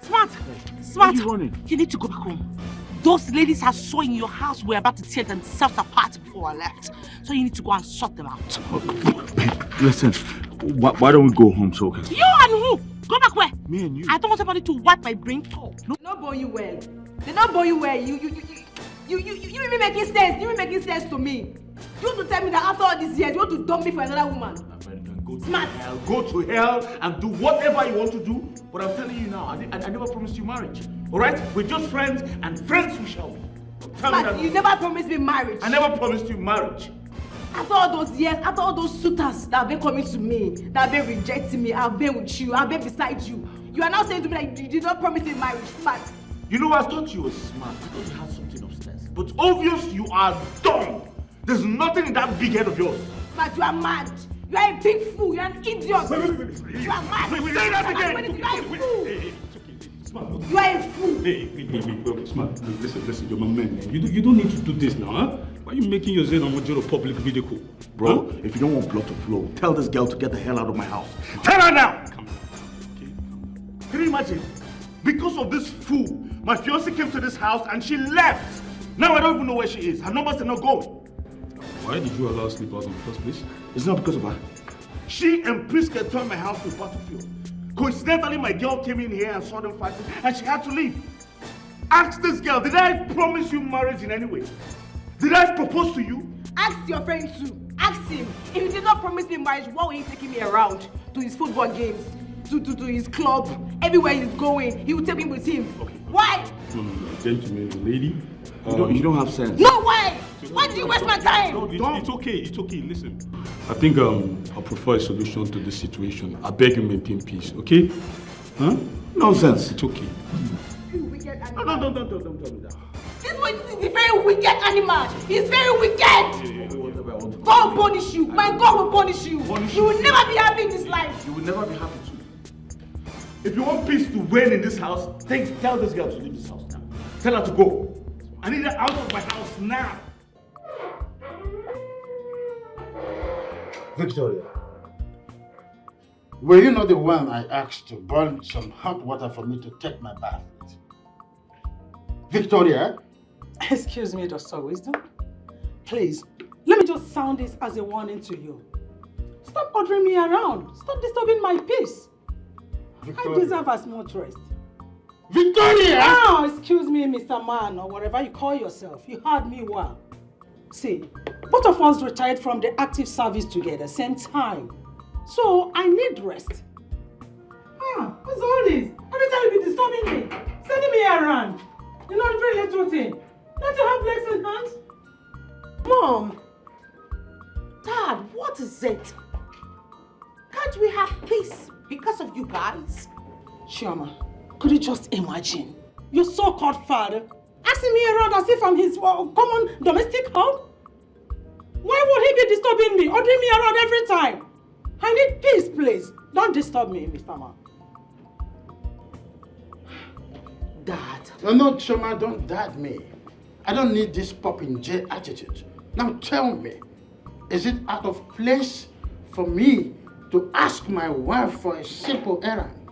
Smart. You need to go back home. Those ladies I saw in your house were about to tear themselves apart before I left. So you need to go and sort them out. Listen, why don't we go home so okay? You and who? Go back where? Me and you. I don't want somebody to wipe my brain. No. They not born you well. They not born you well. You even making sense. You even making sense to me. You want to tell me that after all these years, you want to dump me for another woman? Smart. Go to hell and do whatever you want to do. But I'm telling you now, I never promised you marriage. Alright? We're just friends, and friends we shall be. Smart, you never promised me marriage. I never promised you marriage. After all those years, after all those suitors that have been coming to me, that have been rejecting me, I've been with you, I've been beside you. You are now saying to me that you did not promise me marriage. Smart. You know, I thought you were smart. I thought you had something upstairs. But obvious you are dumb. There's nothing in that big head of yours. Smart, you are mad. You are a big fool. You are an idiot. You are mad. Say that again. You are a fool. Smart. You are a fool. Hey, Smart. Listen, you're my man. You don't need to do this now, huh? Why are you making yourself a major public ridicule? Bro, if you don't want blood to flow, tell this girl to get the hell out of my house. Tell her now! Come on. Okay, come on. Can you imagine? Because of this fool, my fiancée came to this house and she left. Now I don't even know where she is. Her numbers are not going. Why did you allow her to sleep out in the first place? It's not because of her. She and Priska turned my house to a battlefield. Coincidentally, my girl came in here and saw them fighting and she had to leave. Ask this girl, did I promise you marriage in any way? Did I propose to you? Ask your friend too. Ask him. If he did not promise me marriage, why were he taking me around to his football games, to his club, everywhere he's going? He would take me with him. Okay. Why? No. Gentleman, lady. You don't have sense. No, why? Why did you waste my time? It's okay. Listen, I think I'll prefer a solution to this situation. I beg you maintain peace, okay? Huh? Nonsense. It's okay. You wicked animal. No, don't tell me that. This boy is a very wicked animal. He's very wicked. God will punish you. My God will punish you. You will never be happy in this life. You will never be happy too. If you want peace to reign in this house, tell this girl to leave this house now. Tell her to go. I need her out of my house now. Victoria, were you not the one I asked to burn some hot water for me to take my bath with? Victoria? Excuse me, Dr. Wisdom. Please, let me just sound this as a warning to you. Stop ordering me around. Stop disturbing my peace. Victoria. I deserve as much rest. Victoria! Oh, excuse me, Mr. Man, or whatever you call yourself. You heard me well. See, both of us retired from the active service together, same time. So, I need rest. What's all this? Every time you be disturbing me, sending me around. You know, it's very little thing. Don't you have legs and hands? Mom! Dad, what is it? Can't we have peace because of you guys? Chioma, could you just imagine? Your so-called father asking me around as if I'm his common domestic help? Why would he be disturbing me, ordering me around every time? I need peace, please. Don't disturb me, Mr. Man. Dad. No, Chioma, don't dad me. I don't need this popping J attitude. Now tell me, is it out of place for me to ask my wife for a simple errand?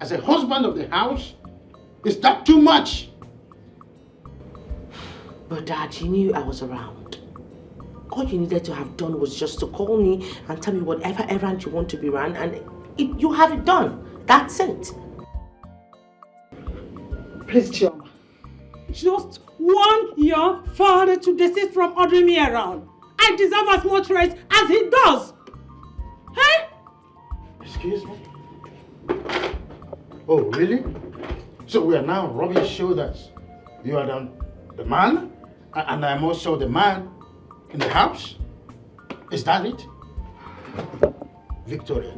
As a husband of the house, is that too much? But Dad, you knew I was around. All you needed to have done was just to call me and tell me whatever errand you want to be run, and you have it done. That's it. Please, Chioma, just want your father to desist from ordering me around. I deserve as much rest as he does. Hey? Excuse me? Oh, really? So we are now rubbing shoulders. You are the man, and I'm also the man in the house? Is that it? Victoria.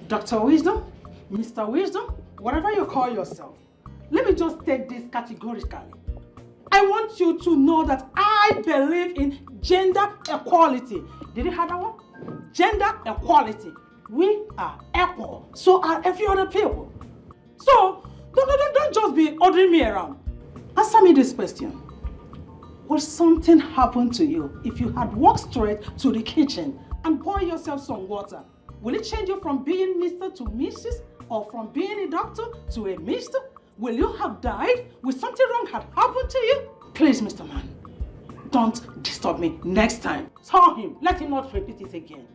Dr. Wisdom, Mr. Wisdom, whatever you call yourself, let me just state this categorically. I want you to know that I believe in gender equality. Did you hear that one? Gender equality. We are equal. So are every other people. So, don't just be ordering me around. Answer me this question. Will something happen to you if you had walked straight to the kitchen and pour yourself some water? Will it change you from being Mr. to Mrs. or from being a doctor to a mister? Will you have died? Will something wrong have happened to you? Please, Mr. Man, don't disturb me next time. Tell him, let him not repeat it again.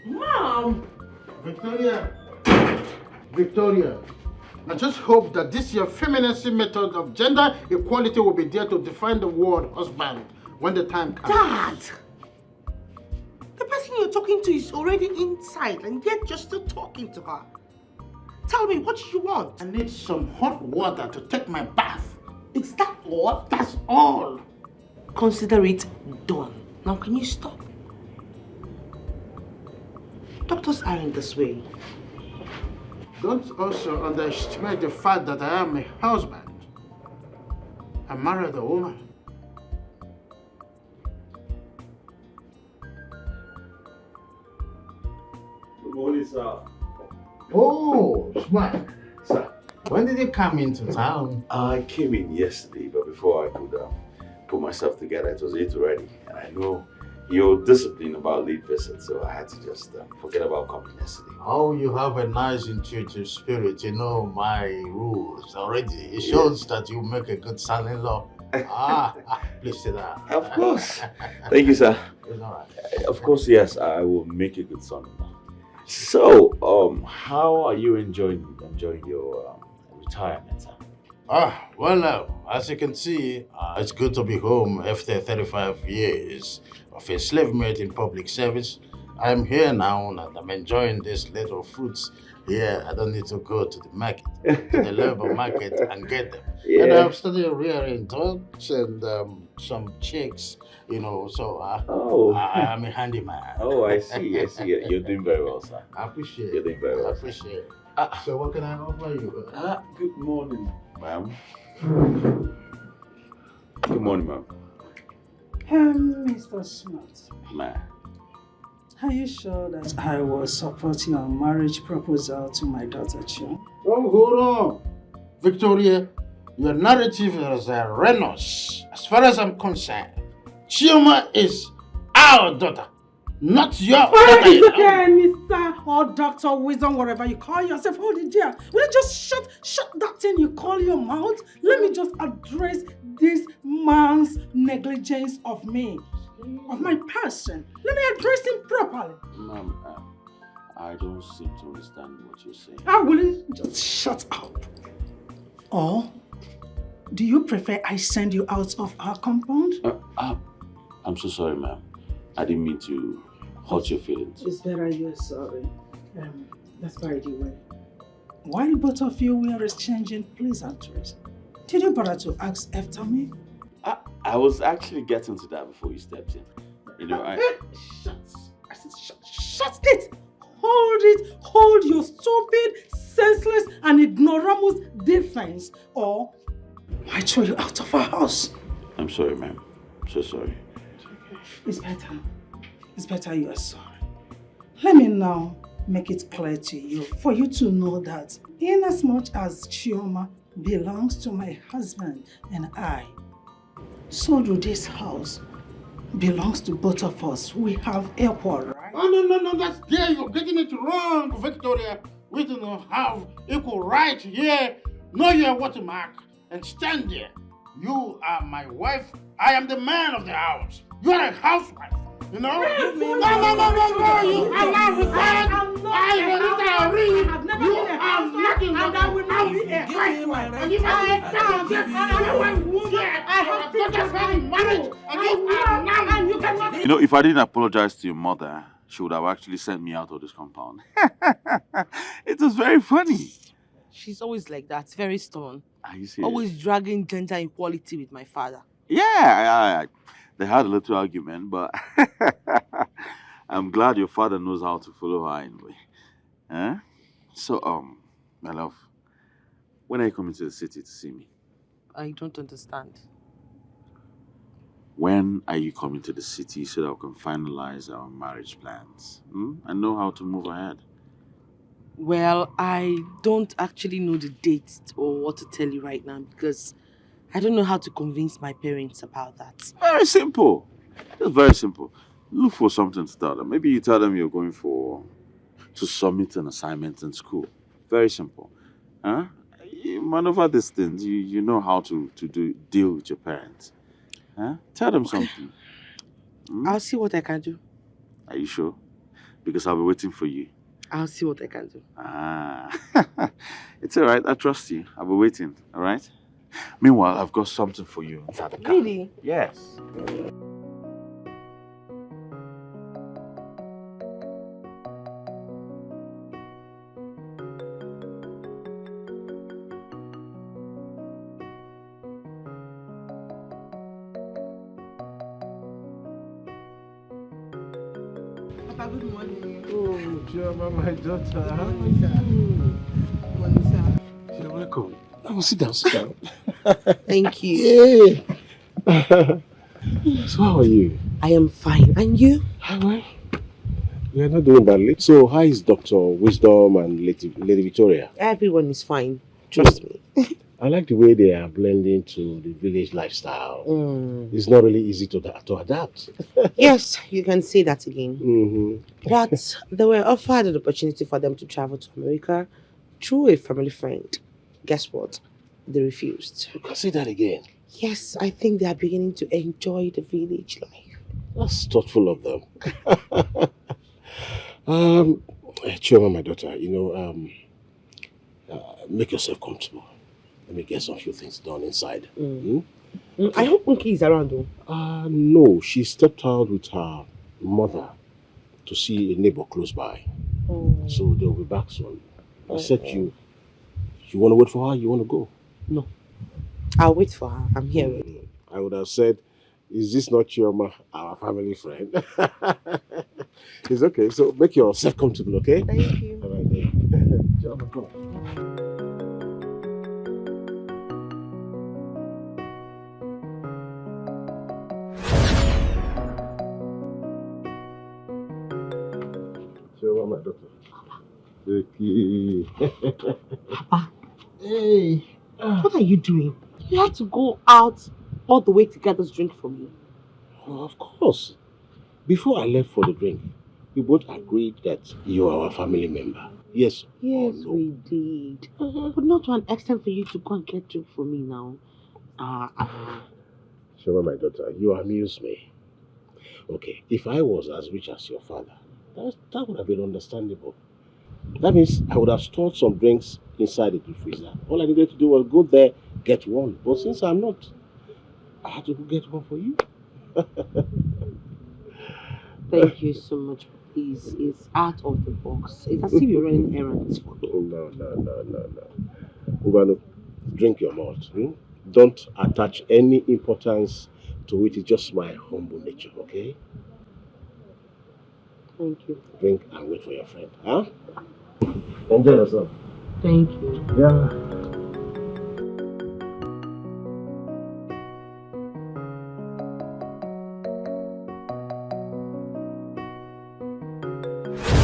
Mom! Victoria, I just hope that this your femininity method of gender equality will be there to define the word husband when the time comes. Dad! The person you're talking to is already inside and yet you're still talking to her. Tell me, what do you want? I need some hot water to take my bath. Is that all? That's all. Consider it done. Now can you stop? Doctors aren't this way. Don't also underestimate the fact that I am a husband. I married a woman. Good morning, sir. Oh, smart. Sir, when did you come into town? I came in yesterday, but before I could put myself together, it was 8 already. And I know you're disciplined about late visits, so I had to just forget about coming yesterday. Oh, you have a nice intuitive spirit. You know my rules already. It shows that you make a good son-in-law. Please sit down. Of course. Thank you, sir. It's all right. Of course, yes, I will make a good son-in-law. So, how are you enjoying your retirement, sir? As you can see, it's good to be home after 35 years of enslavement in public service. I'm here now and I'm enjoying these little fruits here. I don't need to go to the market, to the labor market and get them. Yeah. And I'm studying rearing dogs and some chicks, you know, so I'm a handyman. Oh, I see. You're doing very well, sir. I appreciate it. You're doing very well. I appreciate it. So what can I offer you? Good morning, ma'am. Good morning, ma'am. Mr. Smart, Ma'am. are you sure that I was supporting a marriage proposal to my daughter, Chioma? Oh, hold on. Victoria, your narrative is erroneous. As far as I'm concerned, Chioma is our daughter, not your daughter. It's okay, Mr. or Dr. Wisdom, whatever you call yourself. Hold it there. Will you just shut that thing you call your mouth? Let me just address this man's negligence of me, of my person. Let me address him properly. Ma'am, I don't seem to understand what you're saying. Will you just shut up? Or do you prefer I send you out of our compound? I'm so sorry, ma'am. I didn't mean to hurt your feelings. It's better you're sorry. That's by the way. While both of you were exchanging pleasantries, did you bother to ask after me? I was actually getting to that before you stepped in. You know, Shut! I said shut it! Hold your stupid, senseless and ignoramus defense, or I throw you out of our house. I'm sorry, ma'am. I'm so sorry. It's better you are sorry. Let me now make it clear to you, for you to know that inasmuch as Chioma belongs to my husband and I, so do this house belongs to both of us. We have equal right. Oh, no, that's there. You're getting it wrong, Victoria. We do not have equal right here. Know your watermark and stand there. You are my wife. I am the man of the house. You are a housewife. You know? No. You are not required. I am retiree. I've never You been a are housewife, nothing and but I will not be a housewife. And you are a woman. I have things to having marriage. And you are now. and you cannot. You know, if I didn't apologize to your mother, she would have actually sent me out of this compound. It was very funny. She's always like that, very stubborn. Are you serious? Always dragging gender equality with my father. Yeah, they had a little argument, but I'm glad your father knows how to follow her anyway. Eh? So, my love, when are you coming to the city to see me? I don't understand. When are you coming to the city so that we can finalize our marriage plans? And know how to move ahead? Well, I don't actually know the date or what to tell you right now because I don't know how to convince my parents about that. Very simple. Just very simple. Look for something to tell them. Maybe you tell them you're going for to submit an assignment in school. Very simple. Huh? You maneuver these things. You know how to deal with your parents. Huh? Tell them something. Hmm? I'll see what I can do. Are you sure? Because I'll be waiting for you. I'll see what I can do. Ah, it's all right. I trust you. I'll be waiting. All right. Meanwhile, I've got something for you inside the car. Really? Yes. Papa, good morning. Oh, Chioma, my daughter. Good morning, sir. You're welcome. Oh, sit down, sit down. Thank you. Yeah. So how are you? I am fine. And you? Hi, well. You're not doing badly. So how is Dr. Wisdom and Lady Victoria? Everyone is fine. Trust me. I like the way they are blending to the village lifestyle. It's not really easy to adapt. Yes, you can say that again. Mm-hmm. But they were offered an opportunity for them to travel to America through a family friend. Guess what? They refused. You can say that again. Yes, I think they are beginning to enjoy the village life. That's thoughtful of them. Chioma, my daughter, make yourself comfortable. Let me get some few things done inside. I hope Unki is around though. No, she stepped out with her mother to see a neighbor close by. So they'll be back soon. I said you want to wait for her? You want to go? No. I'll wait for her. I'm here already. I would have said, is this not our family friend? It's okay. So make yourself comfortable, okay? Thank you. All right, then. Chioma, go. Chioma, my daughter. Vicky. Papa, Hey. what are you doing? You have to go out all the way to get this drink for me. Oh, of course. Before I left for the drink, we both agreed that you are our family member. Yes. Yes, or no? we did. But not to an extent for you to go and get drink for me now. Shema, my daughter, you amuse me. Okay, if I was as rich as your father, that would have been understandable. That means I would have stored some drinks inside the deep freezer. All I needed to do was go there, get one. But since I'm not, I had to go get one for you. Thank you so much. Please, it's out of the box. It's as if you're running errands for me. No. Ugano, drink your malt. Don't attach any importance to it. It's just my humble nature, okay? Thank you. Drink and wait for your friend. Huh? Enjoy yourself. Thank you. Yeah.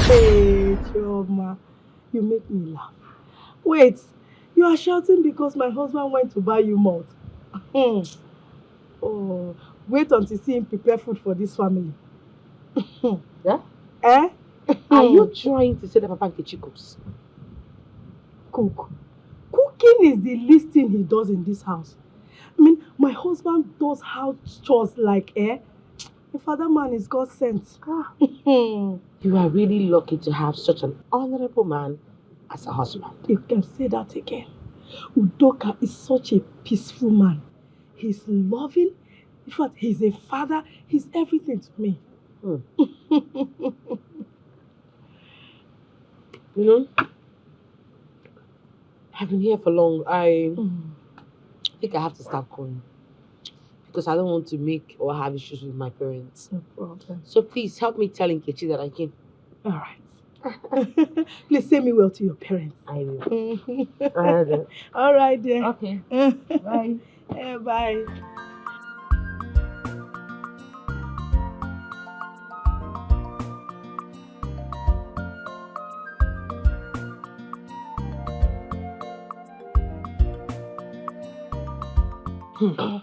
Hey, Chioma, you make me laugh. Wait, you are shouting because my husband went to buy you malt. Oh, wait until see him prepare food for this family. Yeah? Eh? Are you trying to say that Papa Nkechi cooks? Cook. Cooking is the least thing he does in this house. I mean, my husband does house chores like, The father man is God sent. You are really lucky to have such an honorable man as a husband. You can say that again. Udoka is such a peaceful man. He's loving. In fact, he's a father. He's everything to me. You know, I've been here for long. I think I have to start going. Because I don't want to make or have issues with my parents. No problem. So please help me tell Nkechi that I came. All right. Please say me well to your parents. I will. All right then. Okay. Bye. Bye.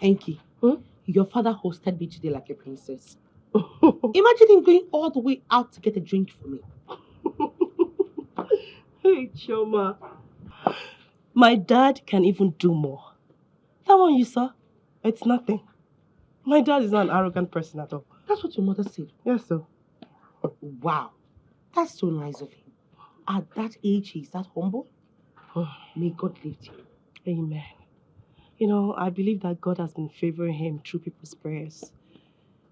Enki, your father hosted me today like a princess. Imagine him going all the way out to get a drink for me. Hey, Choma. My dad can even do more. That one you saw, it's nothing. My dad is not an arrogant person at all. That's what your mother said. Yes, sir. Wow. That's so nice of him. At that age, he's that humble. May God lift him. Amen. You know, I believe that God has been favoring him through people's prayers.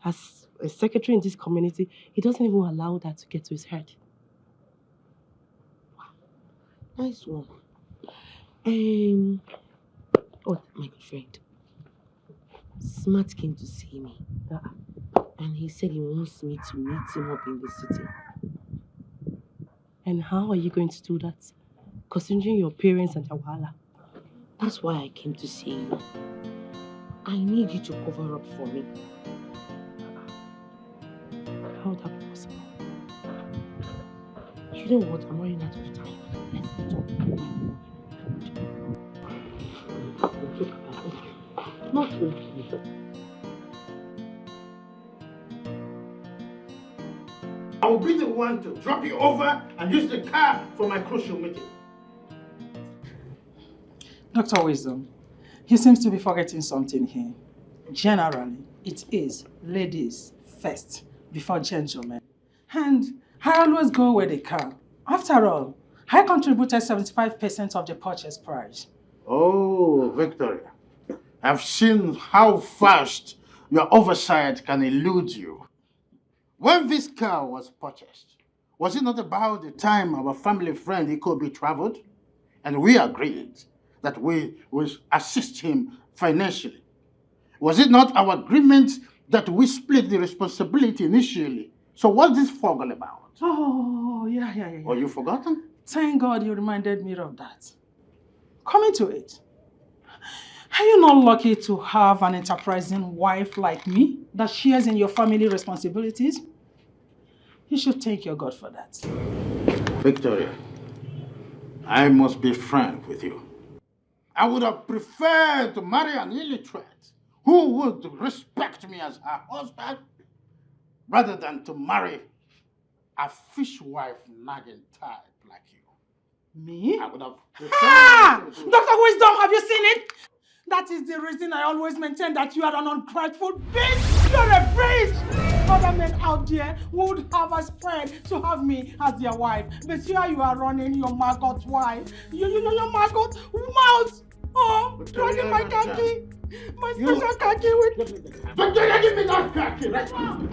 As a secretary in this community, he doesn't even allow that to get to his head. Nice one. Oh, my good friend. Smart came to see me. And he said he wants me to meet him up in the city. And how are you going to do that? Considering your parents and your wahala. That's why I came to see you. I need you to cover up for me. How would that be possible? You know what? I'm running out of time. Let's talk. Not okay. I will be the one to drop you over and use the car for my crucial meeting. Dr. Wisdom, he seems to be forgetting something here. Generally, it is ladies first before gentlemen. And I always go with the car. After all, I contributed 75% of the purchase price. Oh, Victoria, I've seen how fast your oversight can elude you. When this car was purchased, was it not about the time our family friend Ikobi traveled? And we agreed that we would assist him financially. Was it not our agreement that we split the responsibility initially? So what's this fog all about? Oh, yeah. Or you forgotten? Thank God you reminded me of that. Coming to it, are you not lucky to have an enterprising wife like me that shares in your family responsibilities? You should thank your God for that. Victoria, I must be frank with you. I would have preferred to marry an illiterate who would respect me as her husband rather than to marry a fishwife nagging type like you. Me? I would have preferred Dr. Wisdom, have you seen it? That is the reason I always maintain that you are an ungrateful bitch. You're a bitch. Other men out there would have a spread to have me as their wife. But here you are running your maggot wife. Your maggot mouth. Oh, dragging my khaki. My special khaki with... Victoria, give me that khaki right now.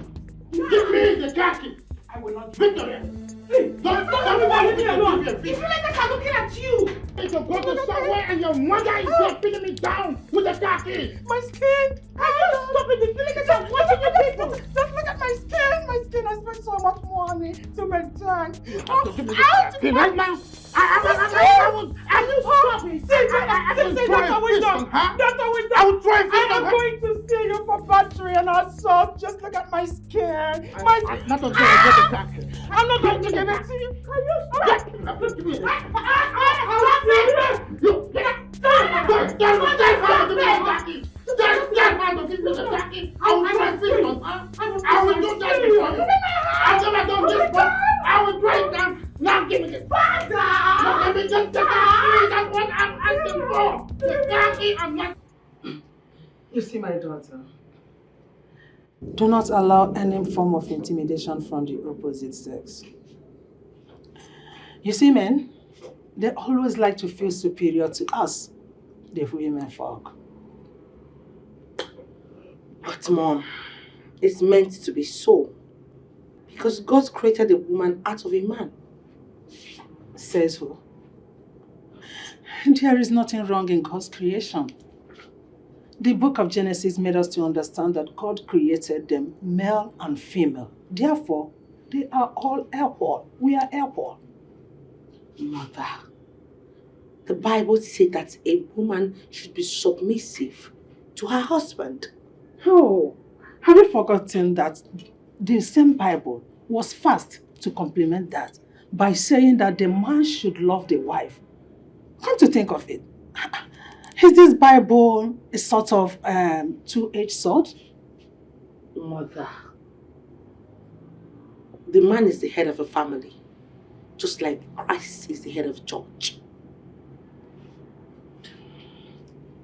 Give me the khaki. I will not... Victoria. Please, don't leave me alone. If you like that, I'm looking at you. If you go to somewhere and your mother is there pinning me down with the khaki. My skin. Can you stop it? The feeling is I'm watching you people. Just look at my skin. My skin. I spent so much money to maintain. Right now. I will stop it. See, Dr. Wisdom. Dr. Wisdom. I will try I am going to sue you for battery and assault. Just look at my skin. I'm not going to get the khaki. I'm not going to give it to you. Can you stop? I will do that before you. I've never done this before. I will break down. Now give me this. Now let me just take it. That's what I'm asking for. The khaki, I'm not. You see, my daughter, do not allow any form of intimidation from the opposite sex. You see, men, they always like to feel superior to us, the women folk. But Mom, it's meant to be so. Because God created a woman out of a man. Says who? There is nothing wrong in God's creation. The book of Genesis made us to understand that God created them male and female. Therefore, they are all equal. We are equal. Mother, the Bible said that a woman should be submissive to her husband. Oh, have you forgotten that the same Bible was fast to complement that by saying that the man should love the wife? Come to think of it, is this Bible a sort of two-edged sword? Mother, the man is the head of a family, just like Christ is the head of the church.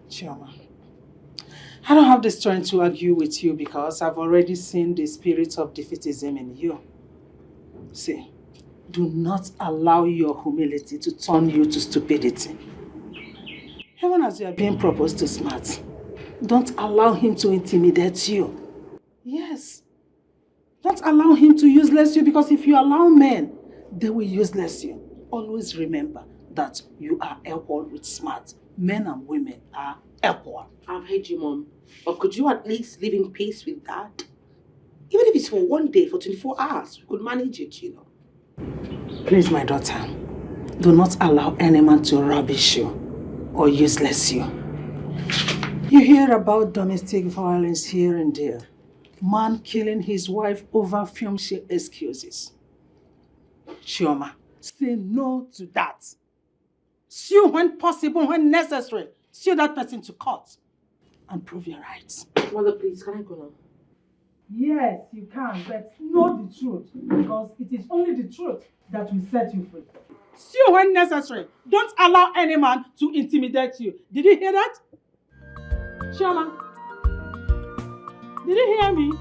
Chioma, I don't have the strength to argue with you because I've already seen the spirit of defeatism in you. See, do not allow your humility to turn you to stupidity. Even as you are being proposed to Smart, don't allow him to intimidate you. Yes. Don't allow him to useless you, because if you allow men, they will useless you. Always remember that you are equal with Smart. Men and women are equal. I've heard you, Mom. But could you at least live in peace with that? Even if it's for one day, for 24 hours, we could manage it, you know. Please, my daughter, do not allow any man to rubbish you or useless you. You hear about domestic violence here and there. Man killing his wife over filmshare excuses. Chioma, say no to that. Sue when possible, when necessary. Sue that person to court and prove your rights. Mother, please, can I go now? Yes, you can, but know the truth, because it is only the truth that will set you free. Sue when necessary. Don't allow any man to intimidate you. Did you hear that? Chioma, did you hear me?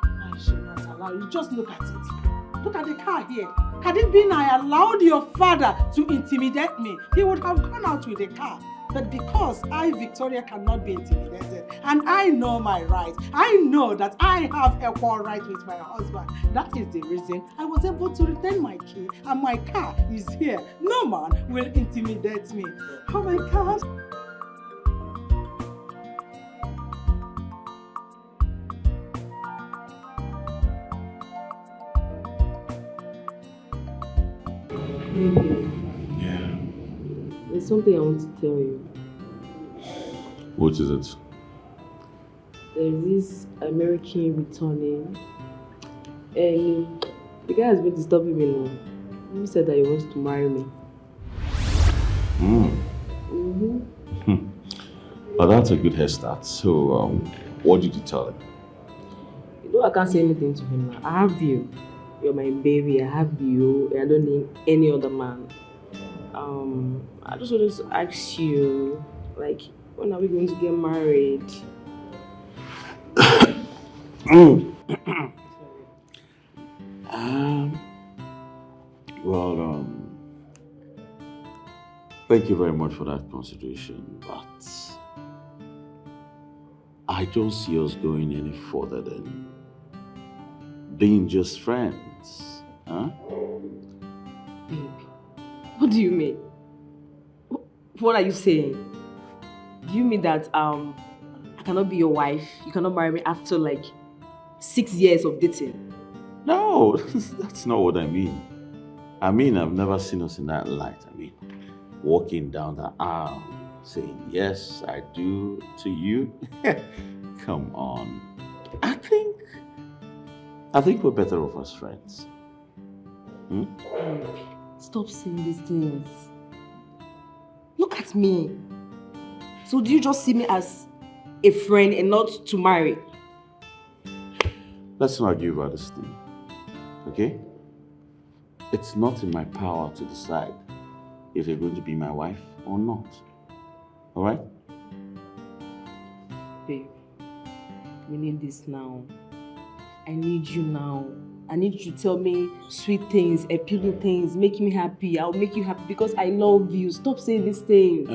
I should not allow you. Just look at it. Look at the car here. Had it been I allowed your father to intimidate me, he would have gone out with the car. But because I, Victoria, cannot be intimidated, and I know my rights, I know that I have equal rights with my husband. That is the reason I was able to retain my key, and my car is here. No man will intimidate me. Oh my God. Baby, Yeah. there's something I want to tell you. What is it? There's this American returning, and the guy has been disturbing me now. He said that he wants to marry me. Well, that's a good head start. So, what did you tell him? You know, I can't say anything to him now. I have you. You're my baby. I have you. I don't need any other man. I just wanted to ask you, like, when are we going to get married? Well, thank you very much for that consideration, but I don't see us going any further than being just friends, huh? Babe, what do you mean? What are you saying? Do you mean that I cannot be your wife? You cannot marry me after like 6 years of dating? No, that's not what I mean. I mean, I've never seen us in that light. I mean, walking down the aisle, saying, yes, I do to you. Come on. I think we're better off as friends. Stop saying these things. Look at me. So do you just see me as a friend and not to marry? Let's not argue about this thing, okay? It's not in my power to decide if you're going to be my wife or not. All right? Babe, we need this now. I need you now. I need you to tell me sweet things, appealing things, make me happy. I'll make you happy because I love you. Stop saying these things.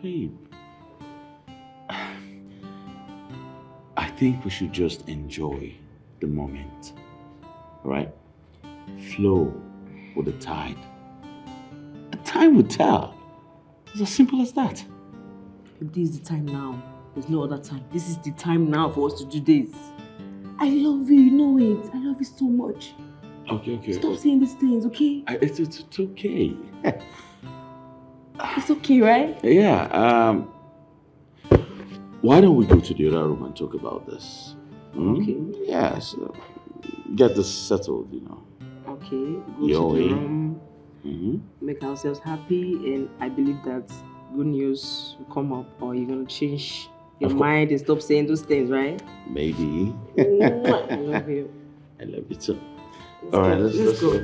Babe. I think we should just enjoy the moment. All right? Flow with the tide. The time will tell. It's as simple as that. This is the time now. There's no other time. This is the time now for us to do this. I love you, you know it. I love you so much. Okay. Stop saying these things, okay? It's okay. It's okay, right? Yeah. Why don't we go to the other room and talk about this? Okay. Yeah, so get this settled, you know. Okay, go to the room, make ourselves happy, and I believe that good news will come up, or you're going to change your mind and stop saying those things, right? Maybe. I love you. I love you too. All right, let's go.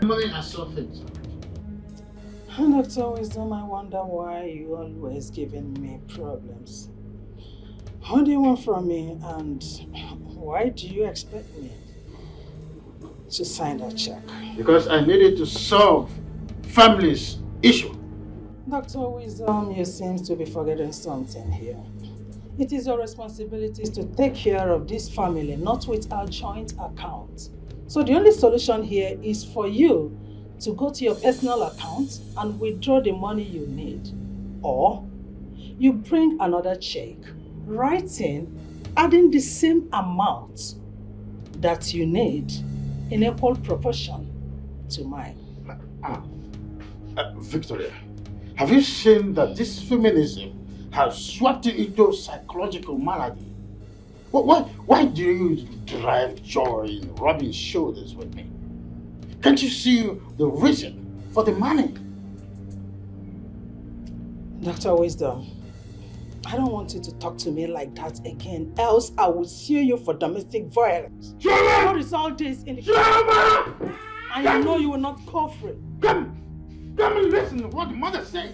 Money are so things. Dr. Wisdom, I wonder why you always giving me problems. What do you want from me, and why do you expect me to sign that check? Because I needed to solve family's issue. Dr. Wisdom, you seem to be forgetting something here. It is your responsibility to take care of this family, not with our joint account. So the only solution here is for you to go to your personal account and withdraw the money you need. Or you bring another check, writing, adding the same amount that you need in equal proportion to mine. Victoria, have you seen that this feminism has swept you into psychological malady? Why do you derive joy in rubbing shoulders with me? Can't you see the reason for the money? Dr. Wisdom, I don't want you to talk to me like that again, else I will sue you for domestic violence. What is all this in the and you know you will not go free. Come and listen to what the mother says.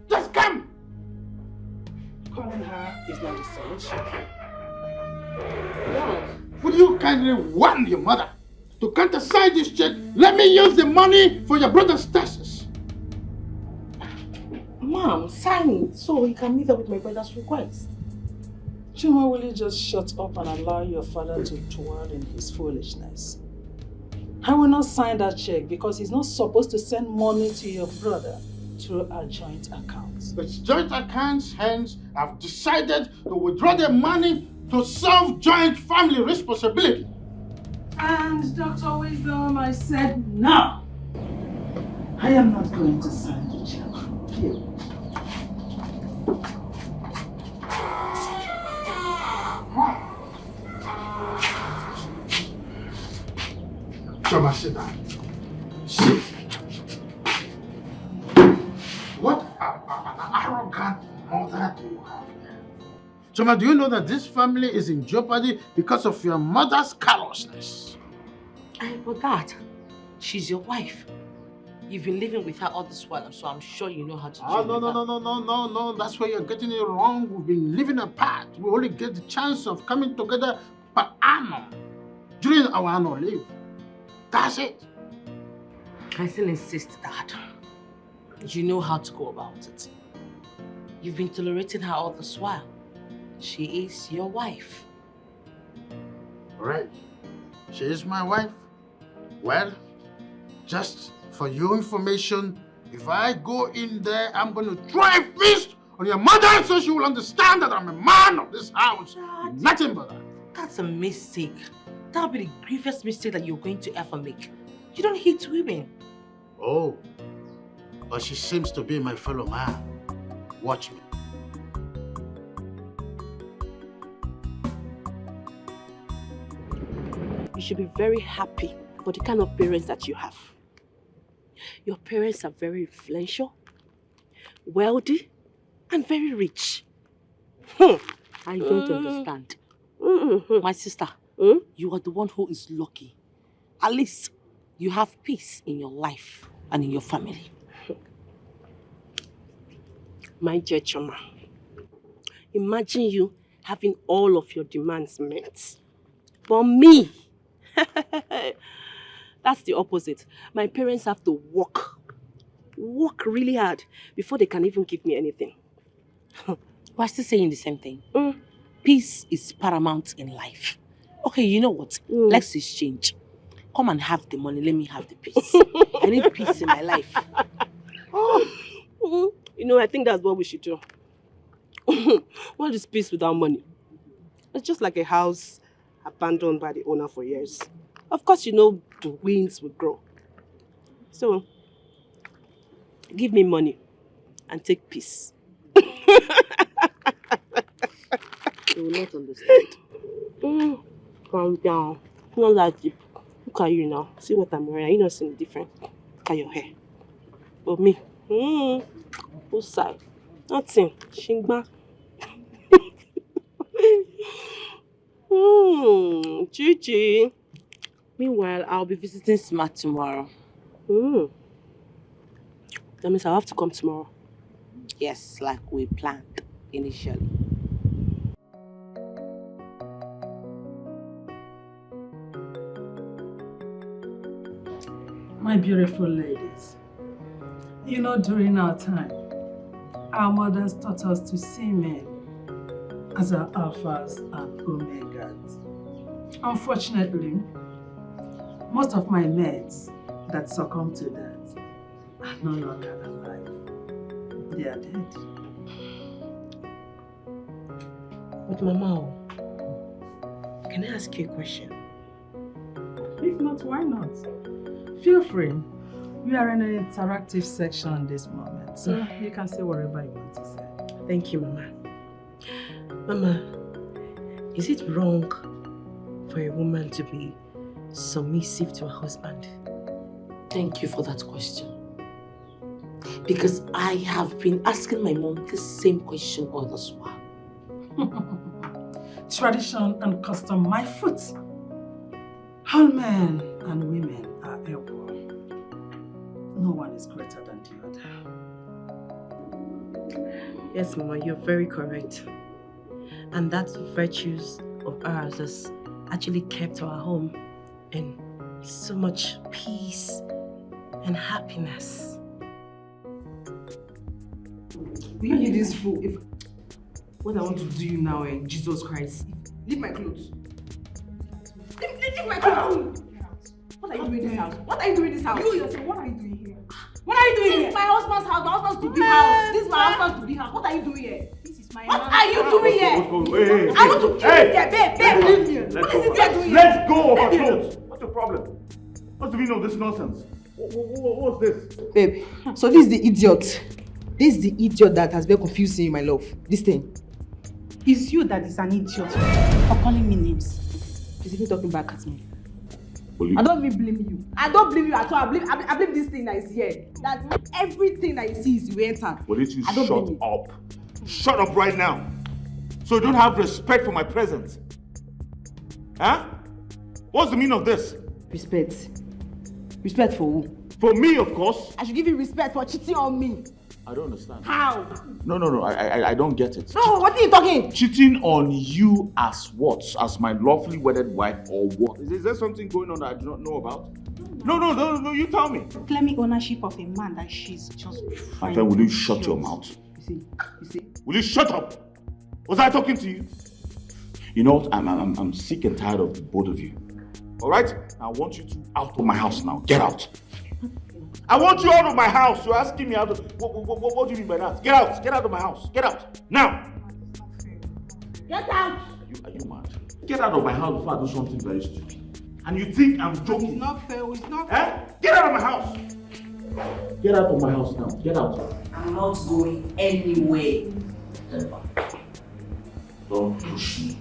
Just come. Calling her is not the solution. Would you kindly warn your mother to countersign this check? Let me use the money for your brother's taxes. Mom, sign it so he can meet up with my brother's request. Chuma, will you just shut up and allow your father to dwell in his foolishness? I will not sign that check because he's not supposed to send money to your brother through our joint accounts. It's joint accounts, hence I've decided to withdraw the money to solve joint family responsibility. And Dr. Wisdom, I said no. I am not going to sign the check. Here. Choma, sit down. Sit. What an arrogant mother do you have here? Choma, do you know that this family is in jeopardy because of your mother's callousness? But Dad, she's your wife. You've been living with her all this while, so I'm sure you know how to deal with her. No. That's where you're getting it wrong. We've been living apart. We only get the chance of coming together per annum during our annual leave. That's it. I still insist, Dad. You know how to go about it. You've been tolerating her all this while. She is your wife. Right. She is my wife. Well, just for your information, if I go in there, I'm going to try a fist on your mother so she will understand that I'm a man of this house. Dad, nothing but that. That's a mistake. That'll be the grievous mistake that you're going to ever make. You don't hate women. Oh, but she seems to be my fellow man. Watch me. You should be very happy for the kind of parents that you have. Your parents are very influential, wealthy, and very rich. I don't understand. My sister, you are the one who is lucky. At least you have peace in your life and in your family. My dear Choma, imagine you having all of your demands met. But me, that's the opposite. My parents have to work really hard before they can even give me anything. We're still saying the same thing. Peace is paramount in life. Okay, you know what? Let's exchange. Come and have the money, let me have the peace. I need peace in my life. You know, I think that's what we should do. What is peace without money? It's just like a house abandoned by the owner for years. Of course, you know the winds will grow. So, give me money and take peace. You will not understand. Calm down. Not that deep. Look at you now. See what I'm wearing. Are you not seeing the difference? Look at your hair. But me, whose side? Nothing. Shingba. Gigi. Meanwhile, I'll be visiting Smart tomorrow. That means I'll have to come tomorrow. Yes, like we planned initially. My beautiful ladies, you know, during our time, our mothers taught us to see men as our alphas and omegas. Unfortunately, most of my mates that succumbed to that are no longer alive. They are dead. But Mama, can I ask you a question? If not, why not? Feel free. We are in an interactive section at this moment, so you can say whatever you want to say. Thank you, Mama. Mama, is it wrong for a woman to be submissive to her husband? Thank you for that question. Because I have been asking my mom the same question all this while. Tradition and custom, my foot. All men and women are equal. No one is greater than the other. Yes, Mama, you're very correct. And that virtues of ours has actually kept our home in so much peace and happiness. Will you hear this fool? If what I want to do you now, Jesus Christ, leave my clothes. Leave my clothes. What are you doing in this house? What are you doing in this house? You yourself, what are you doing here? What are you doing here? This is my husband's house. My husband's to be house. This is my husband's to be house. What are you doing here? This is my. What are you doing here? Hey, I want to kill you there, babe. Leave me. What is it you're doing here? Let's go of our clothes. What's the problem? What's the meaning of this nonsense? What's this? Babe, so this is the idiot. This is the idiot that has been confusing you, my love. This thing. It's you that is an idiot for calling me names. She's even talking back at me. I don't even blame you. I don't blame you at all. I blame this thing that is here. That everything that you see is you enter. Will you shut up? Shut up right now. So you don't have respect for my presence. Huh? What's the meaning of this? Respect. Respect for who? For me, of course. I should give you respect for cheating on me. I don't understand. How? No. I don't get it. No, what are you talking? Cheating on you as what? As my lawfully wedded wife or what? Is there something going on that I do not know about? No, you tell me. Claiming ownership of a man that she's just My friend, will you shut your mouth? You see. Will you shut up? Was I talking to you? You know what? I'm sick and tired of the both of you. All right? I want you two out of my house now. Get out. I want you out of my house. You're asking me out of... What do you mean by that? Get out. Get out of my house. Get out. Now. Get out. Are you mad? Get out of my house before I do something very stupid. And you think I'm joking? It's not fair. It's not fair. Get out of my house. Get out of my house now. Get out. I'm not going anywhere. Don't push me.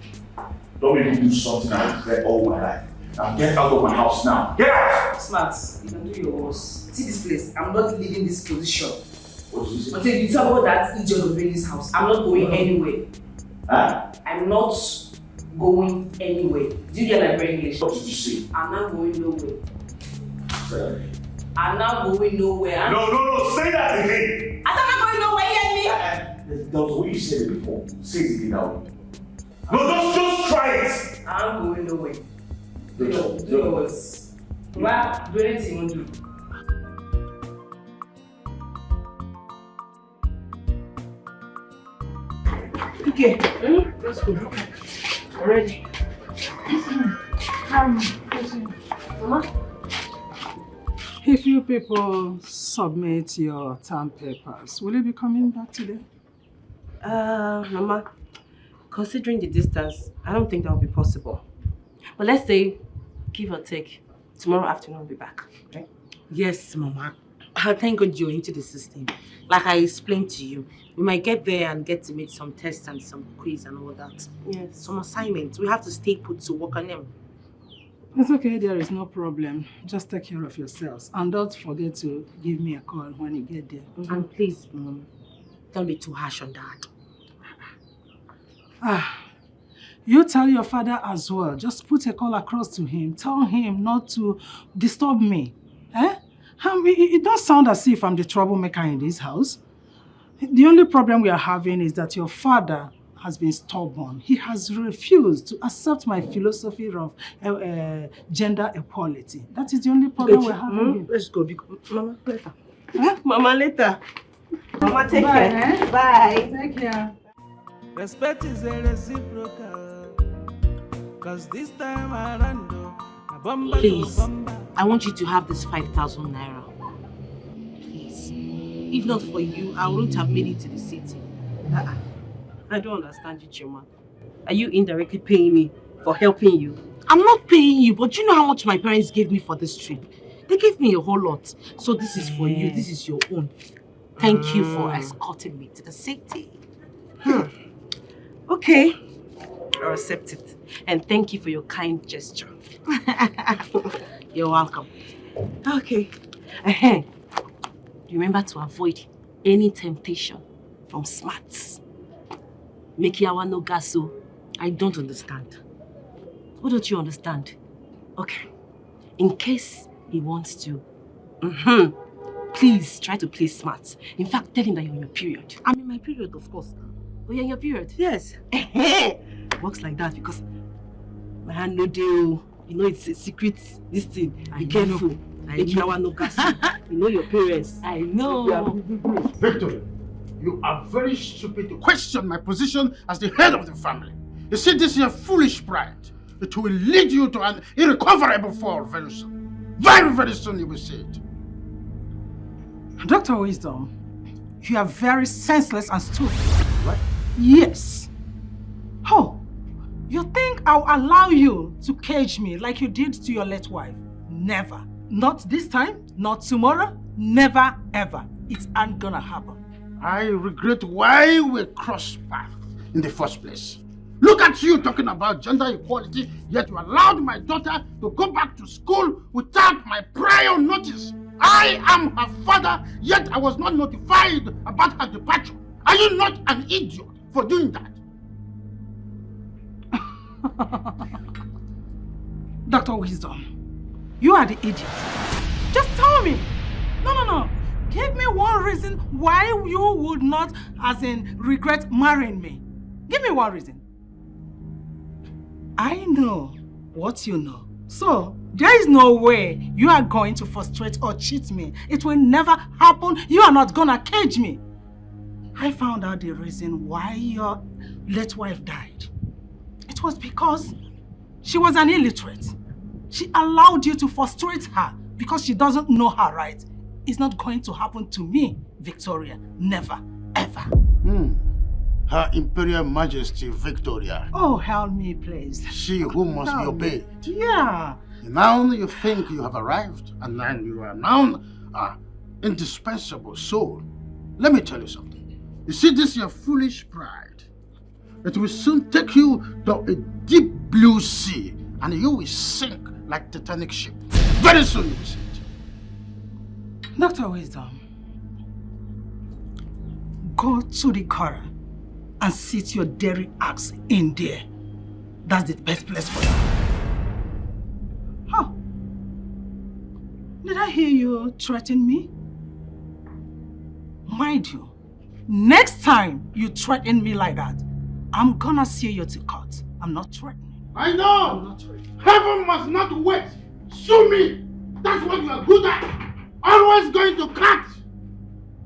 Don't make me do something I regret all my life. Now get out of my house now. Get out! Smart, you can do your worst. See this place. I'm not leaving this position. What did you say? But if you tell me what that idiot will bring this house, I'm not going anywhere. Huh? I'm not going anywhere. Do you get my brain English? What did you say? I'm not going nowhere. Say I'm not going nowhere. No, say that again! I said I'm not going nowhere, you hear me? That was the way you said it before. Say it again now. No, just try it! I'm going nowhere. Do yours. Well, do anything you want to do. Okay, let's go. Ready? Mama? If you people submit your term papers, will you be coming back today? Mama, considering the distance, I don't think that will be possible. But let's say, give or take, tomorrow afternoon I'll be back. Okay? Yes, Mama. Thank God you're into the system. Like I explained to you, we might get there and get to make some tests and some quiz and all that. Yes. Some assignments. We have to stay put to work on them. It's okay, there is no problem. Just take care of yourselves. And don't forget to give me a call when you get there. And please, Mom, don't be too harsh on that. You tell your father as well. Just put a call across to him. Tell him not to disturb me. Eh? It does sound as if I'm the troublemaker in this house. The only problem we are having is that your father has been stubborn. He has refused to accept my philosophy of gender equality. That is the only problem we're having. Let's go. Mama, later. Huh? Mama, later. Mama, take Bye, care. eh? Bye. Take care. Respect is a reciprocal. Cause this time around, a bumper Please, to bumper. I want you to have this 5,000 naira. Please. If not for you, I wouldn't have made it to the city. I don't understand you, Chima. Are you indirectly paying me for helping you? I'm not paying you, but you know how much my parents gave me for this trip? They gave me a whole lot. So this is for you. This is your own. Thank you for escorting me to the city. Okay. I'll accept it. And thank you for your kind gesture. You're welcome. Okay. Remember to avoid any temptation from smarts. Mekiawa no gaso. I don't understand. What don't you understand? Okay. In case he wants to, please try to play smart. In fact, tell him that you're in your period. I'm in my period, of course. Oh, you're in your period? Yes. Works like that because my hand no deal. You know it's a secret. This thing. Be careful. Mekiawa no gaso. You know your parents. I know. Victory, you are very stupid to question my position as the head of the family. You see, this is your foolish pride. It will lead you to an irrecoverable fall very soon. Very, very soon you will see it. Dr. Wisdom, you are very senseless and stupid. What? Yes. Oh, you think I'll allow you to cage me like you did to your late wife? Never. Not this time, not tomorrow, never ever. It ain't gonna happen. I regret why we crossed paths in the first place. Look at you talking about gender equality, yet you allowed my daughter to go back to school without my prior notice. I am her father, yet I was not notified about her departure. Are you not an idiot for doing that? Dr. Wisdom, you are the idiot. Just tell me. No. Give me one reason why you would not, as in, regret marrying me. Give me one reason. I know what you know. So, there is no way you are going to frustrate or cheat me. It will never happen. You are not gonna cage me. I found out the reason why your late wife died. It was because she was an illiterate. She allowed you to frustrate her because she doesn't know her rights. It's not going to happen to me, Victoria. Never, ever. Her Imperial Majesty Victoria. Oh, help me, please. She who must be Help me. obeyed. Yeah. Now you think you have arrived, and then you are now indispensable soul. Let me tell you something. You see, this your foolish pride. It will soon take you to a deep blue sea, and you will sink like Titanic ship. Very soon you will see it. Dr. Wisdom, go to the car and sit your dairy axe in there. That's the best place for you. Huh? Did I hear you threaten me? Mind you, next time you threaten me like that, I'm gonna see you to court. I'm not threatening. I know! I'm not threatening. Heaven must not wait. Sue me! That's what you are good at. Always going to cut.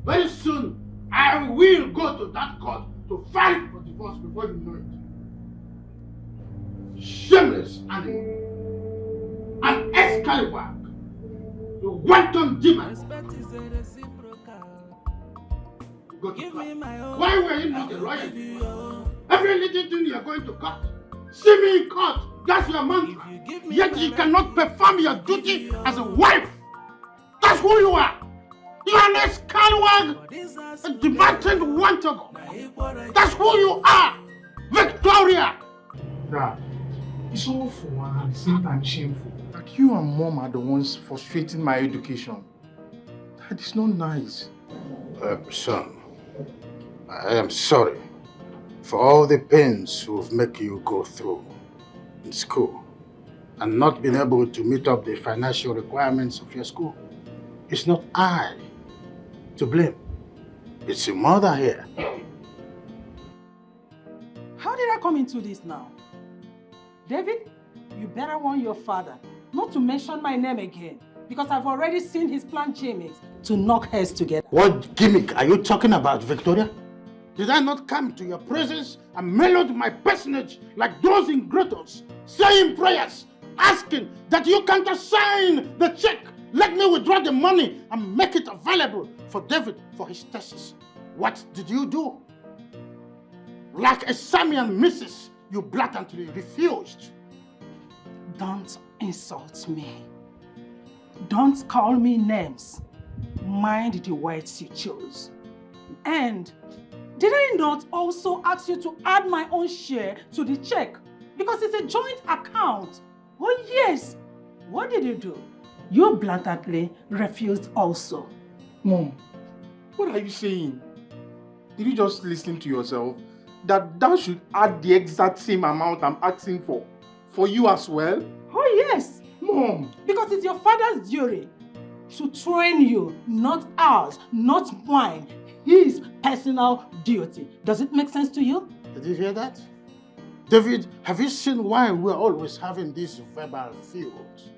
Very soon, I will go to that court to fight for divorce before you know it. Shameless animal. An Excalibur. You wanton demon. Respect is a reciprocal. Go to Give court. me my own. Why were you not a Give lawyer? you your own. Every little thing you are going to court. See me in court. That's your mantra. If you give me Yet my you right, cannot perform your duty as a wife. That's who you are. You are an scallywag, for this house, a demented wantago. na equal right. That's who you are, Victoria. Dad, it's awful and at the same time shameful. Like you and Mom are the ones frustrating my education. Dad, it's not nice. Son, I am sorry for all the pains we've make you go through in school and not being able to meet up the financial requirements of your school. It's not I to blame. It's your mother here. How did I come into this now? David, you better warn your father not to mention my name again, because I've already seen his plan gimmicks to knock heads together. What gimmick are you talking about, Victoria? Did I not come to your presence and mellowed my personage like those in grottos, saying prayers, asking that you can't sign the check, let me withdraw the money and make it available for David for his thesis? What did you do? Like a Samian missus, you blatantly refused. Don't insult me. Don't call me names. Mind the words you chose. And did I not also ask you to add my own share to the check? Because it's a joint account. Oh yes. What did you do? You blatantly refused also. Mom, what are you saying? Did you just listen to yourself? That should add the exact same amount I'm asking for you as well? Oh yes. Mom. Because it's your father's duty to train you, not ours, not mine. His personal duty. Does it make sense to you? Did you hear that? David, have you seen why we're always having these verbal feuds?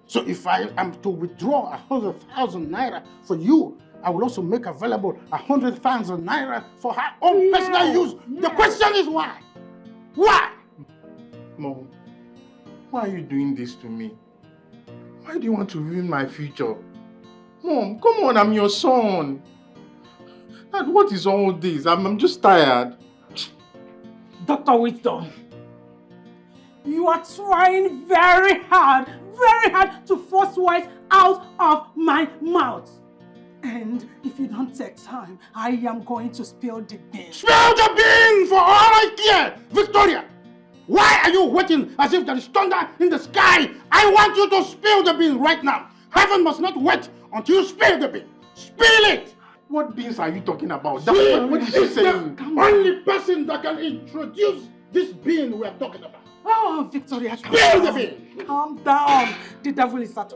So if I am to withdraw 100,000 naira for you, I will also make available 100,000 naira for her own personal use. The question is why? Why? Mom, why are you doing this to me? Why do you want to ruin my future? Mom, come on, I'm your son. Dad, what is all this? I'm just tired. Dr. Wisdom, you are trying very hard to force words out of my mouth. And if you don't take time, I am going to spill the beans. Spill the beans for all I care! Victoria, why are you waiting as if there is thunder in the sky? I want you to spill the beans right now. Heaven must not wait until you spill the beans. Spill it! What beans are you talking about? What is she saying? The only person that can introduce this bean we are talking about. Oh, Victoria, spill the bean! Calm down. The devil is at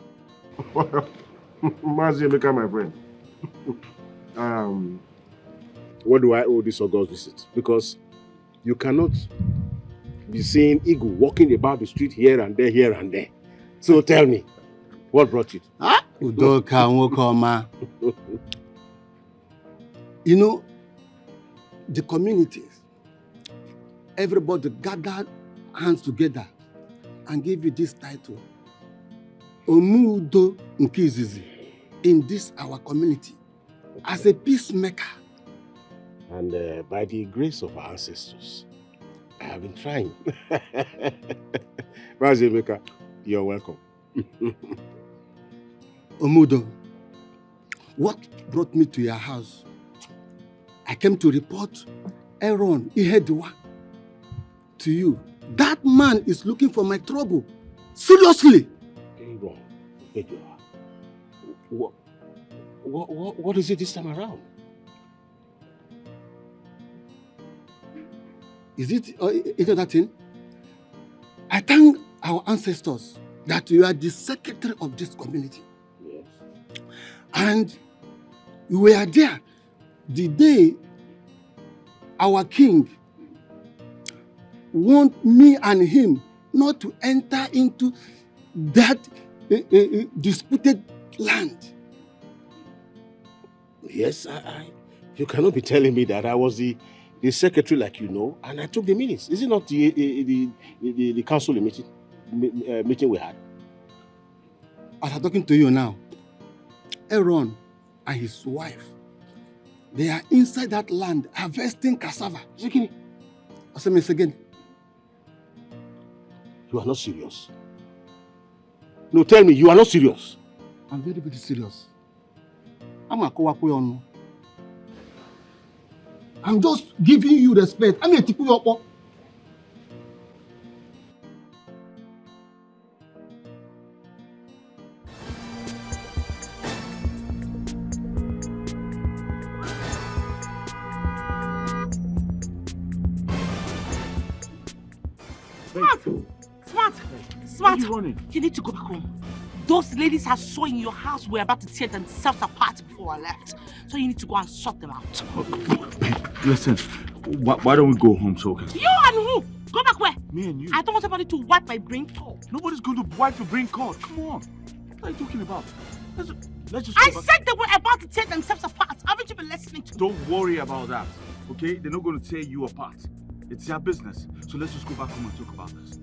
Mazi, my friend. What do I owe this August visit? Because you cannot be seeing eagle walking about the street here and there. So tell me, what brought you? Udoka Nwokoma. You know, the communities, everybody gathered hands together and gave you this title, Omudo Nkizizi, in this our community, as a peacemaker. And by the grace of our ancestors, I have been trying. Mazemeka, you're welcome. Omudo, what brought me to your house? I came to report Aaron Ihedwa to you. That man is looking for my trouble. Seriously. Aaron Ihedwa. What is it this time around? Is it that thing? I thank our ancestors that you are the secretary of this community. Yes. And you were there the day our king want me and him not to enter into that disputed land. Yes, you cannot be telling me that I was the secretary like you know, and I took the minutes. Is it not the council meeting we had? As I'm talking to you now, Aaron and his wife, they are inside that land harvesting cassava. Zikini. I say this again. You are not serious. No, tell me, you are not serious. I'm very, very serious. I'm just giving you respect. I'm a tipu. Smart. You need to go back home. Those ladies I saw in your house were about to tear themselves apart before I left. So you need to go and sort them out. Listen, why don't we go home so okay? You and who? Go back where? Me and you. I don't want somebody to wipe my brain cold. Nobody's going to wipe your brain cold. Come on. What are you talking about? Let's just I go back. said they were about to tear themselves apart. Haven't you been listening to me? Don't worry about that, okay? They're not going to tear you apart. It's their business. So let's just go back home and talk about this.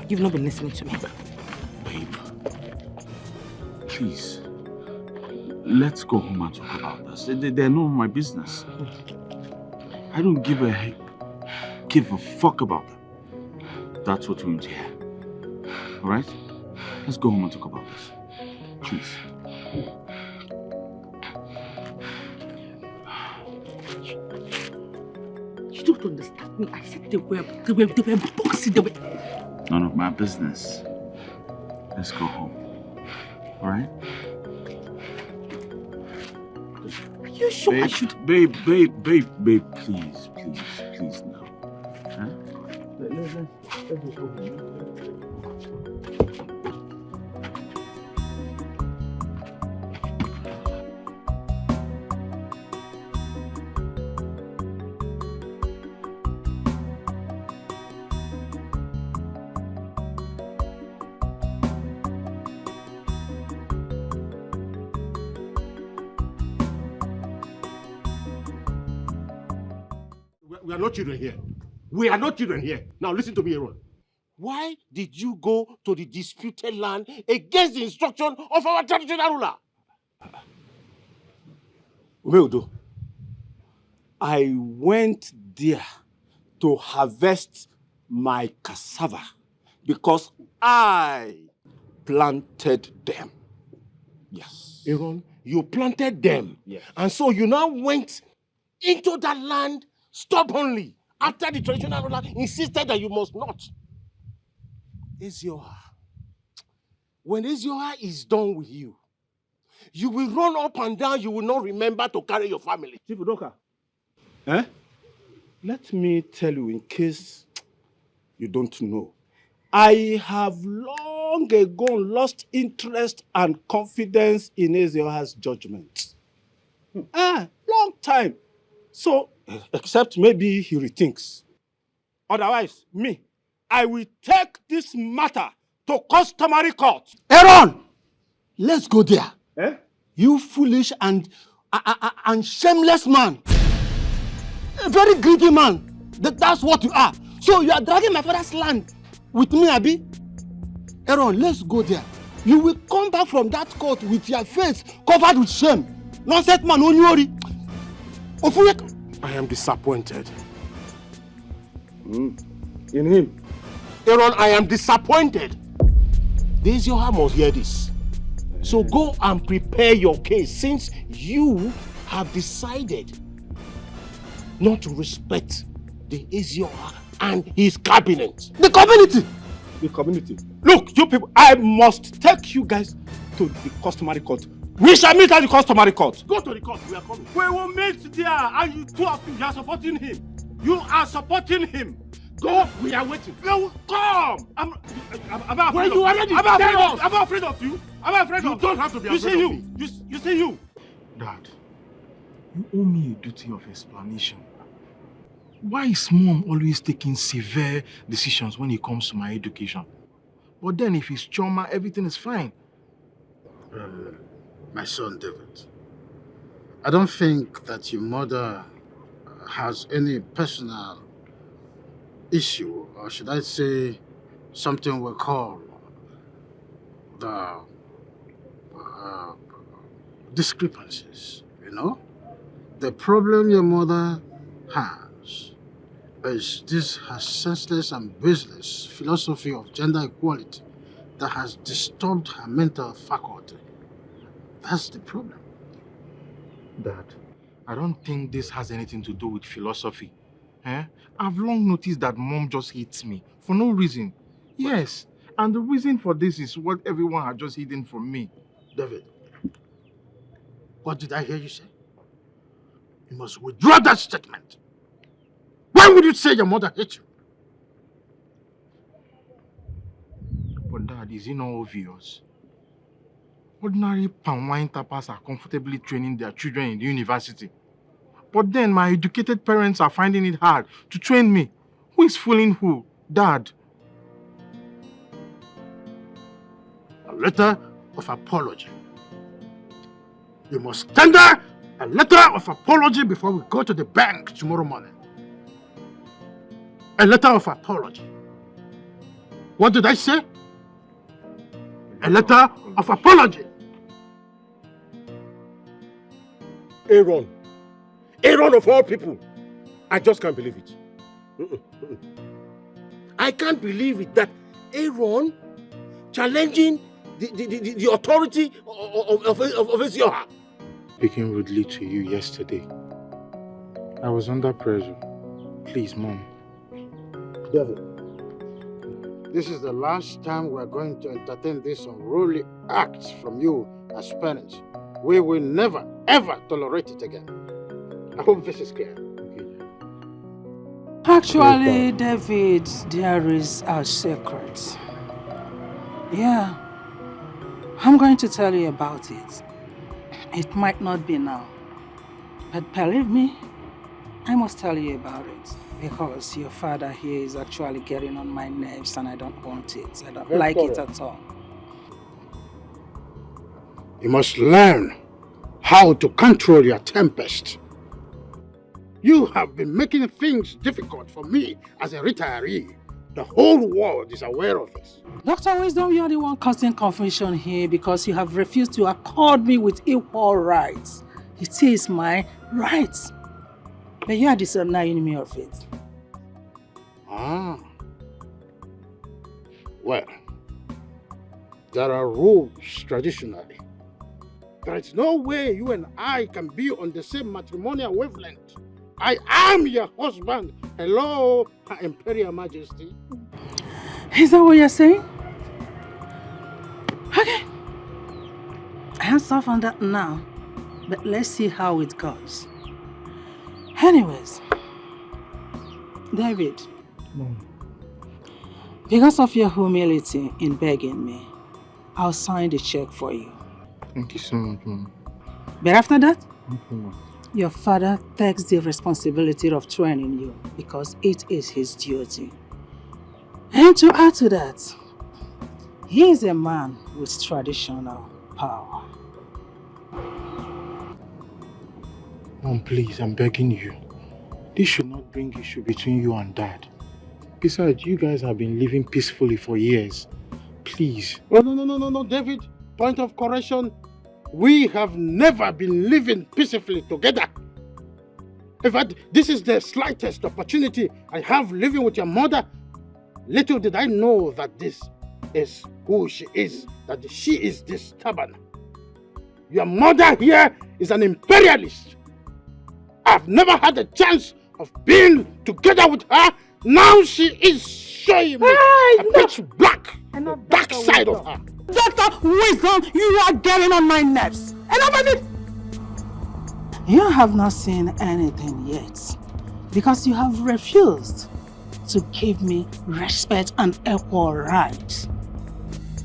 You've not been listening to me. Babe, please, let's go home and talk about this. They're not my business. I don't give a fuck about them. That's what we need to hear. All right? Let's go home and talk about this. Please. You don't understand me. I said they were boxing. They were... None of my business. Let's go home. All right? Are you sure I should? Babe, please now. Huh? Let's just go home. We are not children here. We are not children here. Now listen to me, Aaron. Why did you go to the disputed land against the instruction of our traditional ruler? Umeodo, I went there to harvest my cassava because I planted them. Yes. Aaron, you planted them. Yes. And so you now went into that land stubbornly after the traditional ruler insisted that you must not. Ezioha, when Ezioha is done with you, you will run up and down, you will not remember to carry your family. Chief Udoka, let me tell you in case you don't know. I have long ago lost interest and confidence in Ezioha's judgment. Long time. So, except maybe he rethinks. Otherwise, I will take this matter to customary court. Aaron, let's go there. You foolish and shameless man. A very greedy man. That's what you are. So you are dragging my father's land with me, Abi? Aaron, let's go there. You will come back from that court with your face covered with shame. Nonsense man, don't worry. I am disappointed. In him. Aaron, I am disappointed. Ezioha must hear this. So go and prepare your case since you have decided not to respect the Ezioha and his cabinet. The community! The community. Look, you people, I must take you guys to the customary court. We shall meet at the customary court. Go to the court, we are coming. We will meet there and you two of you are supporting him. You are supporting him. Go, we are waiting. No, come! I'm afraid when you already I'm afraid of you. I'm afraid you of you. You don't have to be afraid of me. You see you. Dad, you owe me a duty of explanation. Why is mom always taking severe decisions when it comes to my education? But then if it's trauma, everything is fine. My son David, I don't think that your mother has any personal issue, or should I say something we call the discrepancies, you know? The problem your mother has is this her senseless and baseless philosophy of gender equality that has disturbed her mental faculty. That's the problem. Dad, I don't think this has anything to do with philosophy. I've long noticed that mom just hates me for no reason. Yes, and the reason for this is what everyone had just hidden from me. David, what did I hear you say? You must withdraw that statement. Why would you say your mother hates you? But Dad, is it not obvious? Ordinary palm wine tappers are comfortably training their children in the university. But then my educated parents are finding it hard to train me. Who is fooling who? Dad. A letter of apology. You must tender a letter of apology before we go to the bank tomorrow morning. A letter of apology. What did I say? A letter of apology. Aaron. Aaron of all people. I just can't believe it. I can't believe it that Aaron challenging the authority of Ezioha. Speaking rudely to you yesterday. I was under pressure. Please, Mom. David, this is the last time we're going to entertain these unruly acts from you as parents. We will never, ever tolerate it again. I hope this is clear. Actually, David, there is a secret. Yeah, I'm going to tell you about it. It might not be now, but believe me, I must tell you about it because your father here is actually getting on my nerves and I don't want it. I don't like it at all. You must learn how to control your tempest. You have been making things difficult for me as a retiree. The whole world is aware of this. Dr. Wisdom, you are the one causing confusion here because you have refused to accord me with equal rights. It is my rights. But you are discerning me of it. Ah. Well, there are rules traditionally. There is no way you and I can be on the same matrimonial wavelength. I am your husband. Hello, Her Imperial Majesty. Is that what you're saying? Okay. Hands off on that now. But let's see how it goes. Anyways, David. Mom. Because of your humility in begging me, I'll sign the check for you. Thank you so much, Mom. But after that, Okay, Mom. your father takes the responsibility of training you because it is his duty. And to add to that, he is a man with traditional power. Mom, please, I'm begging you. This should not bring issue between you and Dad. Besides, you guys have been living peacefully for years. Please. Oh, no, David. Point of correction. We have never been living peacefully together. In fact, this is the slightest opportunity I have living with your mother. Little did I know that this is who she is, that she is this stubborn. Your mother here is an imperialist. I've never had a chance of being together with her. Now she is showing me a pitch black, the dark side of her. Dr. Wisdom, you are getting on my nerves. Enough of it! You have not seen anything yet because you have refused to give me respect and equal rights.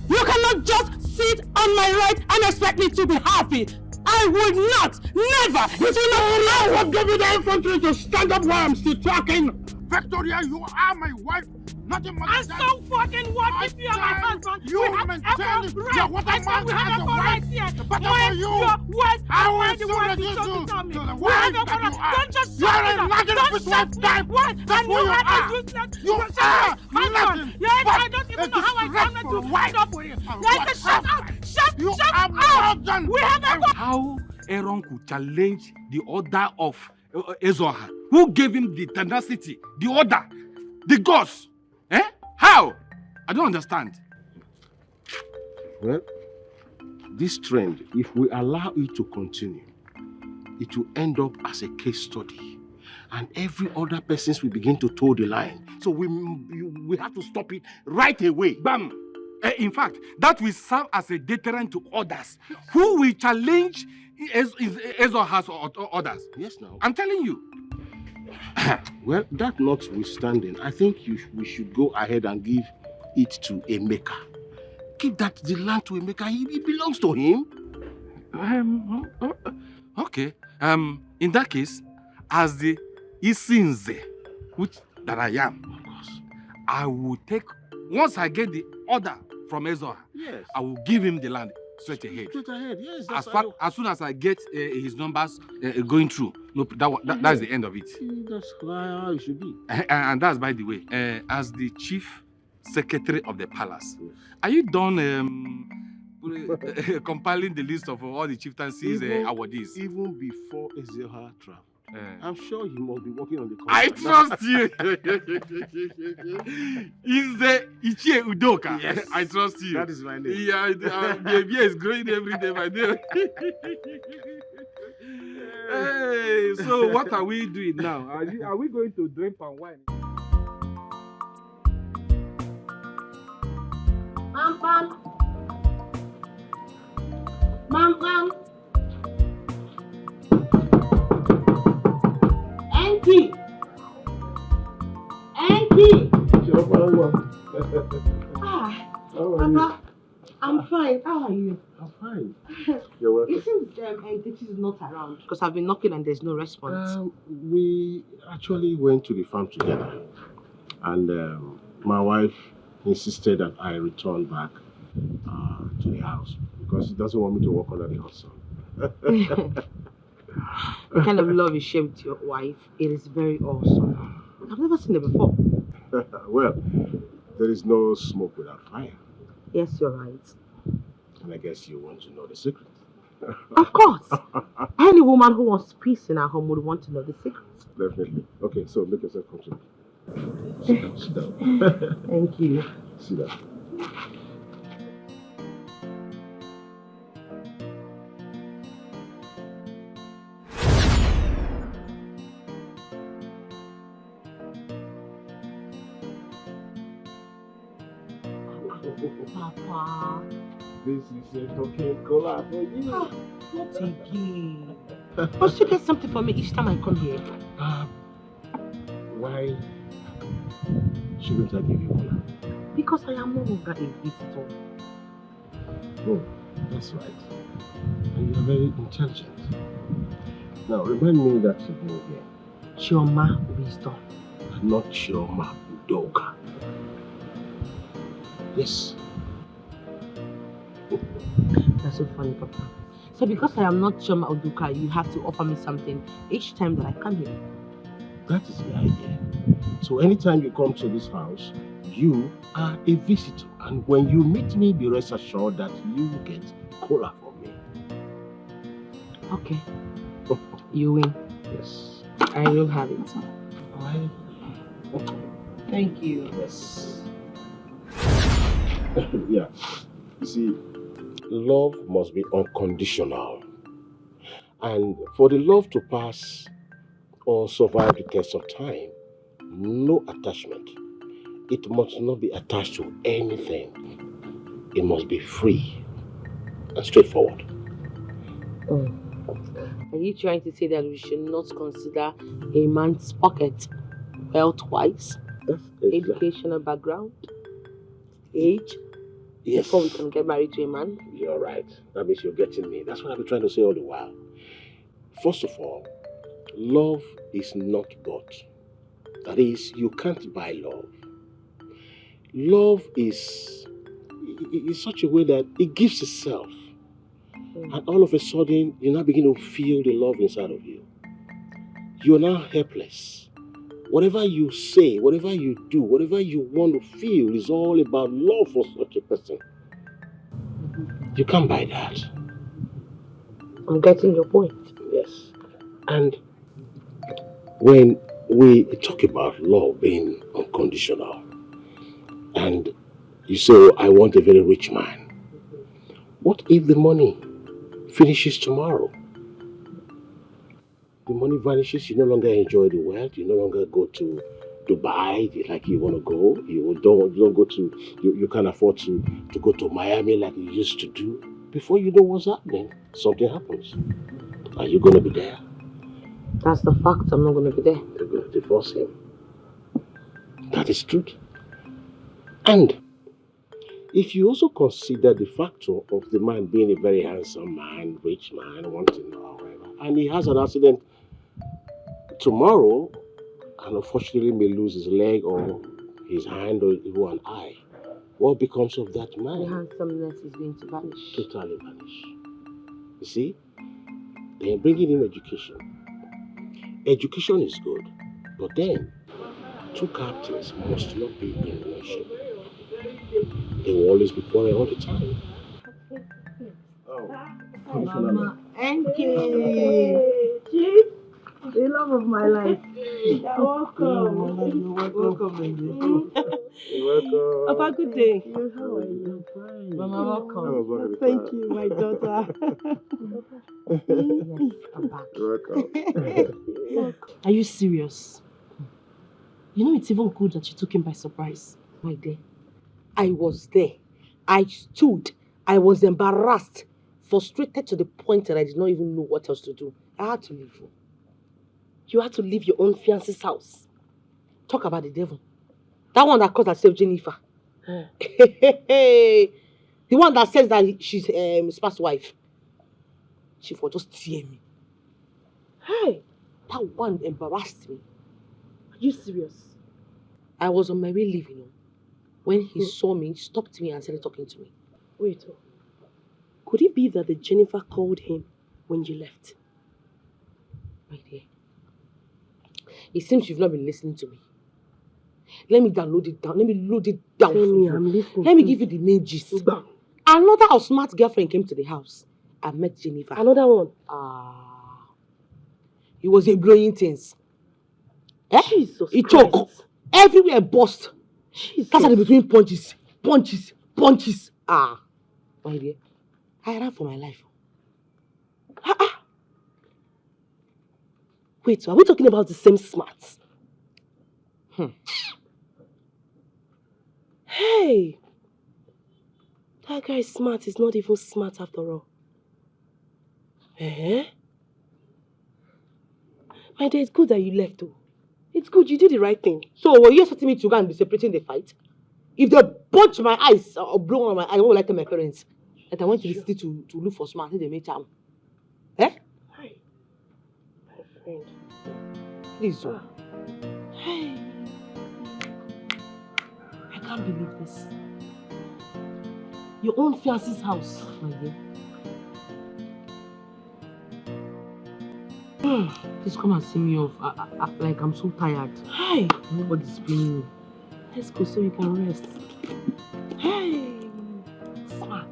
You cannot just sit on my right and expect me to be happy. I would not, never, it will not allow. I will give you the infantry to stand up while I'm still talking. Victoria, you are my wife, not a mother. And so fucking what if you are my husband? You we have equal rights. I said we have equal rights here. But when you, your words I are will the soon words you reduce chose you to tell me. to the We have wife equal that rights. you are. Don't just You are shut a me down. nothing Don't with shut one me time. What? That's And who you you are are. a useless. You are nothing. Yes, I don't even know how I come to wind up with you. Yes, shut up. Shut up. We have equal. How Aaron could challenge the order of Ezioha? Who gave him the tenacity, the order, the gods? Eh? How? I don't understand. Well, this trend, if we allow it to continue, it will end up as a case study. And every other person will begin to toe the line. So we have to stop it right away. Bam! In fact, that will serve as a deterrent to others who will challenge Ezioha's orders. Yes, now. I'm telling you. Well, that notwithstanding, I think we should go ahead and give it to a maker. give the land to Emeka. It belongs to him. Okay. In that case, as the Isinze, which that I am, of course, I will take, once I get the order from Ezoha, yes, I will give him the land straight ahead. Straight ahead, yes. As soon as I get his numbers going through, no, that's the end of it. That's how it should be. And that's by the way, as the chief secretary of the palace, are you done compiling the list of all the chieftaincies awardees? Even before Ezoha traveled. I'm sure he must be working on the I contract. trust you. Is the Ichie Udoka? Yes. I trust you. That is my name. Yeah, the baby is growing every day by day. Hey, so what are we doing now? Are we going to drink palm wine? Pam. Pam. Enki. Papa, I'm fine. How are you? I'm fine. You're welcome. It seems Nkechi is not around because I've been knocking and there's no response. We actually went to the farm together, and my wife insisted that I return back to the house because she doesn't want me to work under the hot sun. The kind of love you share with your wife, it is very awesome. I've never seen it before. Well, there is no smoke without fire. Yes, you're right. And I guess you want to know the secret. Of course. Any woman who wants peace in her home would want to know the secret. Definitely. Okay, so make yourself comfortable. Sit down. Thank you. Sit down. Papa. This is a talking cola for you. Not again. Must you get something for me each time I come here? Why shouldn't I give you cola? Because I am no longer a visitor. Oh, that's right. And you're very intelligent. Now, remind me that your name again. Chioma Wisdom. Not Chioma Udoka. Yes. That's so funny, Papa. So because I am not Chioma Udoka, you have to offer me something each time that I come here. That is the idea. So anytime you come to this house, you are a visitor. And when you meet me, be rest assured that you will get cola from me. Okay. You win. Yes. I will have it. Why? Thank you. Yes. Yeah. You see, love must be unconditional. And for the love to pass or survive the test of time, no attachment. It must not be attached to anything. It must be free and straightforward. Oh. Are you trying to say that we should not consider a man's pocket wealth-wise, educational background, age, Yes. before we can get married to a man? You're right. That means you're getting me. That's what I've been trying to say all the while. First of all, love is not bought. That is, you can't buy love. Love is such a way that it gives itself. And all of a sudden, you now begin to feel the love inside of you. You are now helpless. Whatever you say, whatever you do, whatever you want to feel is all about love for such a person. You can't buy that. I'm getting your point. Yes. And when we talk about love being unconditional, and you say, oh, I want a very rich man. What if the money finishes tomorrow? The money vanishes, you no longer enjoy the wealth, you no longer go to Dubai like you want to go, you don't go to, you can't afford to go to Miami like you used to do. Before you know what's happening, something happens. Are you going to be there? That's the fact, I'm not going to be there. You're going to divorce him. That is truth. And if you also consider the factor of the man being a very handsome man, rich man, wanting however, and he has an accident tomorrow, and unfortunately may lose his leg or his hand or even an eye, what becomes of that The man? handsomeness is going to vanish. Totally vanish. You see, then bringing in education. Education is good, but then two captains must not be in one ship. They will always be quarreling all the time. Mama, NK. Chief, the love of my life. You're welcome. Welcome, baby. You're welcome. Papa, good day. How are you? Fine. Mama, welcome. Thank you, my daughter. Yes, I'm back. You're welcome. Are you serious? You know, it's even good that you took him by surprise. My dear, I was there. I stood. I was embarrassed, frustrated to the point that I did not even know what else to do. I had to leave. You had to leave your own fiancé's house. Talk about the devil. That one that calls herself Jennifer. The one that says that she's Spa's wife. She will just tear me. Hey, that one embarrassed me. Are you serious? I was on my way leaving. When he saw me, he stopped me and started talking to me. Wait, could it be that the Jennifer called him when you left? My dear, it seems you've not been listening to me. Let me download it down. Let me load it down for you. I'm listening. Let me give you the main gist. Another smart girlfriend came to the house. I met Jennifer. Another one? It was a blowing things. Jesus It choked. Everywhere burst. Started between punches. My dear, I ran for my life. Wait, are we talking about the same smarts? Hey, that guy is smart. He's not even smart after all. My dear, it's good that you left though. It's good, you did the right thing. So were you expecting me to go and be separating the fight? If they punch my eyes or blow on my eyes, I won't like my parents. That I went to the city to look for smart, they made charm. Hi, my friend. Please, Hey. I can't believe this. Your own fiancé's house, my dear. Please come and see me off. Like I'm so tired. Hey, nobody's paying me. Let's go so you can rest. Hey, smart.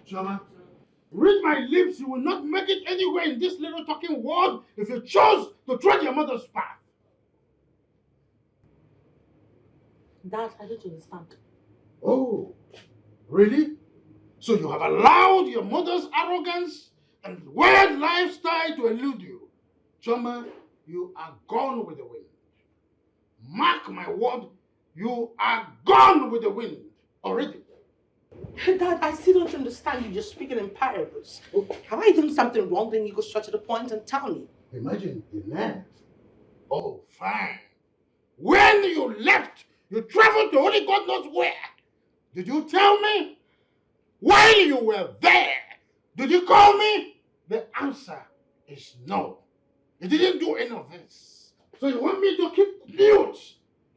Choma, read my lips, you will not make it anywhere in this little talking world if you chose to tread your mother's path. Dad, I don't understand. Oh, really? So you have allowed your mother's arrogance and weird lifestyle to elude you. Choma, you are gone with the wind. Mark my word, you are gone with the wind already. Dad, I still don't understand you. You're speaking in parables. Have I done something wrong? Then you go straight to the point and tell me. Imagine the nerve. Oh, fine. When you left, you traveled to only God knows where. Did you tell me? While you were there, did you call me? The answer is no. You didn't do any of this. So you want me to keep mute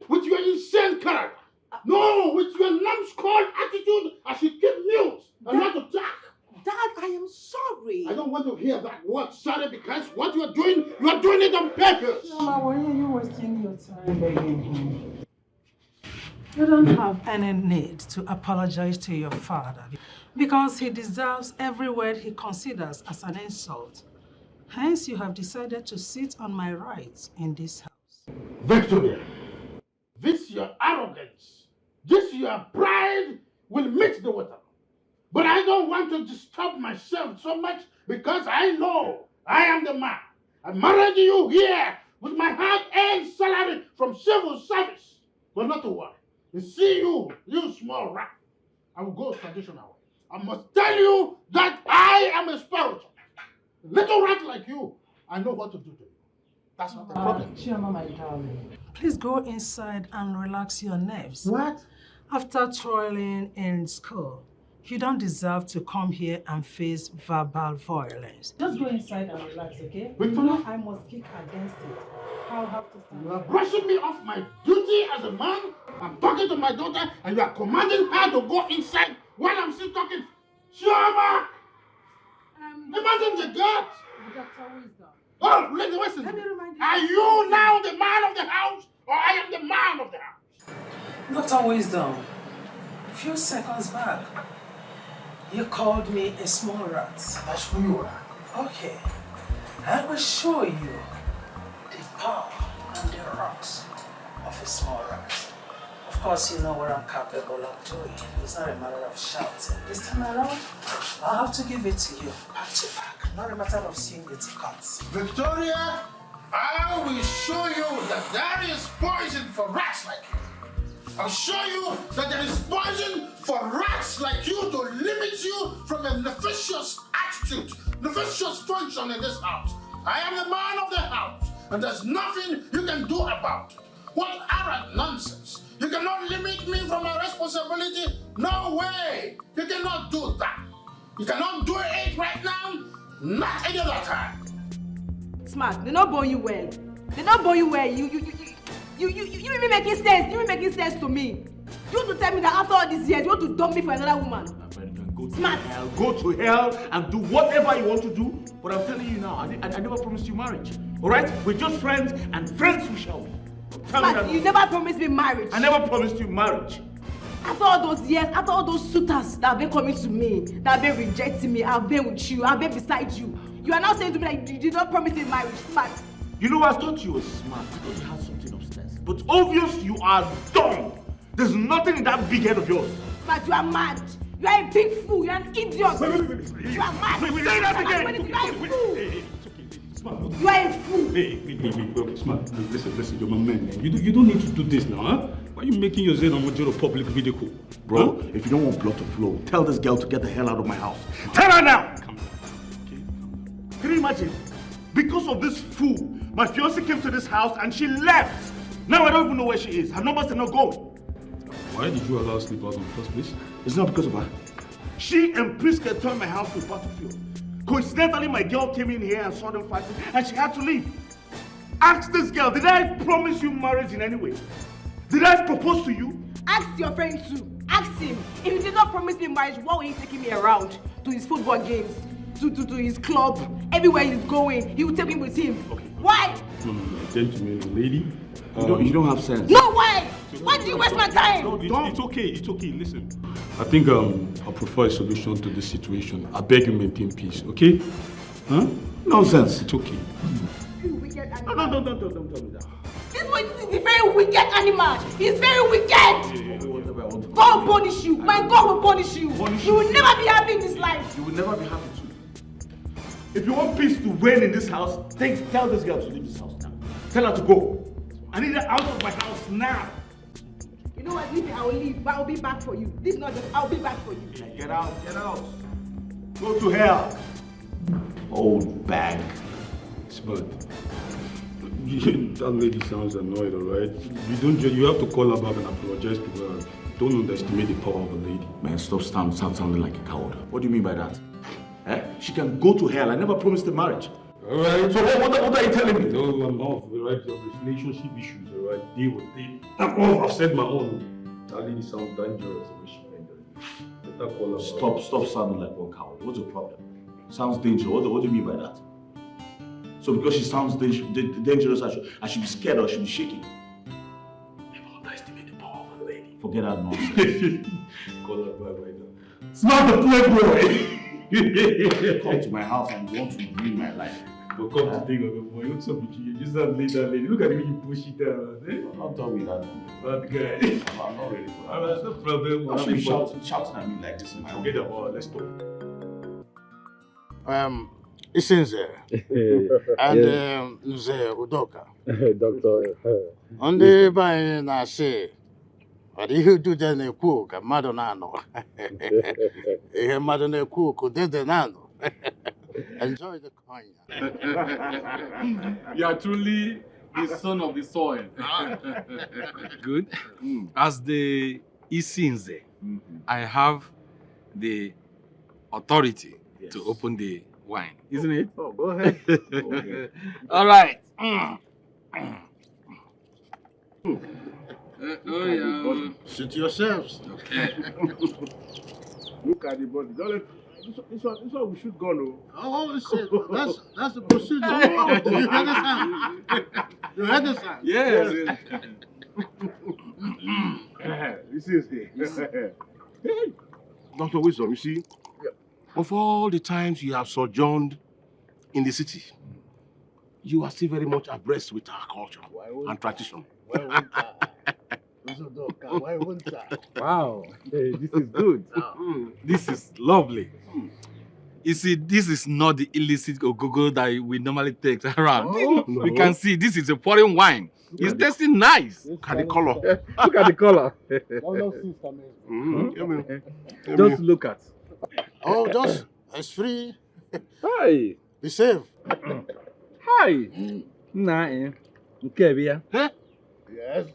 with your insane character? No, with your numbskull attitude, I should keep mute and not to talk. Dad, I am sorry. I don't want to hear that word sorry because what you are doing it on purpose. Mama, why are you wasting your time begging him? You don't have any need to apologize to your father because he deserves every word he considers as an insult. Hence, you have decided to sit on my rights in this house. Victoria, this your arrogance, this your pride will meet the water. But I don't want to disturb myself so much because I know I am the man. I married you here with my hard-earned salary from civil service. But not to worry. You see you small rat. I will go traditional way. I must tell you that I am a spiritual. Little rat like you, I know what to do to you. That's not the problem. Chioma, my darling, please go inside and relax your nerves. What? After toiling in school, you don't deserve to come here and face verbal violence. Just go inside and relax, okay? Victoria? I must kick against it. I'll have to stand. You are brushing me off my duty as a man. I'm talking to my daughter and you are commanding her to go inside while I'm still talking. Chioma! Imagine the God! Dr. Wisdom. Oh, listen. Let me remind you. Are you now the man of the house or I am the man of the house? Dr. Wisdom, a few seconds back, you called me a small rat. That's who you are. Okay, I will show you the power and the rocks of a small rat. Of course, you know what I'm capable of doing. It's not a matter of shouting. This time around, I'll have to give it to you, back to back. Not a matter of seeing it cuts. Victoria, I will show you that there is poison for rats like you. I'll show you that there is poison for rats like you to limit you from a nefarious attitude, nefarious function in this house. I am the man of the house, and there's nothing you can do about it. What arrant nonsense! You cannot limit me from my responsibility. No way! You cannot do that. You cannot do it right now, not any other time. Smart, they don't born you well. They don't born you well. You be making sense. You be making sense to me. You want to tell me that after all these years, you want to dump me for another woman? Smart. Go to hell and do whatever you want to do. But I'm telling you now, I never promised you marriage. All right? We're just friends, and friends we shall be. Smart, you never promised me marriage. I never promised you marriage. After all those years, after all those suitors that have been coming to me, that have been rejecting me, I've been with you, I've been beside you. You are now saying to me that you did not promise me marriage. Smart. You know, I thought you were smart. I thought you had something upstairs. But obvious you are dumb. There's nothing in that big head of yours. Smart, you are mad. You are a big fool. You are an idiot. You are mad. Say that again. You are a fool. Smart. You are a fool. Hey, okay, Smart. Listen, you're my man. You don't need to do this now, huh? Why are you making yourself a major public video? Bro, if you don't want blood to flow, tell this girl to get the hell out of my house. Tell her now! Come on. Okay. Can you imagine? Because of this fool, my fiancée came to this house and she left. Now I don't even know where she is. Her numbers are not going. Why did you allow her to sleep out in the first place? It's not because of her. She and Priska turned my house to a battlefield. Coincidentally, my girl came in here and saw them fighting and she had to leave. Ask this girl, did I promise you marriage in any way? Did I propose to you? Ask your friend too. Ask him. If he did not promise me marriage, why were he taking me around to his football games, to his club, everywhere he's going? He would take me with him. Okay. Why? No, gentleman, lady. You don't have sense. No, why? Why do you waste my time? It's okay. Listen, I think I prefer a solution to this situation. I beg you maintain peace, okay? Huh? Nonsense. It's okay. You wicked animal. No, don't tell me that. This boy is a very wicked animal. He's very wicked. God will punish you. My God will punish you. You will never be happy in this life. You will never be happy too. If you want peace to reign in this house, tell this girl to leave this house now. Tell her to go. I need her out of my house now. You know what? Leave me. I will leave, but I'll be back for you. This is not just. I'll be back for you. Get out. Go to hell. Old bag. Smart. That lady sounds annoyed, alright? You have to call her back and apologize to her. Don't underestimate the power of a lady. Man, stop sounding like a coward. What do you mean by that? She can go to hell. I never promised her marriage. Alright. So what are you telling me? No, I'm off, alright? Your relationship issues, alright? Deal with it. I'm off. I've said my own. That lady sounds dangerous when she enters. Better call her. Stop sounding like one coward. What's your problem? Sounds dangerous. What do you mean by that? So because she sounds dangerous, I should be scared or I should be shaking. Never underestimate the power of a lady. Forget that nonsense. Call her back right now. It's not the playboy. Come to my house and you want to ruin my life. But come to think of it, boy, what's up with you? You just have laid that lady. Look at the way you push it down. Eh? I'm not done with that. Bad guy. I'm not ready for that. Alright, no problem. Why are you shouting at me like this? Forget about it. Let's talk. Isinze and Nze Udoka. Doctor. Ndị be anyị na-asị ọ dị ihe udude na-ekwu ka mmadụ na-anọ. Ihe mmadụ na-ekwu ka udede na-anọ. Enjoy the coin. You are truly the son of the soil. Good. As the Isinze, I have the authority to open the wine, isn't it? Oh, go ahead. All right. Suit yourselves. Okay. Look at the body. Don't let, this one we should go, no? Oh, that's the procedure. Oh, do you understand? You understand? Yes. This is it. Hey, Dr. Wisdom, you see, of all the times you have sojourned in the city, you are still very much abreast with our culture and tradition. Why won't I? Wow. Hey, this is good. This is lovely. You see, this is not the illicit ogogo that we normally take around. Oh, no. We can see this is a foreign wine. It's tasting nice. Look at the color. Look at the color. Just look at. Oh, just it's free. Hi. Be safe. Hi. Nah, okay, Yes.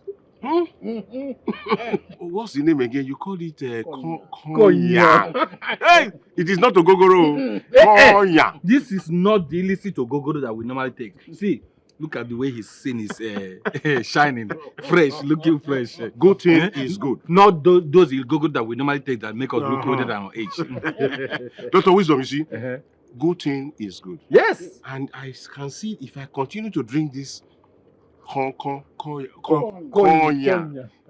What's the name again? You call it Konya. Hey, it is not Ogogoro. Konya. This is not the illicit ogogoro that we normally take. See, look at the way his skin is shining, fresh, looking fresh. Good thing is good. Not those ogogoro that we normally take that make us look older than our age. Dr. Wisdom, you see, good thing is good. Yes. And I can see if I continue to drink this Konya.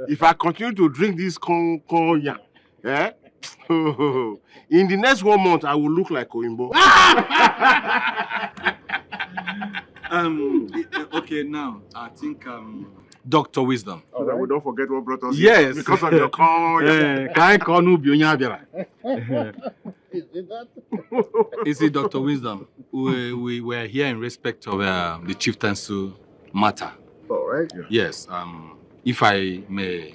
If I continue to drink this Konya, in the next 1 month, I will look like Oimbo. Okay, now I think Dr. Wisdom. So that we don't forget what brought us here. Yes. Because of your Konya. You see, Dr. Wisdom, we were here in respect of the chieftaincy matter. All right. Yes. If I may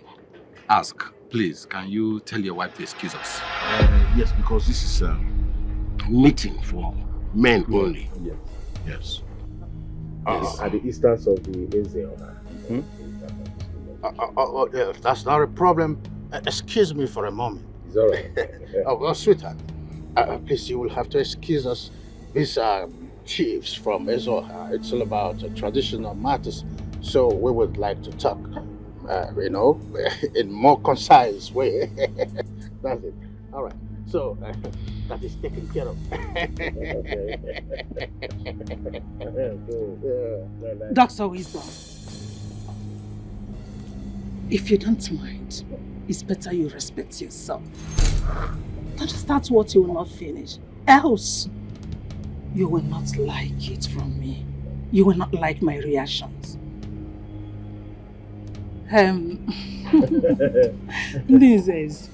ask, please, can you tell your wife to excuse us? Yes, because this is a meeting for men only. Yes. Yes. At the instance of the Ezeona. Yes, that's not a problem. Excuse me for a moment. It's all right. Well, sweetheart, please, you will have to excuse us. These are chiefs from Ezoha. It's all about traditional matters. So we would like to talk, in more concise way. That's it. All right. So that is taken care of. Dr. Wisdom, if you don't mind, it's better you respect yourself. Don't start what you will not finish. Else, you will not like it from me. You will not like my reactions. This is,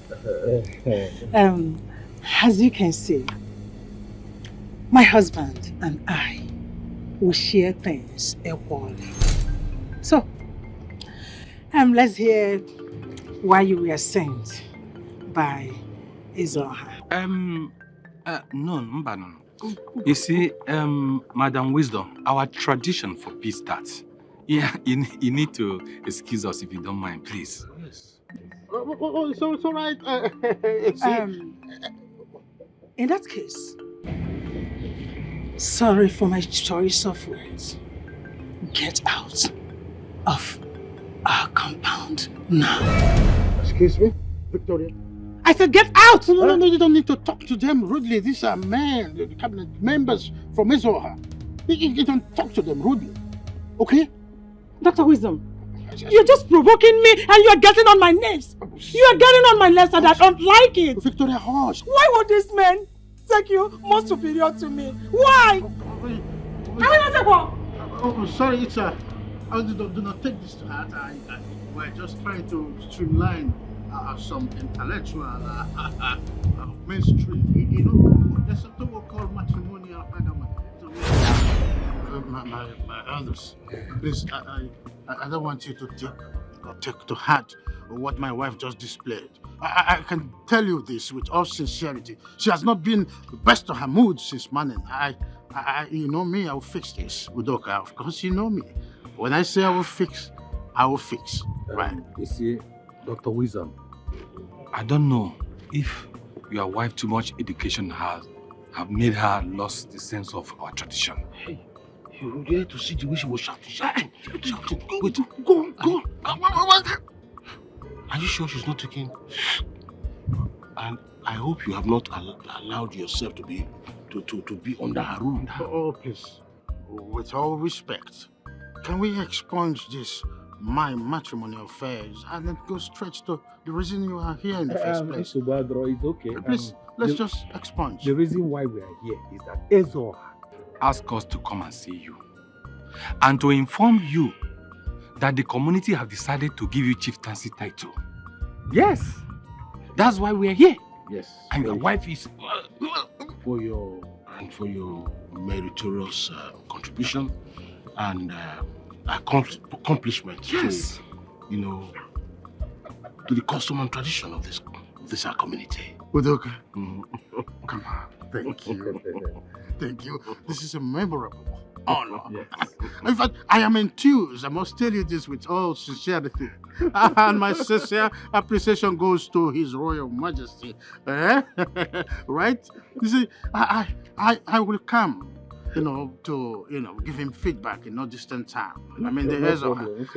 as you can see, my husband and I will share things equally. So, let's hear why you were sent by Ezoha. No. You see, Madam Wisdom, our tradition for peace starts. Yeah, you need to excuse us if you don't mind, please. Yes. So it's all right. In that case, sorry for my choice of words. Get out of our compound now. Excuse me, Victoria. I said get out! No, you don't need to talk to them rudely. These are men, the cabinet members from Ezoha. You don't talk to them rudely, okay? Dr. Wisdom, you're just provoking me and you're getting on my nerves. You're getting on my nerves and I don't like it. Victoria, hush. Why would this man take you more superior to me? Why? Oh, sorry, it's do not take this to heart. We're just trying to streamline some intellectual mainstream. You know, there's something we call matrimonial agreement. So my elders, please, I don't want you to take to heart what my wife just displayed. I can tell you this with all sincerity. She has not been the best of her mood since morning. You know me, I will fix this. Udoka, of course you know me. When I say I will fix, I will fix. Right. You see, Dr. Wisdom, I don't know if your wife too much education have made her lost the sense of our tradition. Hey, you dare to see the way she was shouting. Wait, go. Are you sure she's not taking? And I hope you have not allowed yourself to be under her rule. Oh, please. With all respect, can we expunge this my matrimonial affairs and then go straight to the reason you are here in the first place? It's okay. Please, let's just expunge. The reason why we are here is that Ezo asked us to come and see you and to inform you that the community have decided to give you chieftaincy title. Yes, that's why we are here. Yes. And your wife is for your meritorious contribution and accomplishment. Yes. To, to the custom and tradition of this our community. Udoka, come on. Thank you. Thank you. This is a memorable honor. Yes. In fact, I am enthused. I must tell you this with all sincerity. And my sincere appreciation goes to His Royal Majesty. Right? You see, I will come, to, give him feedback in no distant time. I mean,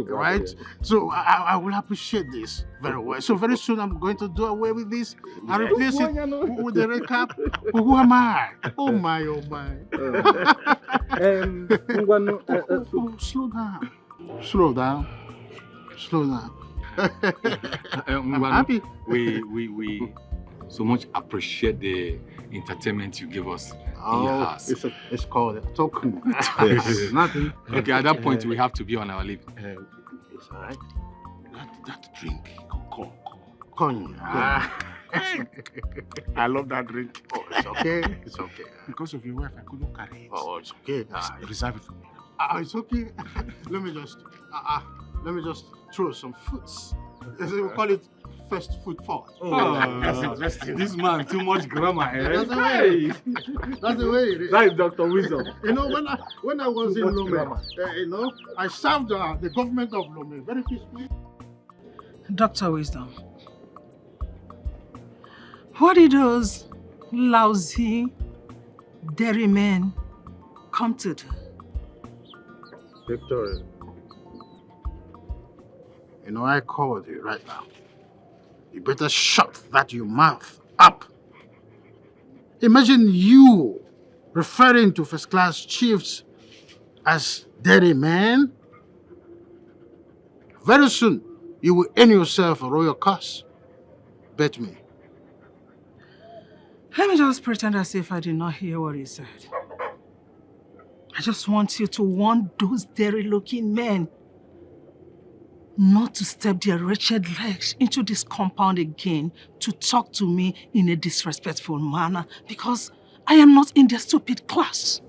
right? So I will appreciate this very well. So very soon I'm going to do away with this and replace it with the recap. Who am I? Oh my. Slow down. I'm happy. We so much appreciate the entertainment you give us in your house. It's called a token. Nothing. Okay, at that point we have to be on our leave. It's all right. That drink, cognac. I love that drink. Oh, it's okay. It's okay. Because of your wife, I couldn't carry it. Oh, it's okay. Reserve it for me. It's okay. Let me just throw some foods. We call it first foot forward. Oh, that's interesting. This man, too much grammar, eh? That's the way. That's the way it is. That is Dr. Wisdom. When I was in Lome, I served the government of Lome very peacefully. Dr. Wisdom, what did those lousy dairymen come to do? Victoria, I called you right now. You better shut that your mouth up. Imagine you referring to first-class chiefs as dairymen. Very soon, you will earn yourself a royal curse. Bet me. Let me just pretend as if I did not hear what he said. I just want you to warn those dairy-looking men not to step their wretched legs into this compound again to talk to me in a disrespectful manner, because I am not in their stupid class.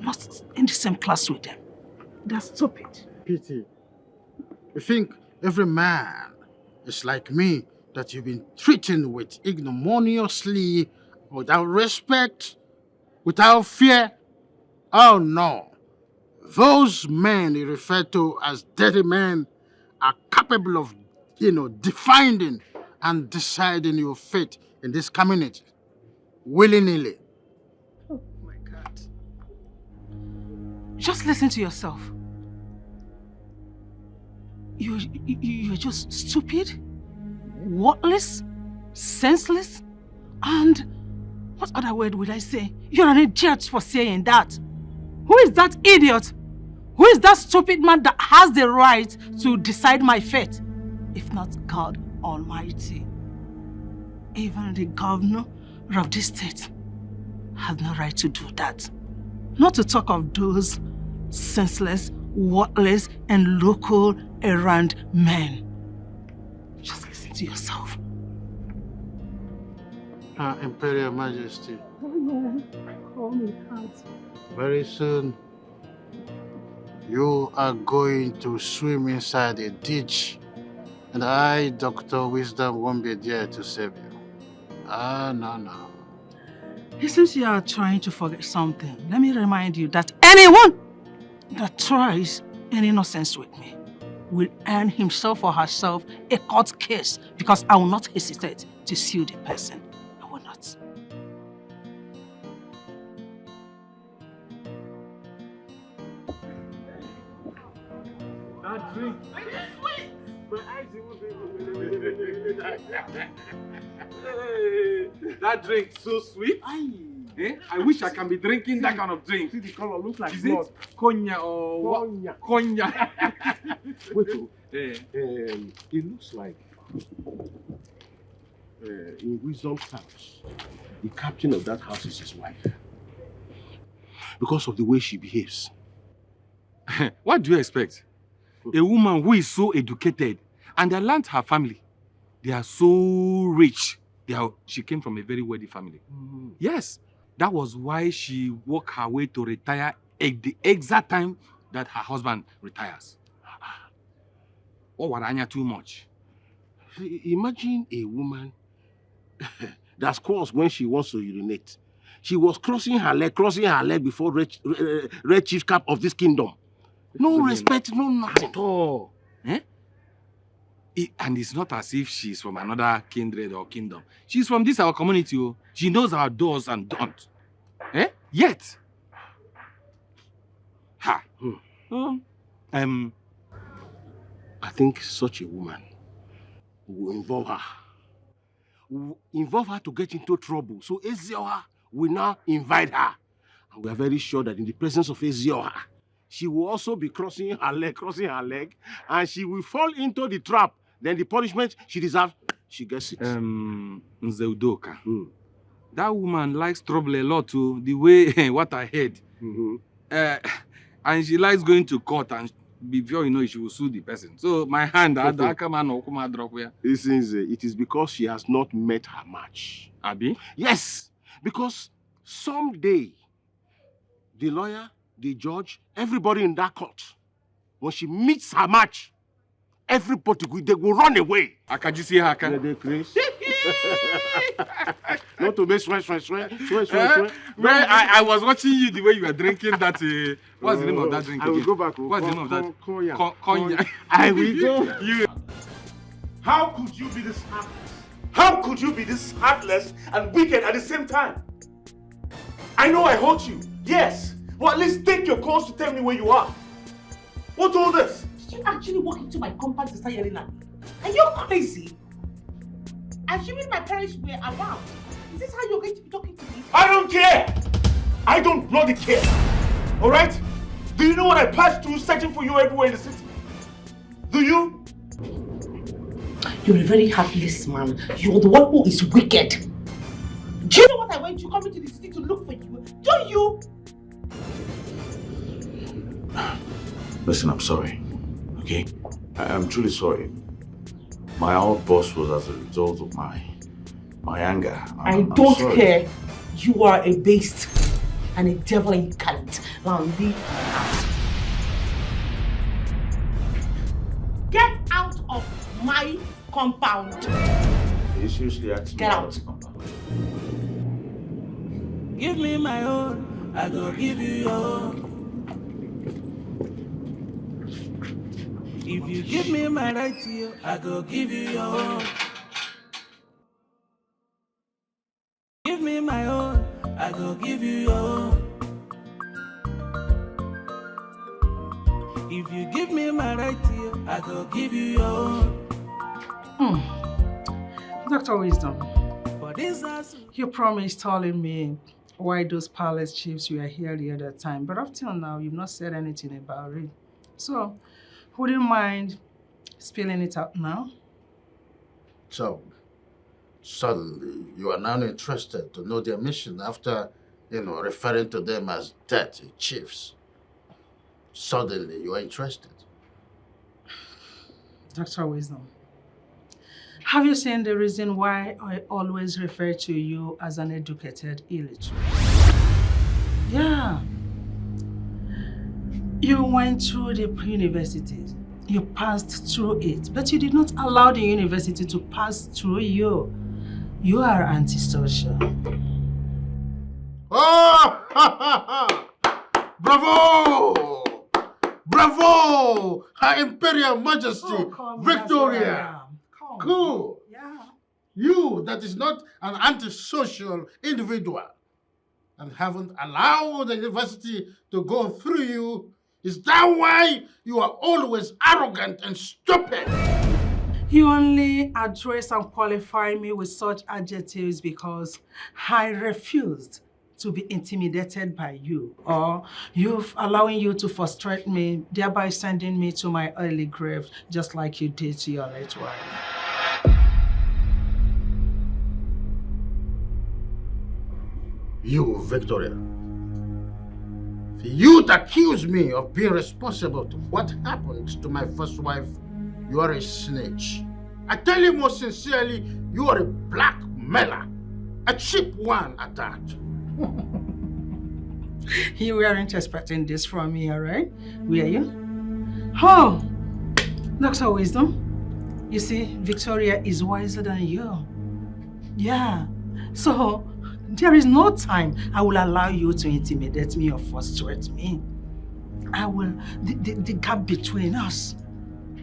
Not in the same class with them. They're stupid. Pity. You think every man is like me that you've been treating with ignominiously, without respect, without fear? Oh no. Those men you refer to as dirty men are capable of, defining and deciding your fate in this community, willy-nilly. Oh my God. Just listen to yourself. You're just stupid, worthless, senseless, and what other word would I say? You're an idiot for saying that. Who is that idiot? Who is that stupid man that has the right to decide my fate? If not God Almighty. Even the governor of this state has no right to do that. Not to talk of those senseless, worthless, and local errand men. Just listen to yourself. Her Imperial Majesty, Call me out. very soon you are going to swim inside a ditch, and I, Dr. Wisdom, won't be there to save you. No. It seems you are trying to forget something. Let me remind you that anyone that tries any nonsense with me will earn himself or herself a court case, because I will not hesitate to sue the person. I will not. That drink. That drink so sweet. Eh? I wish I can be drinking that kind of drink. See the color, looks like Is blood. it cognac or what? Cognac. Wait, It looks like in Wisdom's house, the captain of that house is his wife. Because of the way she behaves. What do you expect? A woman who is so educated and they learned her family. They are so rich. She came from a very wealthy family. Yes, that was why she worked her way to retire at the exact time that her husband retires. Oh, Waranya too much. Imagine a woman that's crossed when she wants to urinate. She was crossing her leg before Red Chief Cap of this kingdom. No respect, no nothing at all. Eh? And it's not as if she's from another kindred or kingdom. She's from this our community. Oh. She knows our do's and don'ts. Eh? Yet. Ha. I think such a woman will involve her. Will involve her to get into trouble. So Ezioha will now invite her. And we are very sure that in the presence of Ezioha, she will also be crossing her leg, and she will fall into the trap. Then the punishment she deserves, she gets it. Nzeudoka. That woman likes trouble a lot too, the way what I heard. And she likes going to court, and before you know it, she will sue the person. So my hand, it is because she has not met her match. Abi? Yes, because someday the lawyer, the judge, everybody in that court, when she meets her match, everybody they will run away. Can you see her? They crazy. Not to be swear. Man, I was watching you the way you were drinking that. What's the name of that drink? I will go back. What's the name of that? Cognac. I will go. You. How could you be this heartless? How could you be this heartless and wicked at the same time? I know I hurt you, yes. Well, at least take your calls to tell me where you are. What's all this? Did you actually walk into my compound to start yelling at me? Are you crazy? Assuming my parents were around, is this how you're going to be talking to me? I don't care! I don't bloody care! Alright? Do you know what I passed through searching for you everywhere in the city? Do you? You're a very heartless man. You're the one who is wicked. Do you know what I went to coming to the city to look for you? Do you? Listen, I'm sorry. Okay? I'm truly sorry. My outburst was as a result of my anger. I don't care. You are a beast and a devil incarnate. Now leave my house. Get out of my compound. You seriously asking Get out. Give me my own, I go give you your own. If you give me my right to you, I go give you your own. Give me my own, I go give you your own. If you give me my right to you, I go give you your own. Dr. Wisdom, For this house, you promised telling me why those palace chiefs were here the other time, but up till now, you've not said anything about it. So, would you mind spilling it out now? So, suddenly, you are now interested to know their mission after referring to them as dirty chiefs. Suddenly, you are interested. Dr. Wisdom, have you seen the reason why I always refer to you as an educated illiterate? Yeah. You went through the university. You passed through it, but you did not allow the university to pass through you. You are antisocial. Oh! Bravo! Bravo! Her Imperial Majesty, Victoria! Cool! Yeah. You that is not an antisocial individual and haven't allowed the university to go through you, is that why you are always arrogant and stupid? You only address and qualify me with such adjectives because I refused to be intimidated by you, or allowing you to frustrate me, thereby sending me to my early grave, just like you did to your late wife. You, Victoria. You'd accuse me of being responsible to what happened to my first wife. You are a snitch. I tell you most sincerely, you are a blackmailer. A cheap one at that. You weren't expecting this from me, all right? Were you? Oh, Dr. Wisdom, you see, Victoria is wiser than you. Yeah, so there is no time I will allow you to intimidate me or frustrate me. The gap between us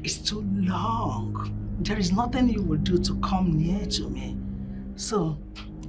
is too long. There is nothing you will do to come near to me. So,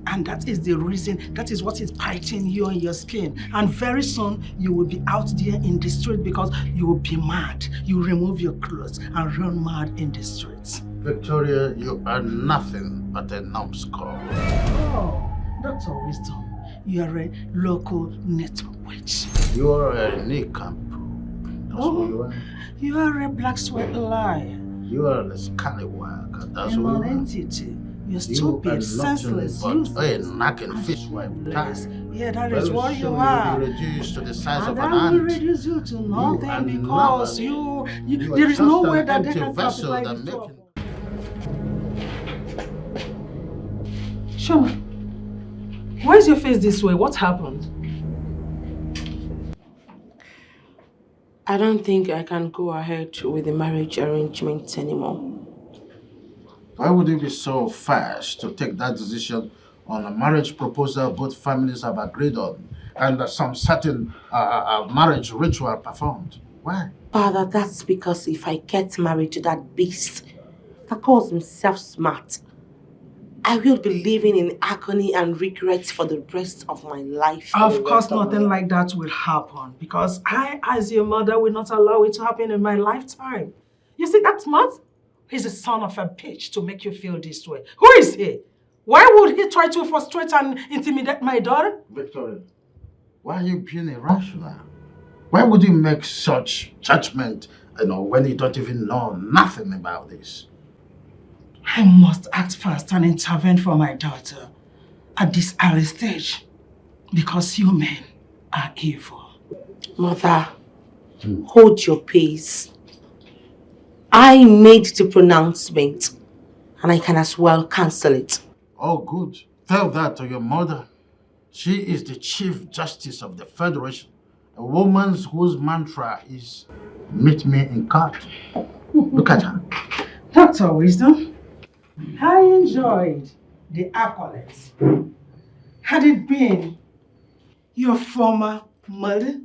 and that is the reason, that is what is biting you on your skin. And very soon, you will be out there in the street because you will be mad. You will remove your clothes and run mad in the streets. Victoria, you are nothing but a numbskull. Oh, Dr. Wisdom, you are a local network witch. You are a nincompoop. That's who you are. You are a black sweat liar. You are a scallywag. That's A who you are. entity. You're stupid, senseless, useless. A knacking fishwife. Yeah, that is what you soon are. you'll be reduced to the size And of an I will ant. reduce you to nothing are because nothing. you You are there is just no an way that they empty can vessel classify that this make trouble. Shoma, why is your face this way? What happened? I don't think I can go ahead with the marriage arrangements anymore. Why would you be so fast to take that decision on a marriage proposal both families have agreed on and some certain marriage ritual performed? Why? Father, that's because if I get married to that beast that calls himself smart, I will be living in agony and regret for the rest of my life. Of course, nothing like that will happen because I, as your mother, will not allow it to happen in my lifetime. You see, that smart? He's the son of a bitch to make you feel this way. Who is he? Why would he try to frustrate and intimidate my daughter? Victoria, why are you being irrational? Why would you make such judgment, when you don't even know nothing about this? I must act fast and intervene for my daughter at this early stage because you men are evil. Mother, hold your pace. I made the pronouncement and I can as well cancel it. Oh, good. Tell that to your mother. She is the Chief Justice of the Federation, a woman whose mantra is, meet me in court. Look at her. Dr. Wisdom, I enjoyed the accolades. Had it been your former mother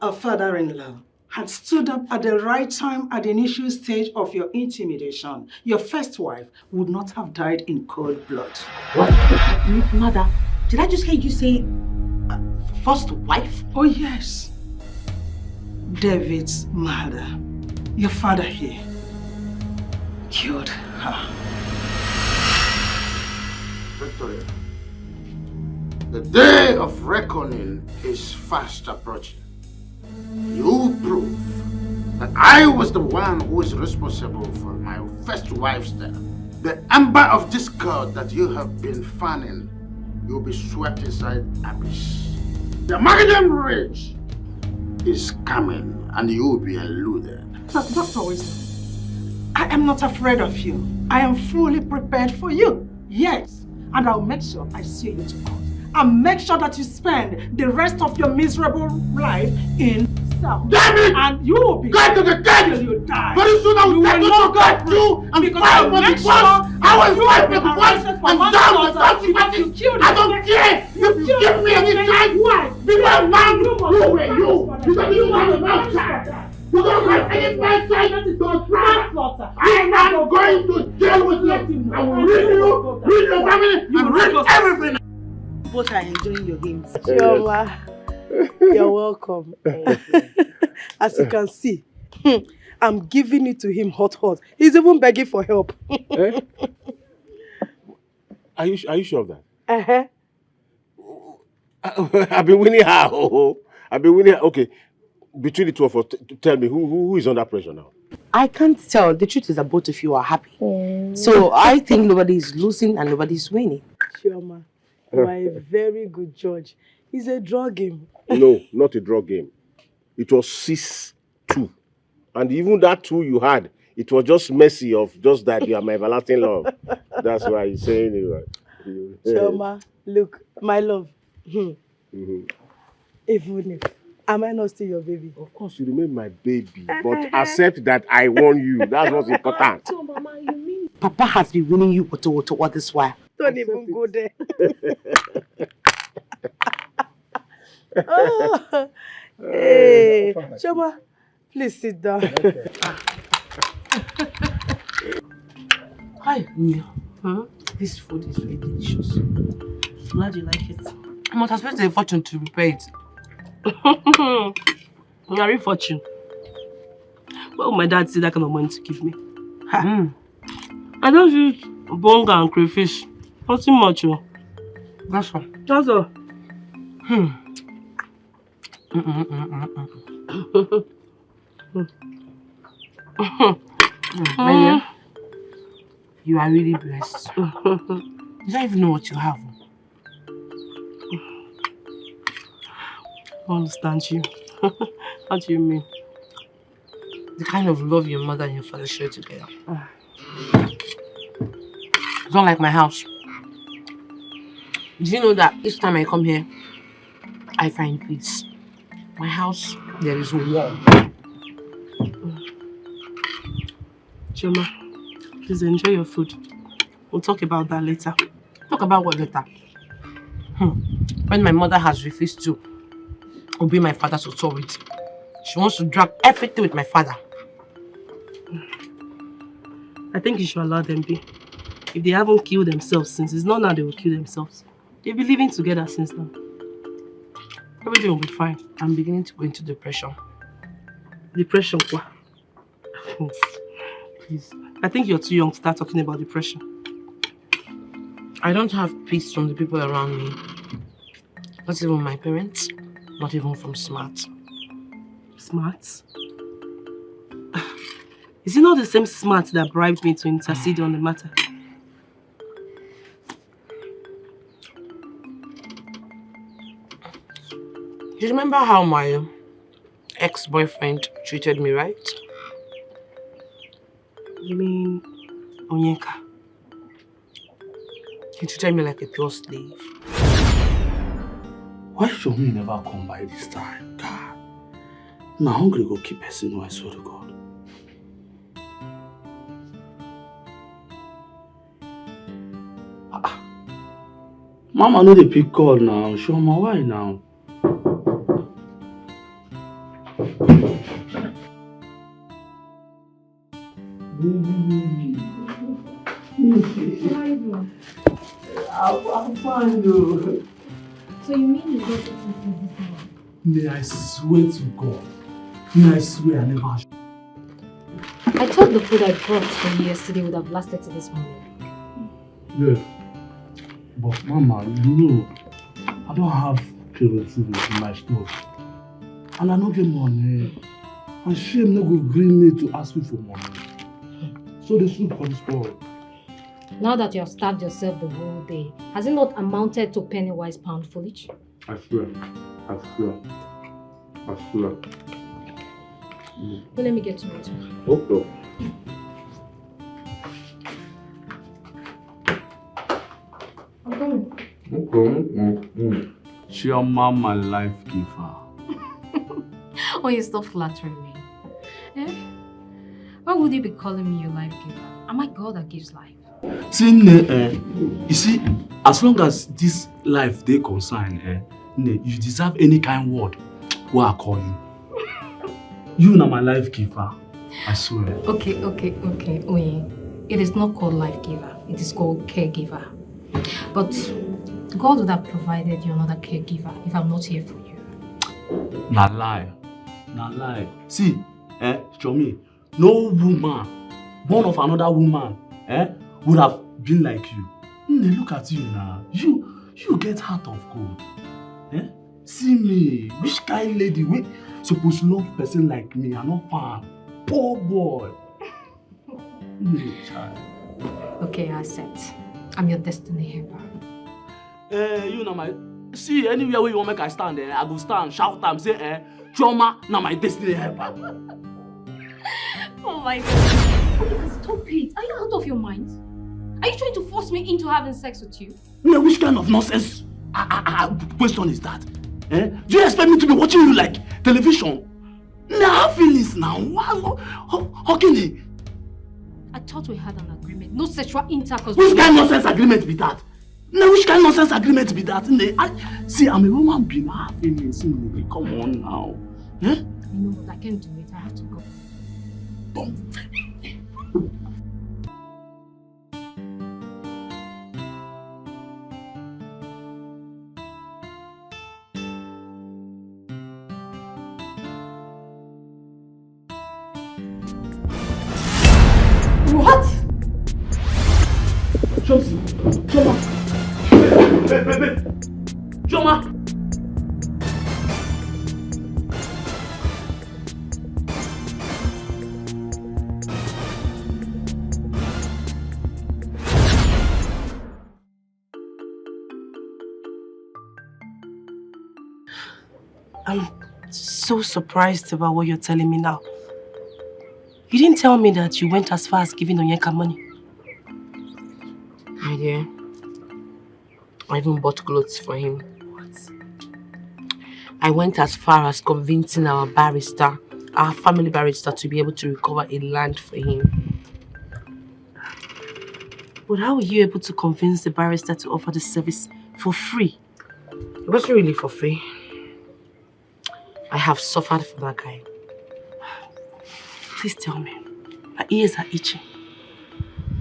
or father-in-law had stood up at the right time at the initial stage of your intimidation, your first wife would not have died in cold blood. What? Mother, did I just hear you say first wife? Oh yes. David's mother, your father here, killed her. Victoria, the day of reckoning is fast approaching. You prove that I was the one who is responsible for my first wife's death. The ember of discord that you have been fanning, you'll be swept inside abyss. The marketing rich is coming and you will be eluded. Dr. Wisdom, I am not afraid of you. I am fully prepared for you. Yes. And I'll make sure I see you to court. And make sure that you spend the rest of your miserable life in cell. Damn it! And you will be go to the dead till you die. Very soon I will take you to get you and fight for the boss. I will fight for the boss and down the consequences. I don't care if you give me any time. Because man, you don't even have a mouth shot. You don't have any mouth shot. I am going to deal with you. I will rid you, rid your family, and rid everything. Both are enjoying your games. Chioma, you're welcome. As you can see, I'm giving it to him hot. He's even begging for help. Eh? Are you sure of that? I've been winning her. I've been winning her. Okay, between the two of us, tell me who is under pressure now? I can't tell. The truth is that both of you are happy. So I think nobody is losing and nobody is winning. Chioma, you are a very good judge. It's a draw game. No, not a draw game. It was 6-2. And even that 2 you had, it was just mercy of just that you are my everlasting love. That's why he's saying it right. Chioma, look, my love. Even if I might not still your baby. Of course, you remain my baby, but accept that I won you. That's what's important. So, Mama, you mean Papa has been winning you what this while? Don't even go there. Oh, hey, Chioma, please sit down. Hi, Mia. This food is really delicious. Glad you like it. I must have spent a fortune to prepare it. You're a fortune. What would my dad say that kind of money to give me? I don't use bonga and crayfish. Nothing much. That's all. That's all. My dear, you are really blessed. You don't even know what you have. I understand you. What do you mean? The kind of love your mother and your father share together. It's not like my house. Do you know that each time I come here, I find peace? My house, there is war. Chioma, please enjoy your food. We'll talk about that later. Talk about what later? When my mother has refused to obey my father's authority, she wants to drag everything with my father. I think you should allow them be. If they haven't killed themselves since, it's not now they will kill themselves. They've been living together since then. Everything will be fine. I'm beginning to go into depression. Depression, what? Please. I think you're too young to start talking about depression. I don't have peace from the people around me. Not even my parents. Not even from Smart. Smart? Is it not the same Smart that bribed me to intercede on the matter? You remember how my ex-boyfriend treated me, right? You mean Onyeka? He treated me like a pure slave. Why should me never come by this time? God. Now hungry go keep person, no, I swear to God. Mama no dey pick call now. Show me why now. I'm fine though. So you mean you got it from this man? May I swear to God. May I swear I never. I thought the food I brought for you yesterday would have lasted to this morning. Yeah. But Mama, you know, I don't have kerosene in my stove. And I don't get money. And shame no go agree me to ask me for money. So the soup can spoil. Now that you have starved yourself the whole day, has it not amounted to penny-wise, pound foolish? I swear. I swear. I swear. Well, let me get to it. Okay. I'm coming. Chioma, my life giver. Oh, you stop flattering me. Eh? Why would you be calling me your life giver? Am I God that gives life? See, you see, as long as this life they concern, you deserve any kind word what I call you. You are my life giver. I swear. Okay. Oye, it is not called life giver. It is called caregiver. But God would have provided you another caregiver if I'm not here for you. Na lie. See, show me. No woman born of another woman, would have been like you. Look at you now. You get heart of gold. See me, which kind lady we supposed to love person like me? I'm not fan. Poor boy. Child. Okay, I accept. I'm your destiny helper. You know my. See, anywhere where you want make I stand there, I go stand, shout am, say, Chioma, now my destiny helper. Oh my God. Stop it. Are you out of your mind? Are you trying to force me into having sex with you? No, which kind of nonsense question is that? Do you expect me to be watching you like television? Now I have feelings now. How can he? I thought we had an agreement. No sexual intercourse. Which kind of nonsense agreement be that? No, which kind of nonsense agreement be that? See, I'm a woman being. I have feelings. Come on now. You know what? I can't do it. I have to go. What? Chioma. Chioma. I'm so surprised about what you're telling me now. You didn't tell me that you went as far as giving Onyeka money. My dear, I even bought clothes for him. What? I went as far as convincing our family barrister, to be able to recover a land for him. But how were you able to convince the barrister to offer the service for free? It wasn't really for free. I have suffered for that guy. Please tell me. My ears are itching.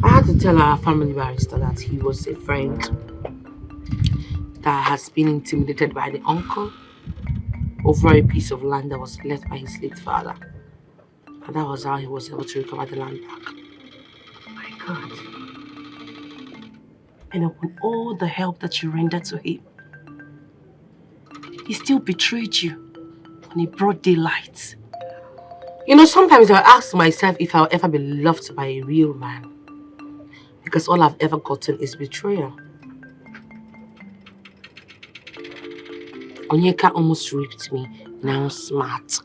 I had to tell our family barrister that he was a friend that has been intimidated by the uncle over a piece of land that was left by his late father. And that was how he was able to recover the land back. Oh my God. And upon all the help that you rendered to him, he still betrayed you in broad daylight. You know, sometimes I ask myself if I'll ever be loved by a real man. Because all I've ever gotten is betrayal. Onyeka almost raped me. Now I'm smart.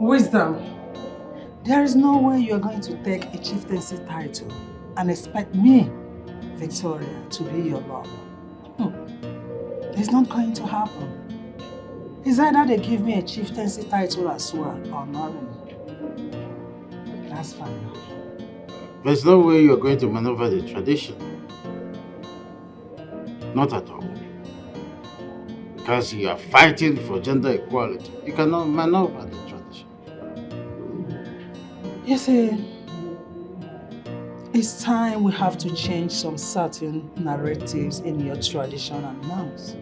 Wisdom. There is no way you are going to take a chieftaincy title and expect me, Victoria, to be your lover. It's not going to happen. It's either they give me a chieftaincy title as well or nothing. That's fine. There's no way you're going to maneuver the tradition. Not at all. Because you are fighting for gender equality, you cannot maneuver the tradition. You see, it's time we have to change some certain narratives in your tradition and norms.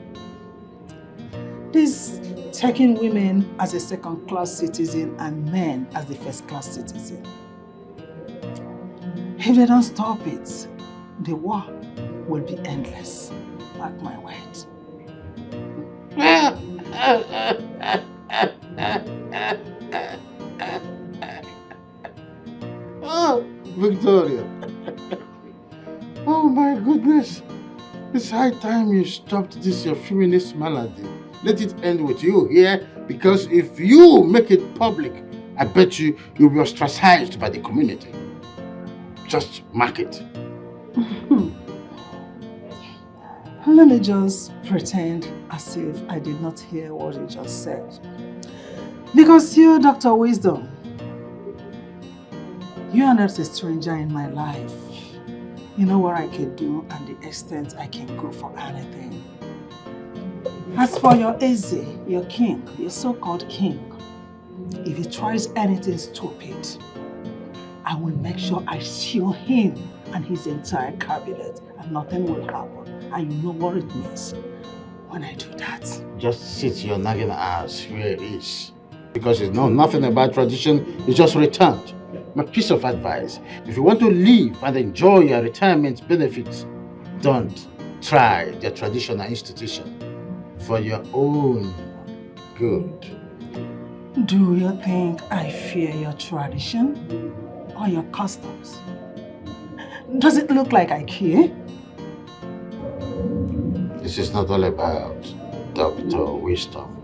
This taking women as a second-class citizen and men as the first-class citizen. If they don't stop it, the war will be endless. Mark my words. Oh, Victoria. Oh my goodness. It's high time you stopped this your feminist malady. Let it end with you here, because if you make it public, I bet you'll be ostracized by the community. Just mark it. Let me just pretend as if I did not hear what you just said. Because you, Dr. Wisdom, you are not a stranger in my life. You know what I can do and the extent I can go for anything. As for your Eze, your king, your so-called king, if he tries anything stupid, I will make sure I shield him and his entire cabinet and nothing will happen. And you know what it means when I do that. Just sit your nagging ass where it is. Because you know nothing about tradition, you just returned. My piece of advice, if you want to live and enjoy your retirement benefits, don't try the traditional institution for your own good. Do you think I fear your tradition or your customs? Does it look like I care? This is not all about Dr. Wisdom.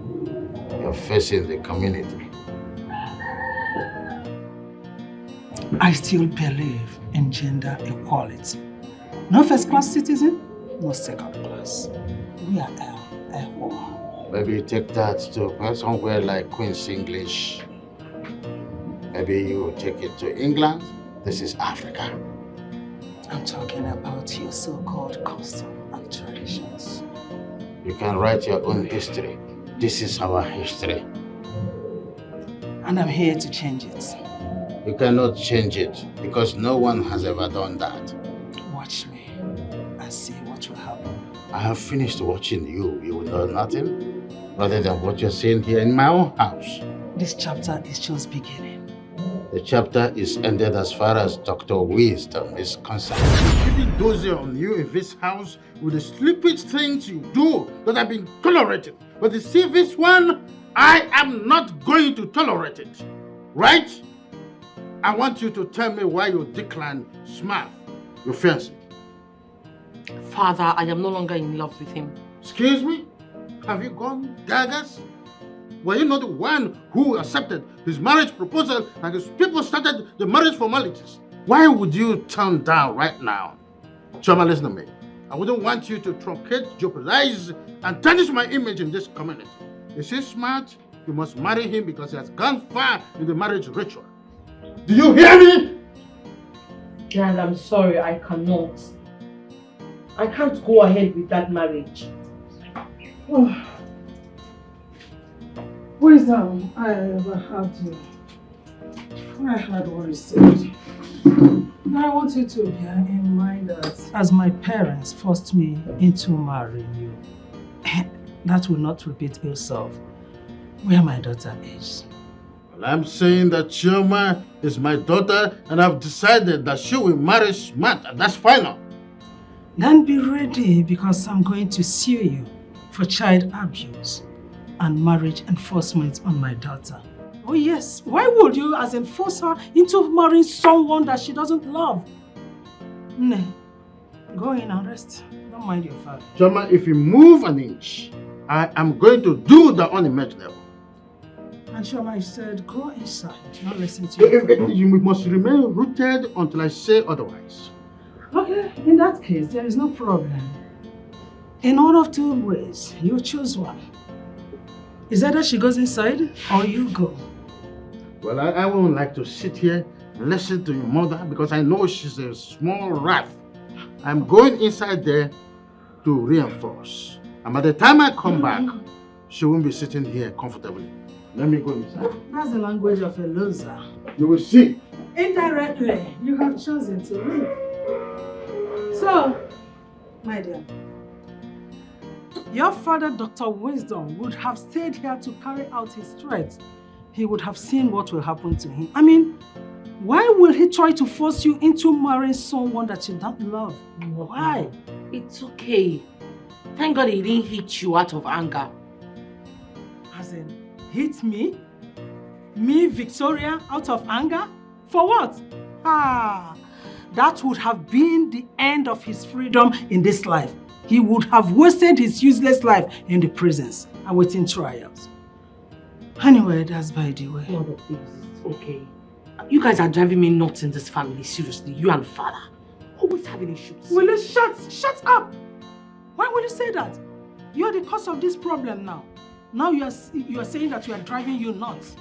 You're facing the community. I still believe in gender equality. No first-class citizen, no second-class. We are equal. Maybe you take that to somewhere like Queen's English. Maybe you take it to England. This is Africa. I'm talking about your so-called custom and traditions. You can write your own history. This is our history. And I'm here to change it. You cannot change it because no one has ever done that. Watch me and see what will happen. I have finished watching you. You will know nothing rather than what you're seeing here in my own house. This chapter is just beginning. The chapter is ended as far as Dr. Wisdom is concerned. Keeping dozy on you in this house with the stupid things you do that I've been tolerating. But you see this one, I am not going to tolerate it. Right? I want you to tell me why you declined Smart, your fiancé. Father, I am no longer in love with him. Excuse me? Have you gone gagas? Were you not the one who accepted his marriage proposal and his people started the marriage formalities? Why would you turn down right now? Choma, listen to me. I wouldn't want you to truncate, jeopardize, and tarnish my image in this community. Is he smart? You must marry him because he has gone far in the marriage ritual. Do you hear me? Dad, I'm sorry, I cannot. I can't go ahead with that marriage. Wisdom, I overheard you. I heard what you said. I want you to bear in mind that as my parents forced me into marrying you, that will not repeat itself where my daughter is. Well, I'm saying that Chioma is my daughter and I've decided that she will marry Smart, and that's final. Then be ready because I'm going to sue you for child abuse and marriage enforcement on my daughter. Oh yes, why would you as enforce her into marrying someone that she doesn't love? No, go in and rest. Don't mind your father. Chioma, if you move an inch, I am going to do the unimaginable. And Chioma, I said, go inside, not listen to you. You must remain rooted until I say otherwise. Okay, in that case, there is no problem. In one of two ways, you choose one. Is either she goes inside or you go. Well, I wouldn't like to sit here and listen to your mother because I know she's a small rat. I'm going inside there to reinforce. And by the time I come back, she won't be sitting here comfortably. Let me go inside. That's the language of a loser. You will see. Indirectly, you have chosen to leave. So, my dear, your father, Dr. Wisdom, would have stayed here to carry out his threats. He would have seen what will happen to him. I mean, why will he try to force you into marrying someone that you don't love? Why? It's okay. Thank God he didn't hit you out of anger. As in, hit me? Me, Victoria, out of anger? For what? That would have been the end of his freedom in this life. he would have wasted his useless life in the prisons awaiting trials. Anyway, that's by the way. Mother, please, okay. You guys are driving me nuts in this family, seriously. You and father. Always having issues. Will you shut up? Why would you say that? You're the cause of this problem now. Now you are saying that you are driving you nuts.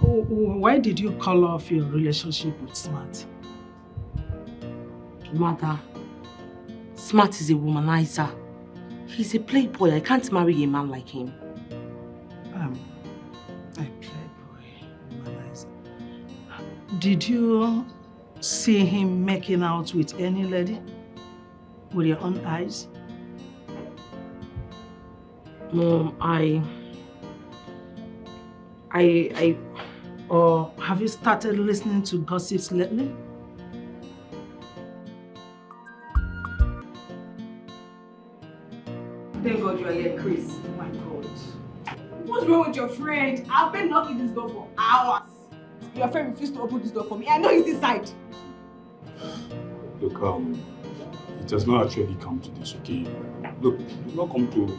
Why did you call off your relationship with Smart? Mother, Smart is a womanizer. He's a playboy. I can't marry a man like him. A playboy, womanizer. Did you see him making out with any lady? With your own eyes? Mom, or have you started listening to gossips lately? Thank God you are here, Chris. Oh my God. What's wrong with your friend? I've been knocking this door for hours. Your friend refused to open this door for me. I know he's inside. Look, it has not actually come to this, okay? Look, it's not come to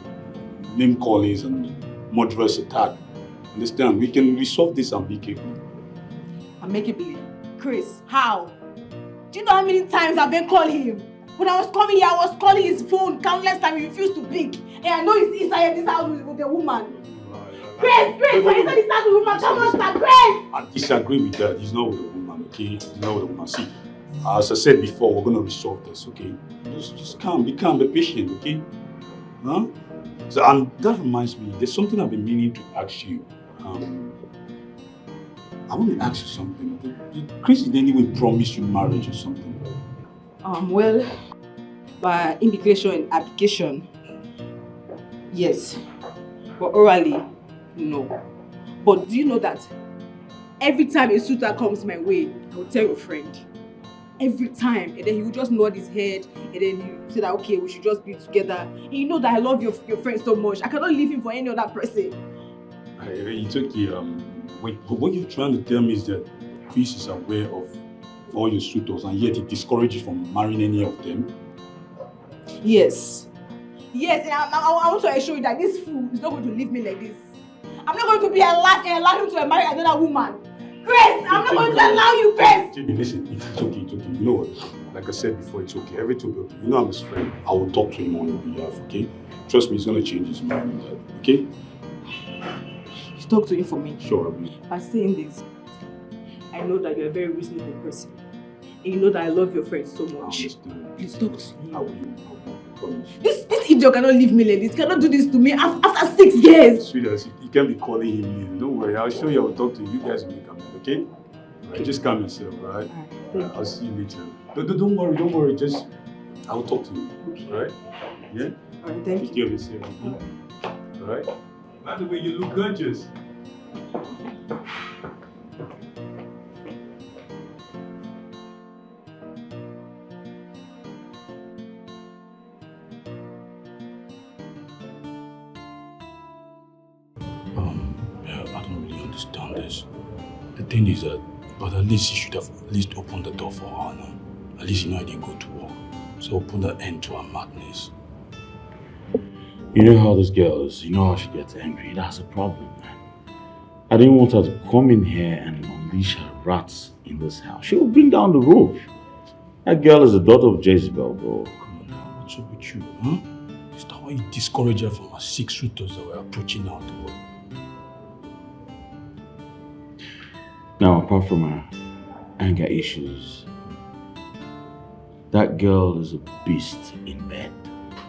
name callings and murderous attack. Understand? We can resolve this amicably. Amicably? Chris, how? Do you know how many times I've been calling him? When I was coming here, I was calling his phone countless times. He refused to pick. And I know he's inside this house with a woman. Chris, we're inside this house with a woman. Come on, stop, Chris! I disagree with that. He's not with a woman, okay? He's not with a woman. See, as I said before, we're going to resolve this, okay? Just calm, be patient, okay? Huh? So, and that reminds me, there's something I've been meaning to ask you. I want to ask you something. Did Chris in any way promise you marriage or something? Well, by implication and application, yes. But orally, no. But do you know that every time a suitor comes my way, I will tell your friend. Every time. And then he will just nod his head. And then he will say that, okay, we should just be together. And you know that I love your friend so much. I cannot leave him for any other person. It's okay. Wait, but what you're trying to tell me is that Chris is aware of all your suitors and yet he discourages you from marrying any of them? Yes. Yes, and I want to assure you that this fool is not going to leave me like this. I'm not going to be allowed him to marry another woman. Chris, I'm not going to allow you, Chris! Jimmy, listen, it's okay. You know what? Like I said before, it's okay. Everything will be okay. You know I'm his friend. I will talk to him on your behalf, okay? Trust me, he's going to change his mind, okay? Talk to him for me. Sure, I will. By saying this, I know that you're a very reasonable person. And you know that I love your friend so much. Please talk to him. I will, promise. This idiot cannot leave me like this. Cannot do this to me after 6 years. Sweetheart, you can't be calling him in. Don't worry, I'll show you. I'll talk to you. You guys will come in, okay? Alright, just calm yourself, alright? I'll see you later. Don't worry. Just, I'll talk to you. Okay. Alright? Yeah? Alright, thank you. Take care of yourself, okay? Alright? By the way, you look gorgeous. I don't really understand this. The thing is that, but at least you should have at least opened the door for her now. At least you know I didn't go to work. So open the end to her madness. You know how this girl is. You know how she gets angry. That's a problem, man. I didn't want her to come in here and unleash her rats in this house. She will bring down the roof. That girl is the daughter of Jezebel, bro. Come on now, what's up with you, huh? Is that why you discourage her from her 6 suitors that were approaching her to work? Now, apart from her anger issues, that girl is a beast in bed.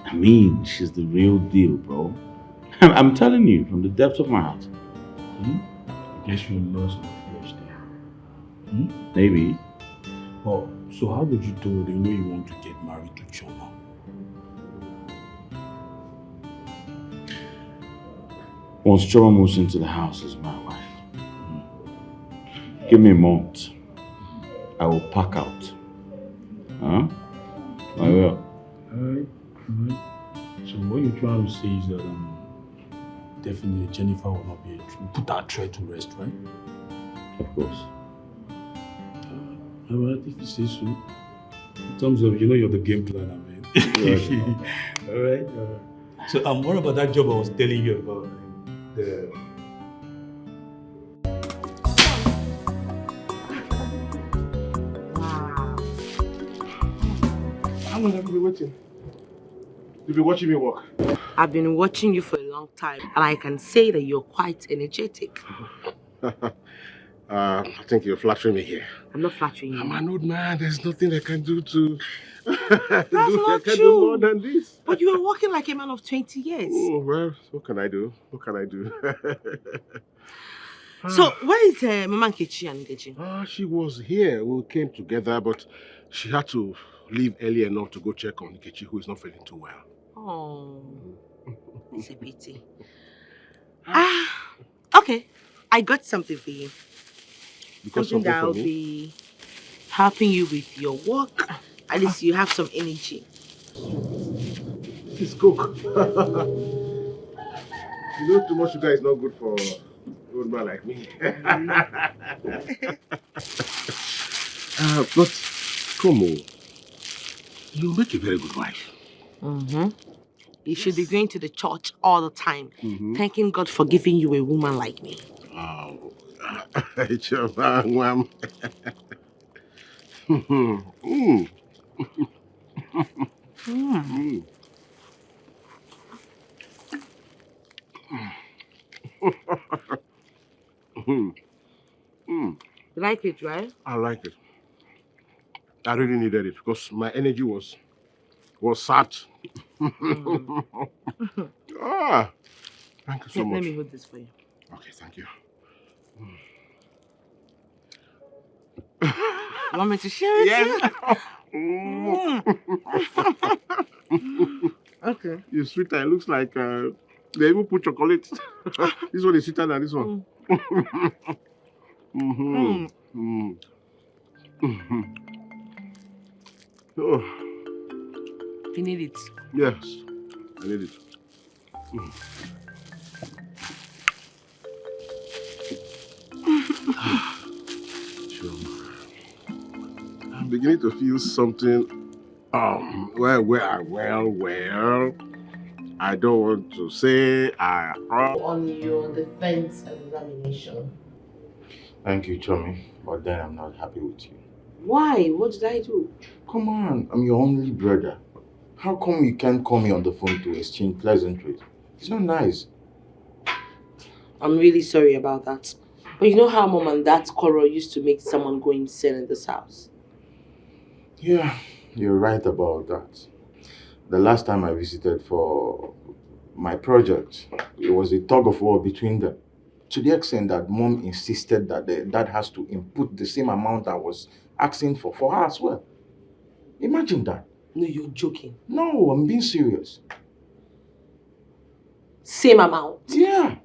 I mean, she's the real deal, bro. I'm telling you, from the depths of my heart. I guess you're lost in the flesh there. Maybe. Oh, so how would you do it? You know you want to get married to Choma. Once Choma moves into the house as my wife, give me a month. I will pack out. Huh? I will. Alright. So what you're trying to say is that definitely Jennifer will not be able to put that threat to rest, right? Of course. Alright, if you say so. In terms of, you're the game planner, man. All right. So, what about that job I was telling you about? The How long have you been waiting? You've been watching me work. I've been watching you for a long time, and I can say that you're quite energetic. I think you're flattering me here. I'm not flattering you. I'm an old man. There's nothing I can do to That's not I can true. do more than this. But you were walking like a man of 20 years. Oh, well, what can I do? What can I do? So, where is Mama Nkechi and Nkechi? She was here. We came together, but she had to leave early enough to go check on Nkechi, who is not feeling too well. Oh, it's a pity. Okay. I got something for you. Something that will be helping you with your work. At least you have some energy. It's cook. You know, too much sugar is not good for an old man like me. But, Como, you make a very good wife. You should be going to the church all the time, thanking God for giving you a woman like me. Oh, You like it, right? I like it. I really needed it because my energy was sapped. Thank you so much. Let me hold this for you. Okay, thank you. You want me to share it? Yes. Okay. Your sweeter, it looks like they even put chocolate. This one is sweeter than this one. Oh. You need it? Yes, I need it. I'm beginning to feel something. Well. I don't want to say On your defense examination. Thank you, Chomi, but then I'm not happy with you. Why? What did I do? Come on, I'm your only brother. How come you can't call me on the phone to exchange pleasantries? It's not nice. I'm really sorry about that. But you know how Mom and Dad's quarrel used to make someone go insane in this house? Yeah, you're right about that. The last time I visited for my project, it was a tug of war between them. To the extent that Mom insisted that the dad has to input the same amount I was asking for her as well. Imagine that. No, you're joking. No, I'm being serious. Same amount? Yeah.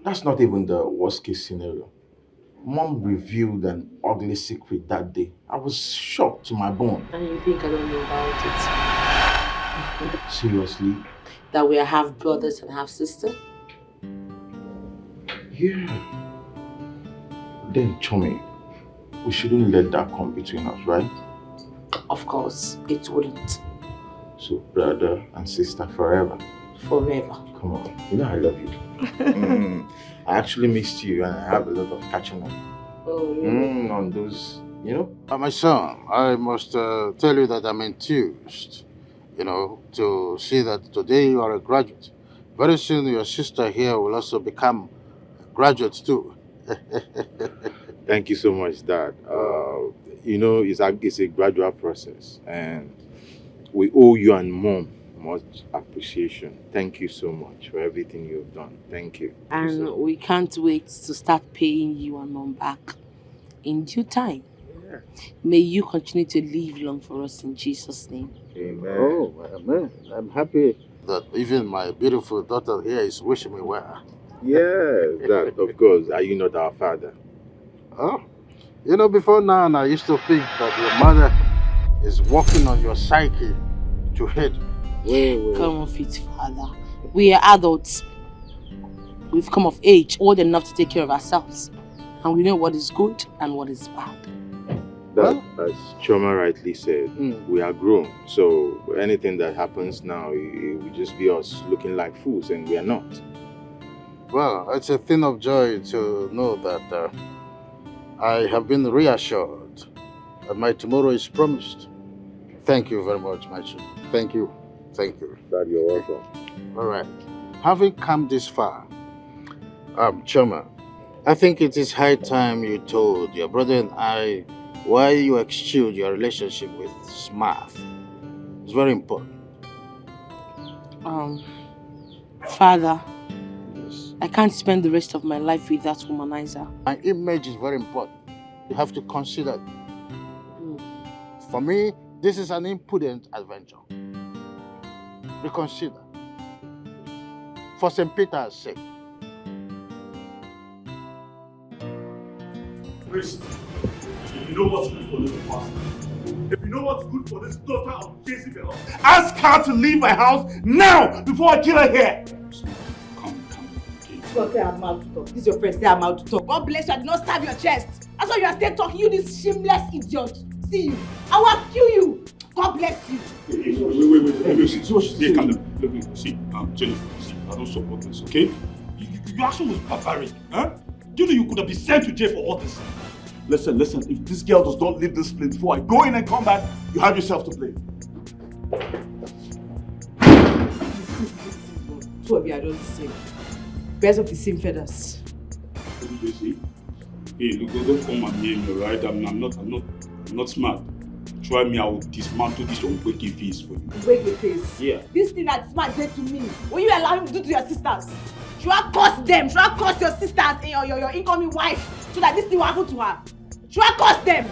That's not even the worst case scenario. Mom revealed an ugly secret that day. I was shocked to my bone. And you think I don't know about it? Seriously? That we are half brothers and half sisters? Yeah. Then, Chomi, we shouldn't let that come between us, right? Of course, it wouldn't. So, brother and sister forever. Forever. Come on, you know I love you. I actually missed you and I have a lot of catching up. Oh, really? On those, you know? My son, I must tell you that I'm enthused, to see that today you are a graduate. Very soon your sister here will also become a graduate too. Thank you so much, Dad. It's a gradual process and we owe you and Mom much appreciation. Thank you so much for everything you've done. Thank you. And we can't wait to start paying you and Mom back in due time. Yeah. May you continue to live long for us in Jesus' name. Amen. Oh, amen. I'm happy that even my beautiful daughter here is wishing me well. Yes, Dad, of course. Are you not our father? Oh, before now, I used to think that your mother is working on your psyche to hate. Come off it, Father. We are adults. We've come of age, old enough to take care of ourselves. And we know what is good and what is bad. That, as Choma rightly said, we are grown. So anything that happens now, it will just be us looking like fools, and we are not. Well, it's a thing of joy to know that I have been reassured that my tomorrow is promised. Thank you very much, my children. Thank you. Thank you. Dad, you're welcome. All right. Having come this far, Choma, I think it is high time you told your brother and I why you eschewed your relationship with Smart. It's very important. Father, I can't spend the rest of my life with that womanizer. My image is very important. You have to consider it. For me, this is an impudent adventure. Reconsider. For St. Peter's sake. Priest, you know what's good for this pastor. If you know what's good for this daughter of Jezebel, ask her to leave my house now before I kill her here. God say I'm out to talk. This is your friend, say I'm out to talk. God bless you, I did not stab your chest. That's why you are still talking, you this shameless idiot. See you. I will kill you. God bless you. Wait, calm down. Look, see, Jennifer, see, I don't support this, okay? Your action was barbaric, huh? Do you know you could have been sent to jail for all this? Listen, if this girl does not leave this place before I go in and come back, you have yourself to blame. Two of you are not the same. Birds of the same feathers. What did you say? Hey, look, don't come and hear me, right? I'm not smart. Try me, I will dismantle this unwakey face for you. Unwakey face? Yeah. This thing that Smart did to me, will you allow him to do to your sisters? Should I curse them? Should I curse your sisters and your incoming wife so that this thing will happen to her? Should I curse them?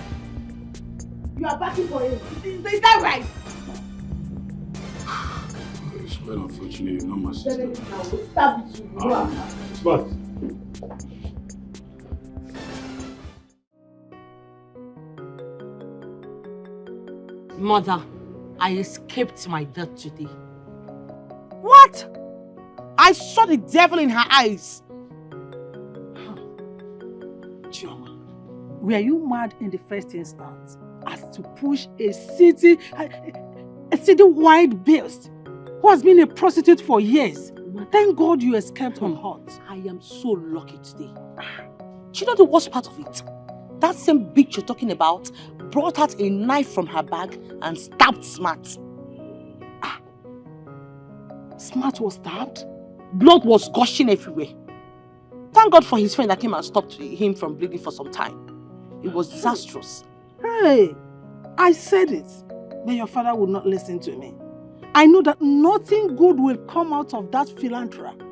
You are backing for him. Is that right? It's quite unfortunate, you're not my sister. I will stab you. Smart. Mother, I escaped my death today. What? I saw the devil in her eyes. Chioma, were you mad in the first instance as to push a city-wide beast who has been a prostitute for years? Thank God you escaped unhurt. I am so lucky today. Do you know the worst part of it? That same bitch you're talking about brought out a knife from her bag and stabbed Smart. Smart was stabbed? Blood was gushing everywhere. Thank God for his friend that came and stopped him from bleeding for some time. It was disastrous. Hey, I said it, but your father would not listen to me. I know that nothing good will come out of that philanthropy.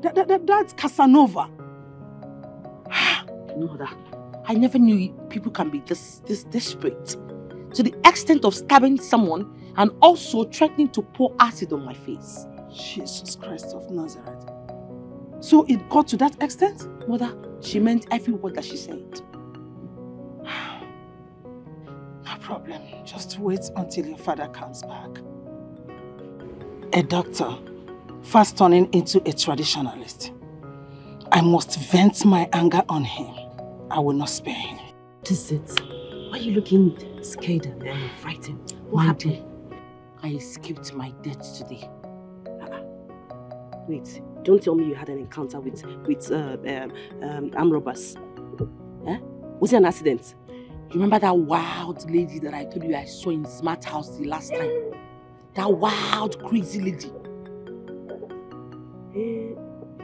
That's Casanova. Mother, I never knew people can be this desperate. To the extent of stabbing someone and also threatening to pour acid on my face. Jesus Christ of Nazareth. So it got to that extent? Mother, she meant every word that she said. No problem. Just wait until your father comes back. A doctor, fast turning into a traditionalist. I must vent my anger on him. I will not spare him. What is it? Why are you looking scared and frightened? What happened? I escaped my death today. Wait, don't tell me you had an encounter with armed robbers. Eh? Was it an accident? You remember that wild lady that I told you I saw in Smart House the last time? That wild, crazy lady.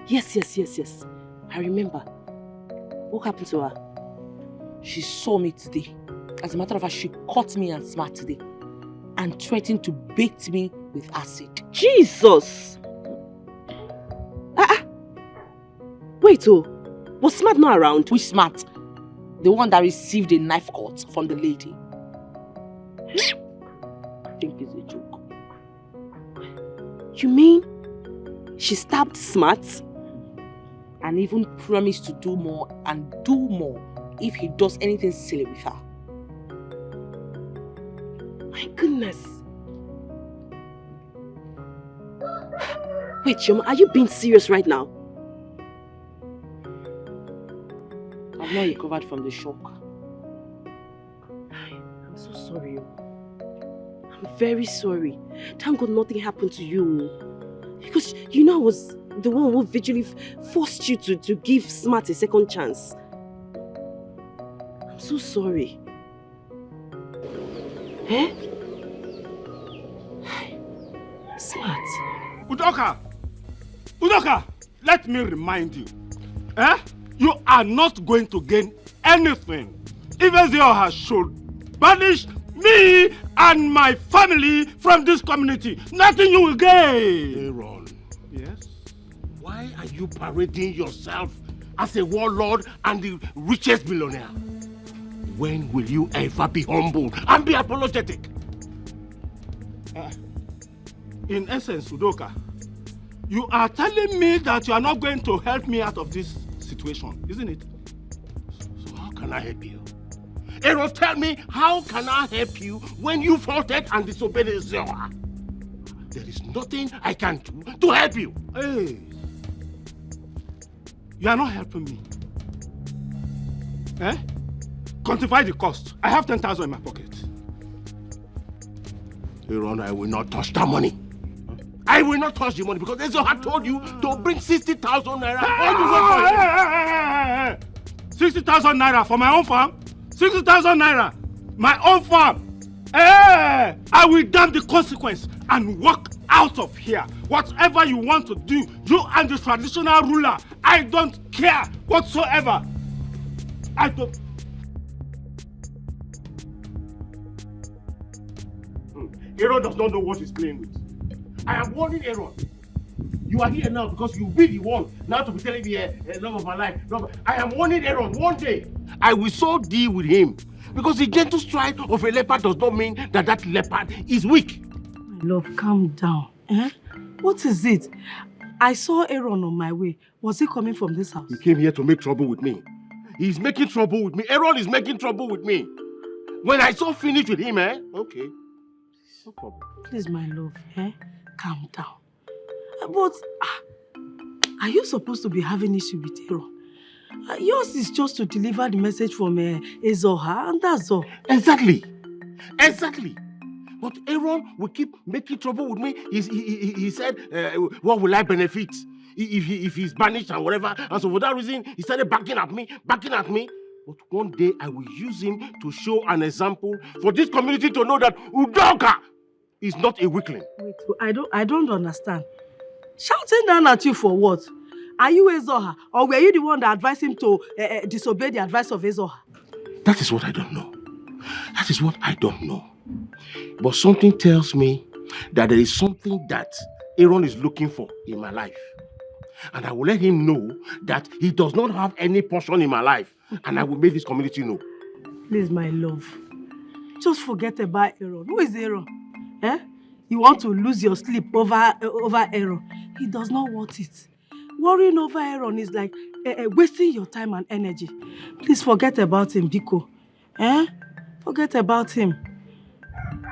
Yes. I remember. What happened to her? She saw me today. As a matter of fact, she caught me and Smart today and threatened to bait me with acid. Jesus! Wait, was Smart not around? Which Smart? The one that received a knife cut from the lady. I think it's a joke. You mean she stabbed Smart? And even promised to do more and do more if he does anything silly with her. My goodness. Wait, Choma, are you being serious right now? I've not recovered from the shock. I'm so sorry. I'm very sorry. Thank God nothing happened to you. Because you know I was the one who vigilantly forced you to give Smart a second chance. I'm so sorry. Eh? Smart. Udoka! Udoka! Let me remind you. You are not going to gain anything. Even Ezio should banish me and my family from this community. Nothing you will gain. Aaron. Yes? Why are you parading yourself as a warlord and the richest billionaire? When will you ever be humble and be apologetic? In essence, Udoka, you are telling me that you are not going to help me out of this situation, isn't it? So how can I help you? Aaron, tell me, how can I help you when you faulted and disobeyed Ezio? There is nothing I can do to help you. Hey, you are not helping me. Quantify the cost. I have 10,000 in my pocket. Aaron, I will not touch that money. I will not touch the money because Ezio had told you to bring 60,000 naira. Hey! 60,000 naira for my own farm? 60,000 naira? My own farm? Hey! I will damn the consequence and walk out of here. Whatever you want to do, you and the traditional ruler, I don't care whatsoever. I don't. Aaron does not know what he's playing with. I am warning Aaron. You are here now because you be the one now to be telling me love of my life. I am warning Aaron. One day, I will so deal with him. Because the gentle stride of a leopard does not mean that that leopard is weak. Love, calm down. What is it? I saw Aaron on my way. Was he coming from this house? He came here to make trouble with me. He's making trouble with me. Aaron is making trouble with me. When I saw finish with him, okay. No problem. Please, my love, calm down. But are you supposed to be having issue with Aaron? Yours is just to deliver the message from Ezoha, and that's all. Exactly. But Aaron will keep making trouble with me. He said, what will I benefit if he's banished and whatever? And so for that reason, he started backing at me. But one day I will use him to show an example for this community to know that Udoka is not a weakling. Wait, I don't understand. Shouting down at you for what? Are you Ezoha, or were you the one that advised him to disobey the advice of Ezoha? That is what I don't know. But something tells me that there is something that Aaron is looking for in my life. And I will let him know that he does not have any portion in my life. And I will make this community know. Please, my love. Just forget about Aaron. Who is Aaron? You want to lose your sleep over Aaron. He does not want it. Worrying over Aaron is like wasting your time and energy. Please forget about him, Biko. Forget about him.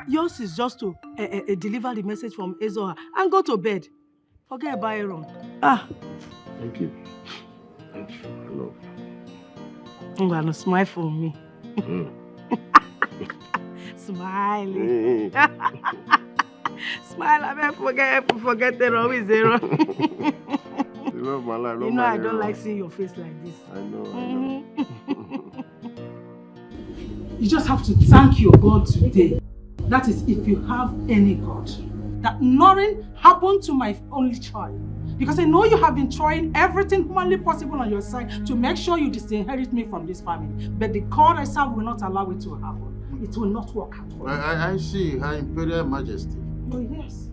Yours is just to deliver the message from Ezoha and go to bed. Forget about Aaron. Thank you. Thank you. I love you. I'm gonna smile for me. Smile. Smile, I mean, forget Aaron. Who is Aaron? You love my life. You know I don't like seeing your face like this. I know. You just have to thank your God today. That is, if you have any God. That nothing happened to my only child. Because I know you have been trying everything humanly possible on your side to make sure you disinherit me from this family. But the God I serve will not allow it to happen. It will not work out for you. I see, Her Imperial Majesty. Oh, yes.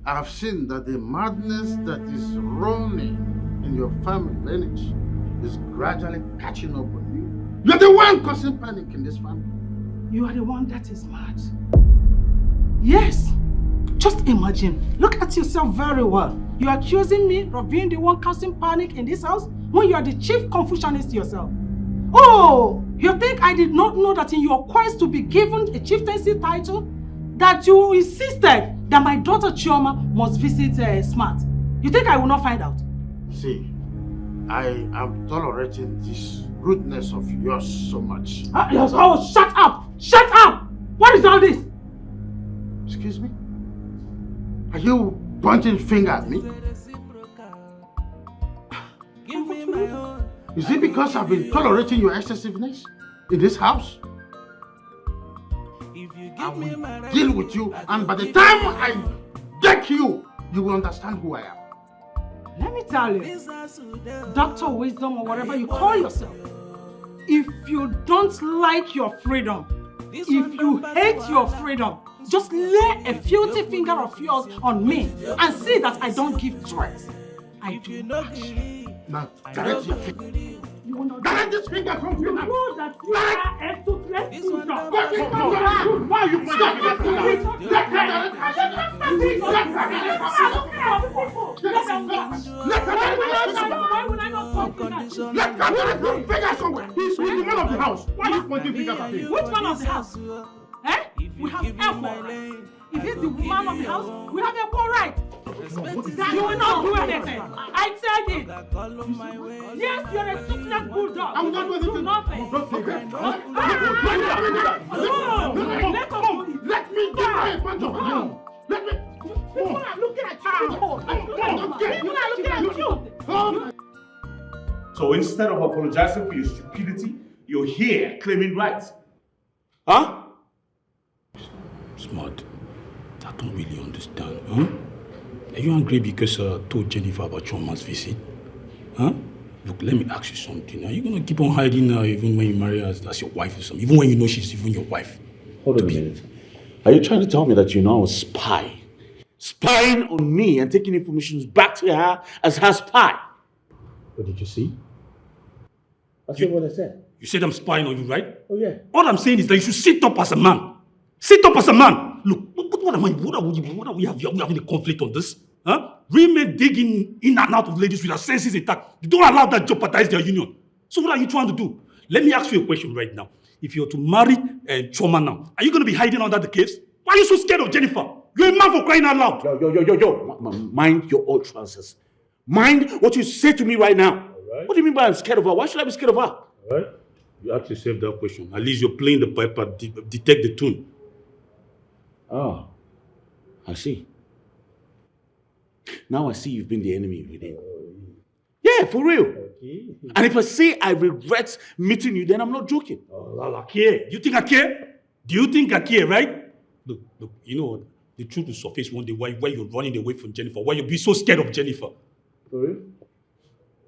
I have seen that the madness that is roaming in your family lineage is gradually catching up on you. You're the one causing panic in this family. You are the one that is mad. Yes. Just imagine. Look at yourself very well. You are accusing me of being the one causing panic in this house when you are the chief Confucianist yourself. Oh, you think I did not know that in your quest to be given a chieftaincy title, that you insisted that my daughter Chioma must visit Smart? You think I will not find out? See, I am tolerating this rudeness of yours so much. Oh, shut up! Shut up! What is all this? Excuse me? Are you pointing finger at me? Is it because I've been tolerating your excessiveness in this house? I will deal with you, and by the time I deck you, you will understand who I am. Let me tell you, Dr. Wisdom or whatever you call yourself, if you don't like your freedom, if you hate your freedom, just lay a filthy finger of yours on me and see that I don't give threats. I do action. Now, direct your finger. Direct this finger from you now. You know that you are a toothless bulldog. Why are you pointing at He's the man of the house. Why are you pointing fingers at him? Which man of the house? Eh? We have equal right. If he's the man of the house, we have equal right. You will not do anything. I said it. Yes, you're a toothless bulldog. I will not do anything. Do nothing. Let me get my punch of you. Let me. People are looking at you. People are looking at you. So instead of apologizing for your stupidity, you're here claiming rights. Huh? Smart. I don't really understand. Huh? Are you angry because I told Jennifer about Choma's visit? Huh? Look, let me ask you something. Are you going to keep on hiding her even when you marry her as your wife or something? Even when you know she's even your wife? Hold on a minute. Are you trying to tell me that you know a spy? Spying on me and taking information back to her as her spy? What did you see? That's what I said. You said I'm spying on you, right? Oh, yeah. All I'm saying is that you should sit up as a man. Sit up as a man. Look, what am I? What are we having a conflict on this? Huh? Women digging in and out of ladies with their senses intact. You don't allow that jeopardize their union. So what are you trying to do? Let me ask you a question right now. If you're to marry Choma now, are you going to be hiding under the caves? Why are you so scared of Jennifer? You're a man for crying out loud. Yo. Mind your utterances. Mind what you say to me right now. Right. What do you mean by I'm scared of her? Why should I be scared of her? All right. You ask yourself that question. At least you're playing the piper, detect the tune. Oh, I see. Now I see you've been the enemy within. Yeah, for real. Okay. And if I say I regret meeting you, then I'm not joking. I care. You think I care? Do you think I care, right? Look, you know what? The truth will surface one day why you're running away from Jennifer, why you're being so scared of Jennifer. For real?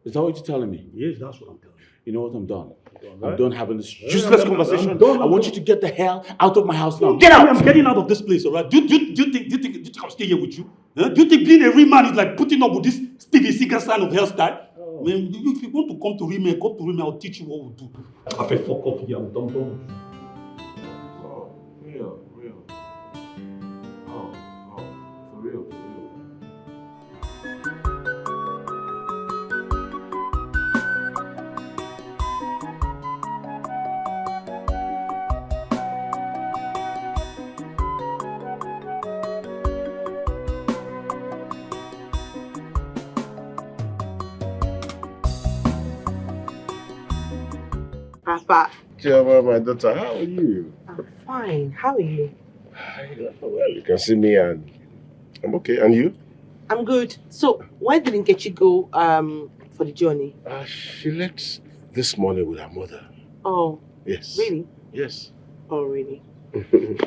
Is that what you're telling me? Yes, that's what I'm telling you. You know what? I'm done. Right? I'm done having this useless conversation. I want you to get the hell out of my house now. Get out! I'm getting out of this place, all right? Do you think I'll stay here with you? Huh? Do you think being a real man is like putting up with this Stevie Seeger style of hairstyle? Oh. Man, if you want to come to real men, come to real men. I'll teach you what we do. I feel fuck off here. I'm done. Oh, real. Oh, for real. Papa. Choma, my daughter, how are you? I'm fine. How are you? Well, you can see me and I'm okay. And you? I'm good. So, why didn't Nkechi go for the journey? She left this morning with her mother. Oh. Yes. Really? Yes. Oh, really?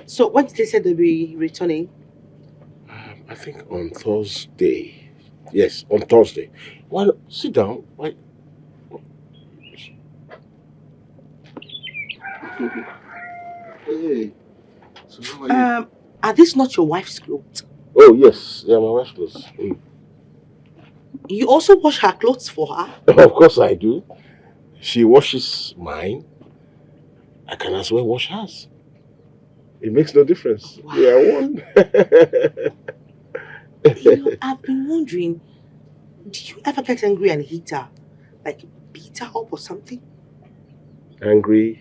So, when did they say they'll be returning? I think on Thursday. Yes, on Thursday. Well, sit down. Why? Hey. So how are you? Are these not your wife's clothes? Oh, yes. Yeah, my wife's clothes. You also wash her clothes for her? Of course I do. She washes mine. I can as well wash hers. It makes no difference. Wow. We are one. I've been wondering, did you ever get angry and hit her? Like beat her up or something? Angry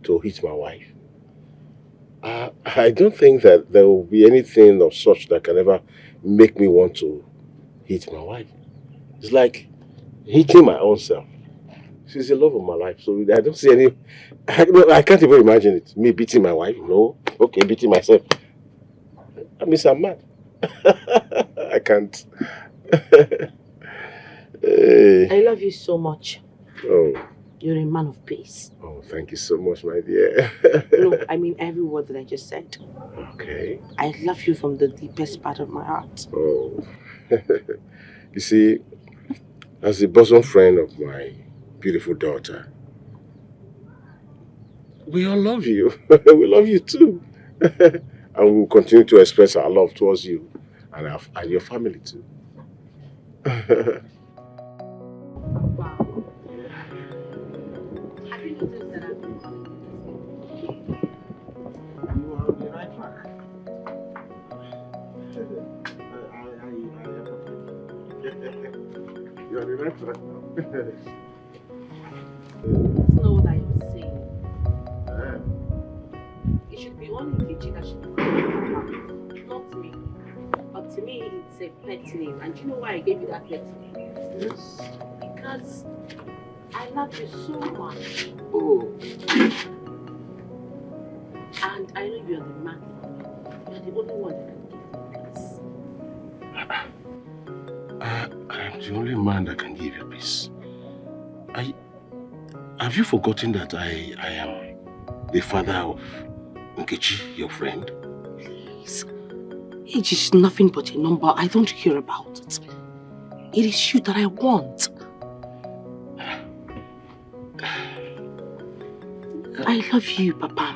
to hit my wife? I don't think that there will be anything of such that can ever make me want to hit my wife. It's like hitting my own self. She's the love of my life, so I don't see any... I can't even imagine it. Me beating my wife, no. Okay, beating myself. I mean, I'm mad. I can't. I love you so much. Oh. You're a man of peace. Oh, thank you so much, my dear. No, I mean every word that I just said. Okay. I love you from the deepest part of my heart. Oh. You see, as the bosom friend of my beautiful daughter, we all love you. We love you too. And we will continue to express our love towards you and your family too. You're on the right track now. That's not what I was saying. It should be only Nkechi that should be not me. But to me, it's a pet name. And do you know why I gave you that pet name? Yes. Because I love you so much. Oh. And I know you're the man. You're the only one that can give me peace. I'm the only man that can give you peace. Have you forgotten that I am the father of Nkechi, your friend? Please. Age is nothing but a number. I don't care about it. It is you that I want. I love you, Papa.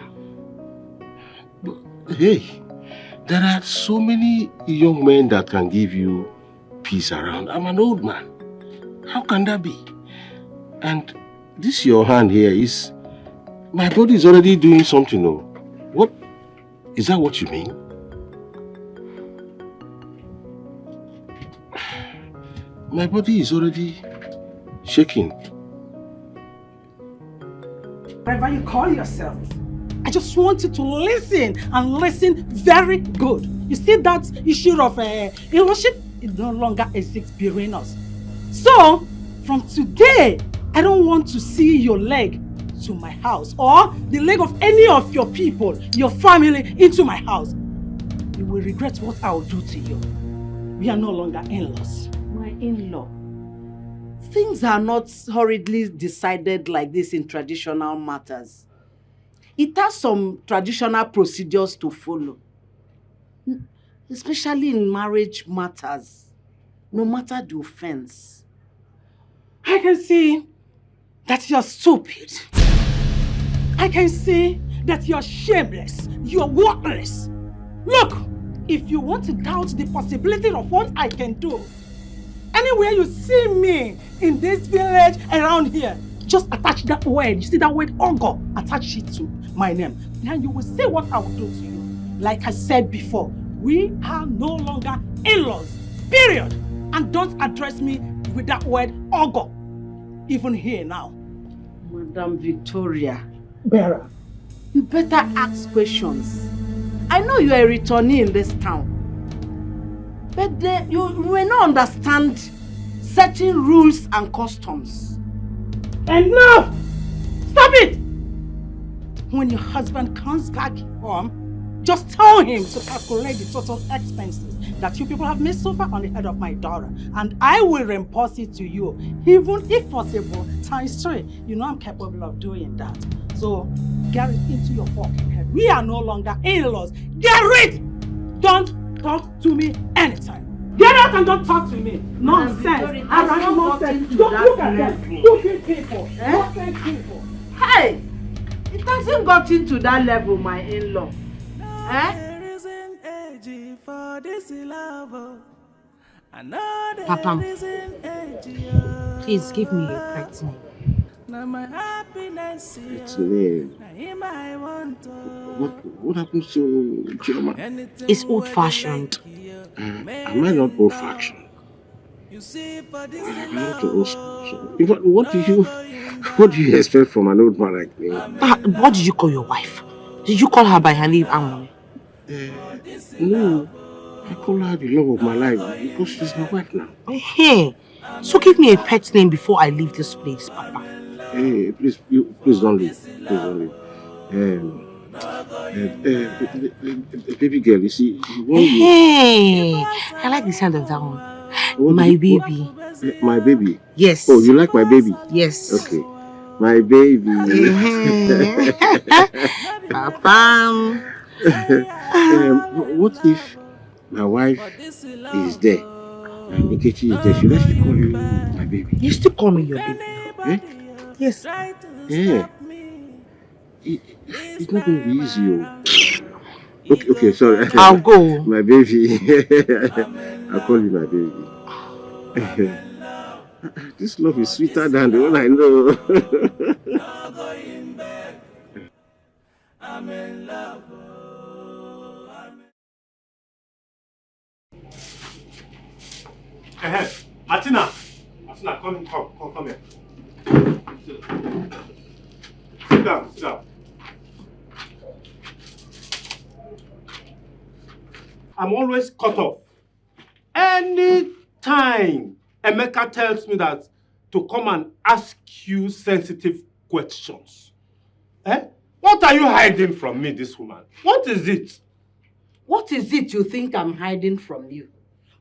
But, hey, there are so many young men that can give you peace around. I'm an old man. How can that be? And this your hand here is... My body is already doing something, no? What? Is that what you mean? My body is already shaking. Whatever you call yourself, I just want you to listen and listen very good. You see that issue of in-lawship? It no longer exists between us. So, from today, I don't want to see your leg to my house or the leg of any of your people, your family, into my house. You will regret what I will do to you. We are no longer in-laws. My in-law. Things are not hurriedly decided like this in traditional matters. It has some traditional procedures to follow. Especially in marriage matters, no matter the offense. I can see that you're stupid. I can see that you're shameless. You're worthless. Look, if you want to doubt the possibility of what I can do, anywhere you see me in this village around here, just attach that word. You see that word Ogo? Attach it to my name. Then you will see what I will do to you. Like I said before, we are no longer in-laws. Period. And don't address me with that word Ogo. Even here now. Madam Victoria. Bearer. You better ask questions. I know you are a returnee in this town. But you may not understand certain rules and customs. Enough! Stop it! When your husband comes back home, just tell him to calculate the total expenses that you people have made so far on the head of my daughter. And I will reimburse it to you, even if possible, ×3. You know I'm capable of doing that. So, get it into your fucking head. We are no longer in-laws. Get rid! Don't talk to me anytime. Get out and don't talk to me. Nonsense. Nonsense. Don't look at them. Stupid people. Nonsense people. Hey! It hasn't got into that level, my in-law. Papa, please give me your pet name. It's name. What happens to Chioma? It's old-fashioned. Am I not old-fashioned? I'm not old school. In fact, what do you expect from an old man like me? What did you call your wife? Did you call her by her name, Amon? No, I call her the love of my life because she's my wife now. Hey, so give me a pet name before I leave this place, Papa. Hey, please don't leave. Please don't leave. Baby girl, you see, Hey, I like the sound of that one. My baby. My baby? Yes. Oh, you like my baby? Yes. Okay. My baby. Papa. What if my wife is there and Nkechi is there? Should I still call you my baby? You still call me your baby? Eh? Yes. Yeah. It's not going to be easy. Okay, sorry. I'll go. My baby. I'll call you my baby. This love is sweeter than the one I know. I'm in love. Martina, come here. Sit down. I'm always cut off. Anytime Emeka tells me that to come and ask you sensitive questions. What are you hiding from me, this woman? What is it? What is it you think I'm hiding from you?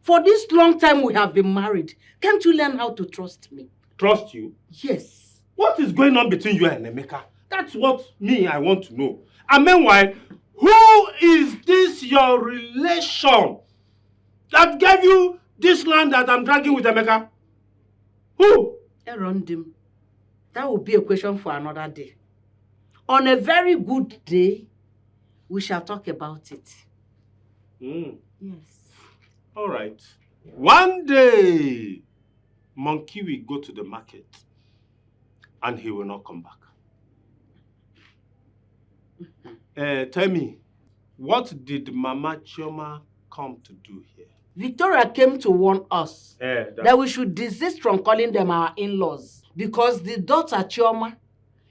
For this long time we have been married, can't you learn how to trust me? Trust you? Yes. What is going on between you and Emeka? That's what I want to know. And meanwhile, who is this your relation that gave you this land that I'm dragging with Emeka? Who? Erondim. That will be a question for another day. On a very good day, we shall talk about it. Yes. All right. One day, Monkey will go to the market and he will not come back. Tell me, what did Mama Chioma come to do here? Victoria came to warn us that that we should desist from calling them our in-laws because the daughter Chioma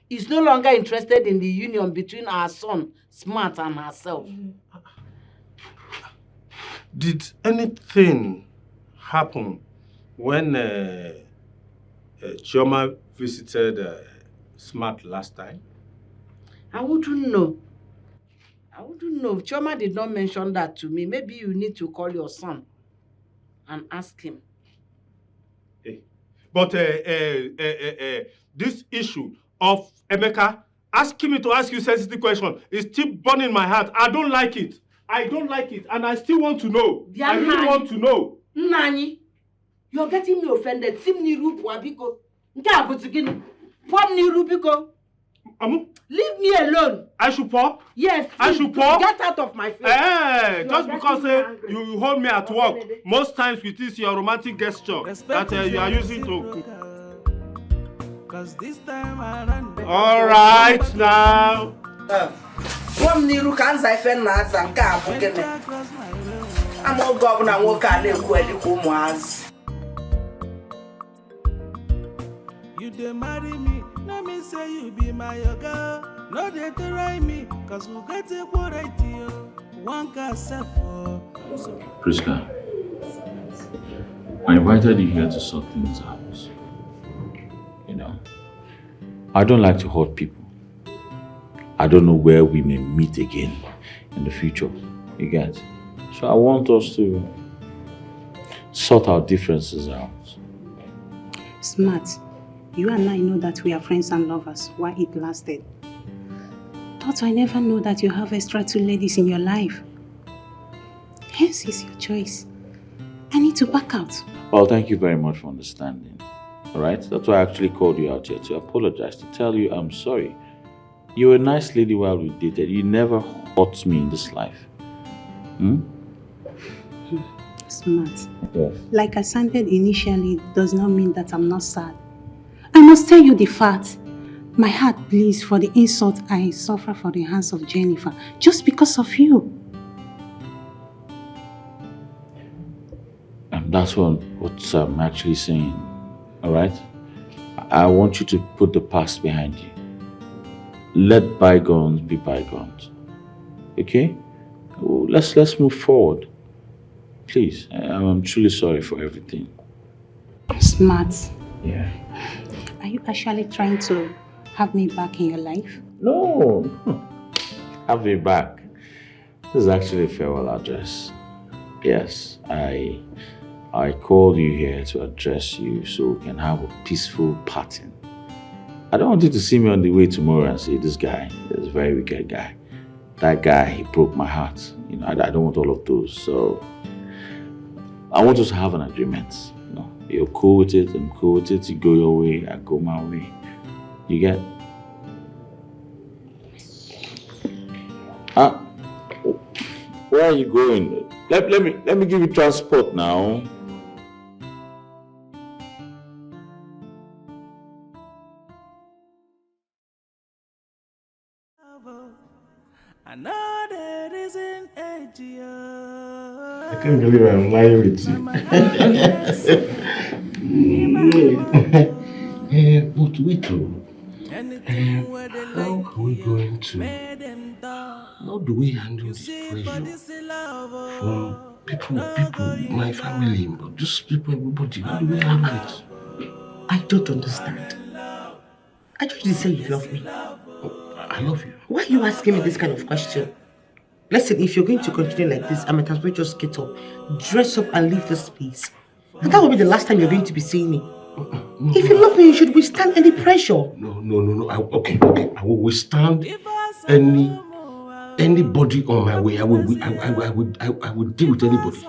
is no longer interested in the union between our son, Smart, and herself. Did anything happen when Chioma visited Smart last time? I wouldn't know. Chioma did not mention that to me. Maybe you need to call your son and ask him. But this issue of Emeka asking me to ask you sensitive question is still burning my heart. I don't like it. And I still want to know. I really want to know. Nani, you're getting me offended. Sim niru biko. Nka abutigini. Pom niru biko. Leave me alone. I should pour? Yes. I should pour? Get out of my face. Just because you hold me at work, most times with this your romantic gesture that you are using to. All right now. Niru kanza ife na aza nke abugene. Amogo obuna nwoke a na-ekwu elikwu ụmụazị. You dey marry me, let me say you be my girl. No dey try me, cause we get a right here. One can self. Priska, I invited you here to sort things out. You know, I don't like to hurt people. I don't know where we may meet again in the future. You get? So I want us to sort our differences out. Smart. You and I know that we are friends and lovers while it lasted. But I never know that you have extra 2 ladies in your life. Hence is your choice. I need to back out. Well, thank you very much for understanding. Alright? That's why I actually called you out here to apologize, to tell you I'm sorry. You were a nice lady while we dated. You never hurt me in this life. Smart. Yes. Like I sounded initially does not mean that I'm not sad. I must tell you the fact. My heart bleeds for the insult I suffer for the hands of Jennifer just because of you. And that's what I'm actually saying. Alright? I want you to put the past behind you. Let bygones be bygones. Okay? Let's move forward. Please. I'm truly sorry for everything. Smart. Yeah. Are you actually trying to have me back in your life? No. Have me back. This is actually a farewell address. Yes, I called you here to address you so we can have a peaceful parting. I don't want you to see me on the way tomorrow and say, this guy is a very wicked guy. That guy, he broke my heart. You know, I don't want all of those. So I want us to have an agreement. You know, you're cool with it, I'm cool with it. You go your way, I go my way. You get? Where are you going? Let me give you transport now. I know there isn't a I can't believe I'm lying with you. But wait, how are we going to, how do we handle this pressure from people, my family, just people, everybody? How do we handle it? I don't understand. I thought you said you love me. I love you. Why are you asking me this kind of question? Listen, if you're going to continue like this, I might as well just get up, dress up and leave this place. And that will be the last time you're going to be seeing me. If you love me, you should withstand any pressure. No. Okay. I will withstand anybody on my way. I will deal with anybody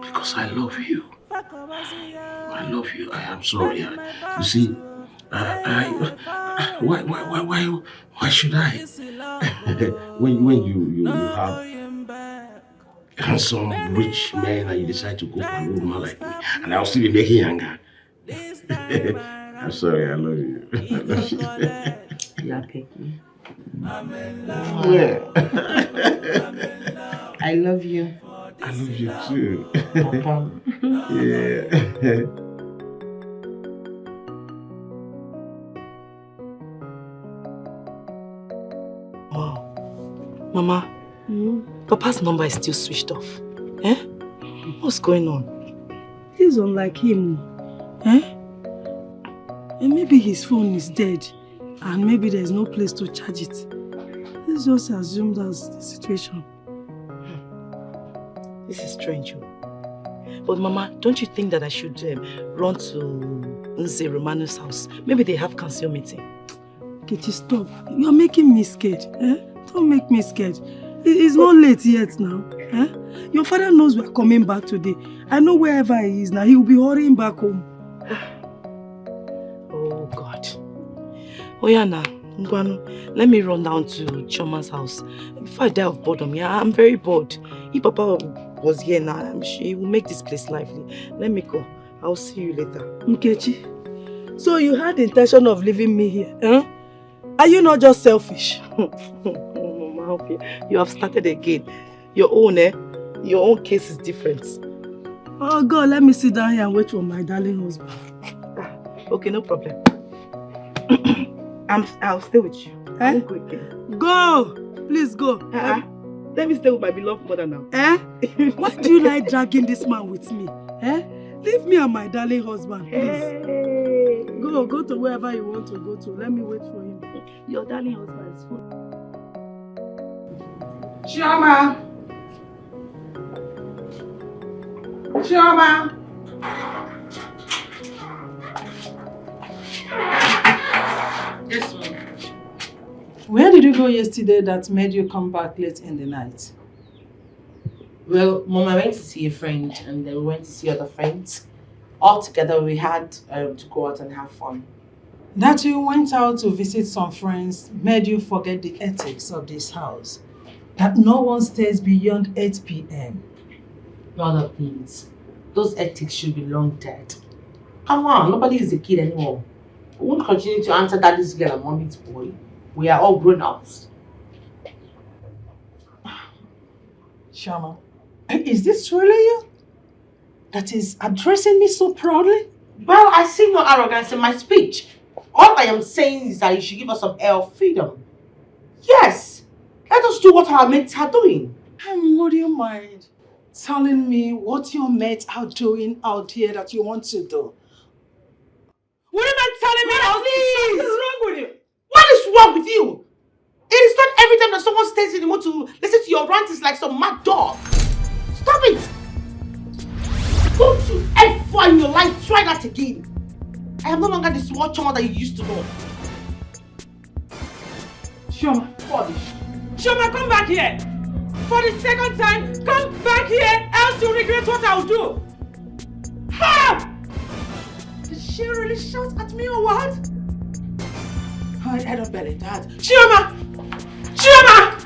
because I love you. I love you. I am sorry. You see, why should I? when you have handsome, rich men and you decide to go for an old man like me, and I'll still be making younger. I'm sorry, I love you. I love you. Yeah, Peggy. Yeah. I love you. I love you too. Papa. Yeah. Mama, Papa's number is still switched off. Eh? What's going on? He's unlike him. Eh? And maybe his phone is dead and maybe there's no place to charge it. Let's just assume that's the situation. This is strange. But Mama, don't you think that I should run to Nze Romano's house? Maybe they have council meeting. Kitty, stop. You're making me scared. Eh? Don't make me scared. It's not late yet now. Eh? Your father knows we're coming back today. I know wherever he is now, he will be hurrying back home. Oh God. Oyana, let me run down to Choma's house. Before I die of boredom, yeah, I'm very bored. If Papa was here now, I'm sure he will make this place lively. Let me go. I'll see you later. Nkechi, so you had the intention of leaving me here, huh? Are you not just selfish? You have started again. Your own case is different. Oh God, let me sit down here and wait for my darling husband. Okay, no problem. I'll stay with you. Eh? I won't go again. Go! Please go. Let me stay with my beloved mother now. Eh? Why do you like dragging this man with me? Eh? Leave me and my darling husband, please. Hey. Go to wherever you want to go to. Let me wait for him. Your darling husband is full. Chioma! Chioma! Yes, ma'am. Where did you go yesterday that made you come back late in the night? Well, Mom, I went to see a friend and then we went to see other friends. All together we had to go out and have fun. That you went out to visit some friends made you forget the ethics of this house. That no one stays beyond 8 p.m. Other things. Those ethics should be long dead. Come on, nobody is a kid anymore. We won't continue to answer daddy's girl and mommy's boy. We are all grown-ups. Shama, is this really you? That is addressing me so proudly? Well, I see no arrogance in my speech. All I am saying is that you should give us some air of freedom. Yes, let us do what our mates are doing. And would you mind telling me what your mates are doing out here that you want to do? Would you mind calling me out, please? What is wrong with you? What is wrong with you? It is not every time that someone stays in the mood to listen to your rant is like some mad dog. Stop it! Don't you ever in your life try that again. I am no longer the small child that you used to know. Chioma, Chioma, come back here. For the second time, come back here, else you'll regret what I'll do. Ha! Did she really shout at me or what? I don't believe that. Chioma! Chioma!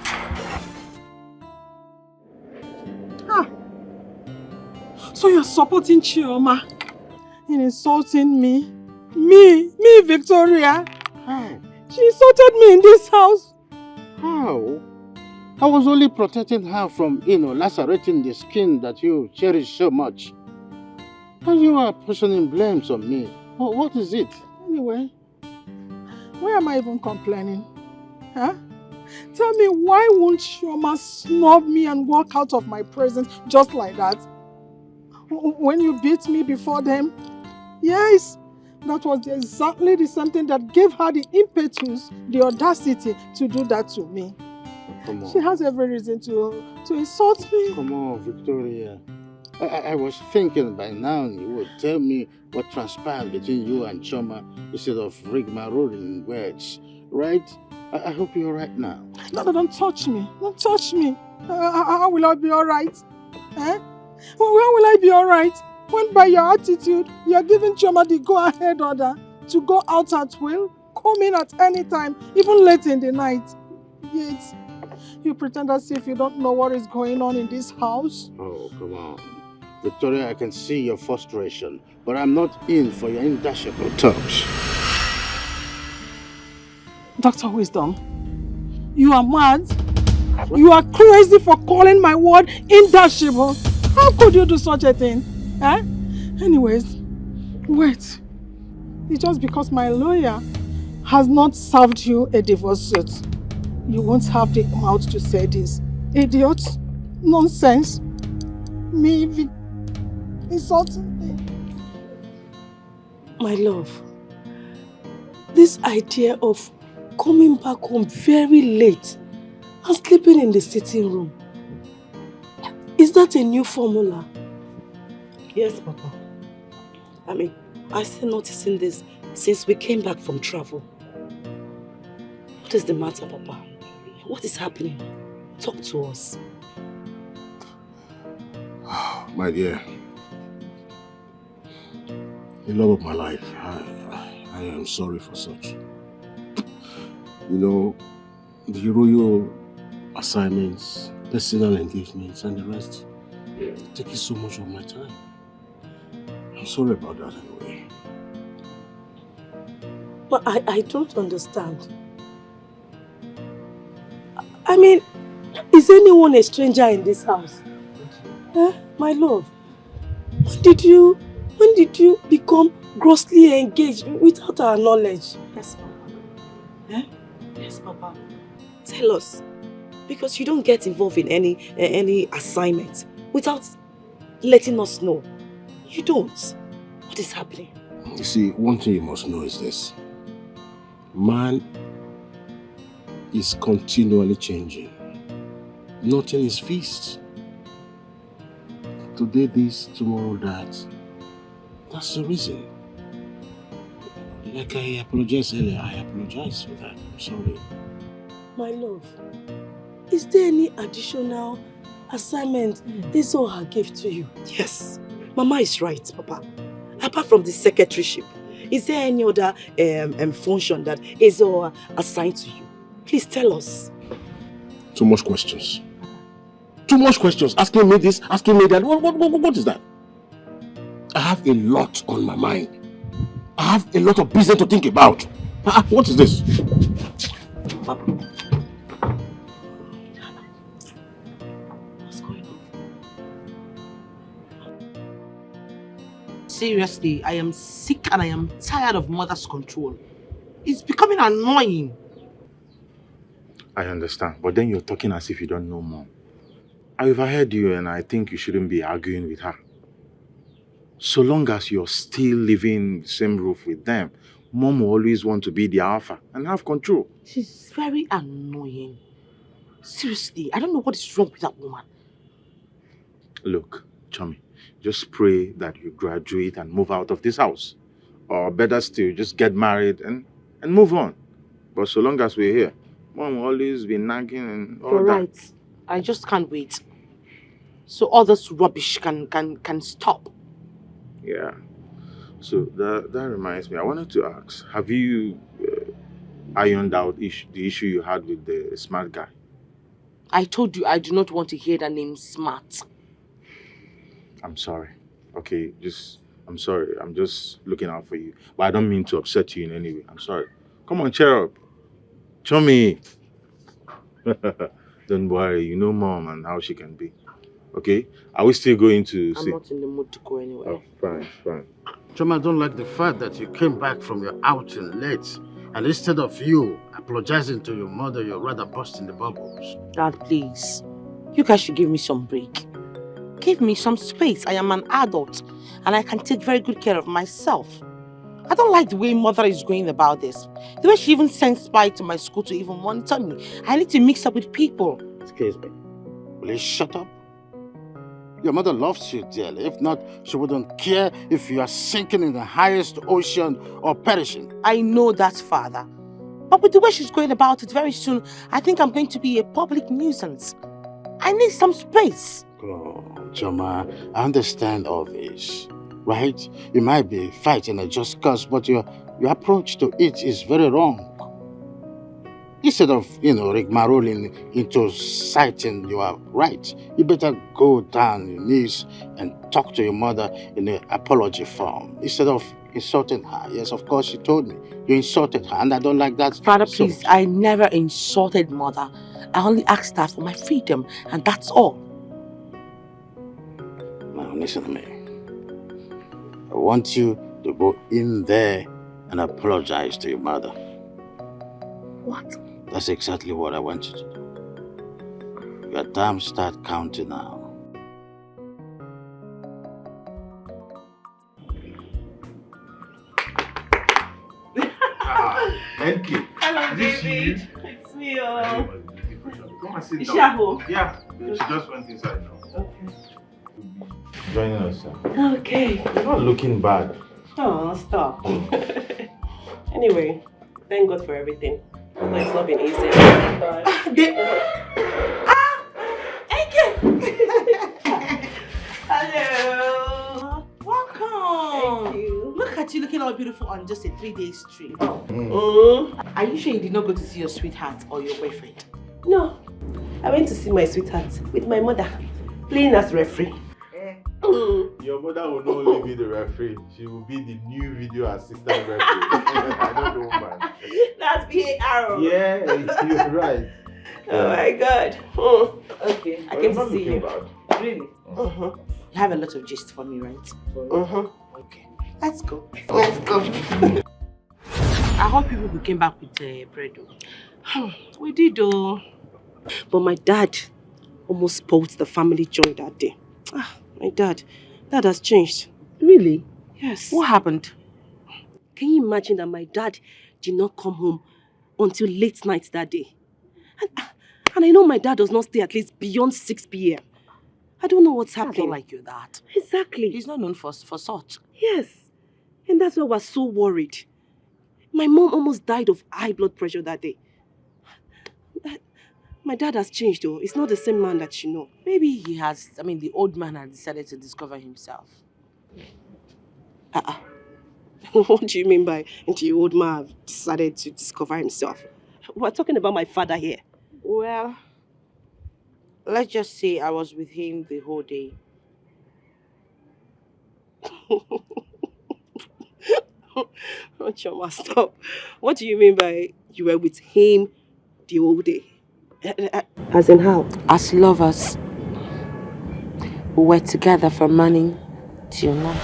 Ah. So you're supporting Chioma in insulting me? Me, Victoria? How? She insulted me in this house. How? I was only protecting her from, lacerating the skin that you cherish so much. And you are pushing blames on me. What is it? Anyway, why am I even complaining? Huh? Tell me, why won't Chioma snub me and walk out of my presence just like that? When you beat me before them? Yes, that was exactly the same thing that gave her the impetus, the audacity to do that to me. Come on. She has every reason to insult me. Come on, Victoria. I was thinking by now you would tell me what transpired between you and Chioma instead of rigmaroling words, right? I hope you're right now. No, don't touch me. Don't touch me. How will I be alright? Eh? When will I be alright? When by your attitude, you're giving Chioma the go-ahead order to go out at will, come in at any time, even late in the night. Yet, you pretend as if you don't know what is going on in this house. Oh, come on. Victoria, I can see your frustration, but I'm not in for your indashable talks. Dr. Wisdom, you are mad. You are crazy for calling my word indashable. How could you do such a thing? Eh? Anyways, wait. It's just because my lawyer has not served you a divorce suit. You won't have the mouth to say this. Idiot. Nonsense. Me insulting me. My love, this idea of coming back home very late and sleeping in the sitting room, is that a new formula? Yes, Papa. I mean, I'm still noticing this since we came back from travel. What is the matter, Papa? What is happening? Talk to us. My dear, the love of my life, I am sorry for such. You know, the royal assignments, personal engagements, and the rest taking so much of my time. I'm sorry about that anyway. But I don't understand. I mean, is anyone a stranger in this house? My love, when did you become grossly engaged without our knowledge? Yes, Papa. Yes, Papa. Tell us, because you don't get involved in any assignment without letting us know. You don't. What is happening? You see, one thing you must know is this. Man is continually changing. Nothing is fixed. Today this, tomorrow that. That's the reason. Like I apologized earlier, I apologize for that. I'm sorry. My love, is there any additional assignment Isoha gave to you? Yes. Mama is right, Papa. Apart from the secretaryship, is there any other function that Isoha assigned to you? Please tell us. Too much questions. Too much questions. Asking me this, asking me that. What is that? I have a lot on my mind. I have a lot of business to think about. What is this? Papa. Seriously, I am sick and I am tired of mother's control. It's becoming annoying. I understand, but then you're talking as if you don't know Mom. I overheard you and I think you shouldn't be arguing with her. So long as you're still living in the same roof with them, Mom will always want to be the alpha and have control. She's very annoying. Seriously, I don't know what is wrong with that woman. Look, Chummy, just pray that you graduate and move out of this house. Or better still, just get married and move on. But so long as we're here, Mom will always be nagging and all You're that. right. I just can't wait. So all this rubbish can stop. Yeah. So that reminds me, I wanted to ask, have you ironed out the issue you had with the smart guy? I told you I do not want to hear that name smart. I'm sorry. Okay, I'm sorry. I'm just looking out for you. But I don't mean to upset you in any way. I'm sorry. Come on, cheer up. Chummy. Don't worry. You know Mom and how she can be. Okay? Are we still going to see? I'm not in the mood to go anywhere. Oh, fine. Choma, I don't like the fact that you came back from your outing late, and instead of you apologizing to your mother, you're rather busting the bubbles. Dad, please. You guys should give me some break. Give me some space. I am an adult and I can take very good care of myself. I don't like the way Mother is going about this. The way she even sends spy to my school to even monitor me. I need to mix up with people. Excuse me. Will you shut up? Your mother loves you dearly. If not, she wouldn't care if you are sinking in the highest ocean or perishing. I know that, Father. But with the way she's going about it very soon, I think I'm going to be a public nuisance. I need some space. Oh, Choma, I understand all this, right? You might be fighting a just cause, but your approach to it is very wrong. Instead of, rigmaroling into citing you are right, you better go down on your knees and talk to your mother in an apology form instead of insulting her. Yes, of course, she told me you insulted her, and I don't like that. Father, please, I never insulted Mother. I only asked her for my freedom, and that's all. Now, listen to me. I want you to go in there and apologize to your mother. What? That's exactly what I want you to do. Your time start counting now. Thank you. Hello, Is this David. you? It's me. Come and sit Is down. she at home? Yeah, she just went inside now. Okay. Joining us, sir. Okay. You're not looking bad. Oh, stop. Anyway, thank God for everything. But it's not been easy. Hello. Welcome. Thank you. Look at you looking all beautiful on just a 3-day trip. Are you sure you did not go to see your sweetheart or your boyfriend? No. I went to see my sweetheart with my mother, playing as referee. Your mother will not only be the referee, she will be the new video assistant referee. I don't know, man. That's VAR. Yeah, you're right. Oh my God. Okay, I came to see you. Really? You have a lot of gist for me, right? Okay. Let's go. Let's go. I hope people who came back with bread. We did though. But my dad almost spoiled the family joy that day. My dad has changed. Really? Yes. What happened? Can you imagine that my dad did not come home until late night that day? And I know my dad does not stay at least beyond 6 p.m. I don't know what's happening. I don't like you that. Exactly. He's not known for such. Yes. And that's why we're so worried. My mom almost died of high blood pressure that day. My dad has changed though. It's not the same man that you know. Maybe he has, the old man has decided to discover himself. What do you mean by the old man have decided to discover himself? We're talking about my father here. Well, let's just say I was with him the whole day. Oh, Choma, stop. What do you mean by you were with him the whole day? As in how? As lovers. We were together from morning till night.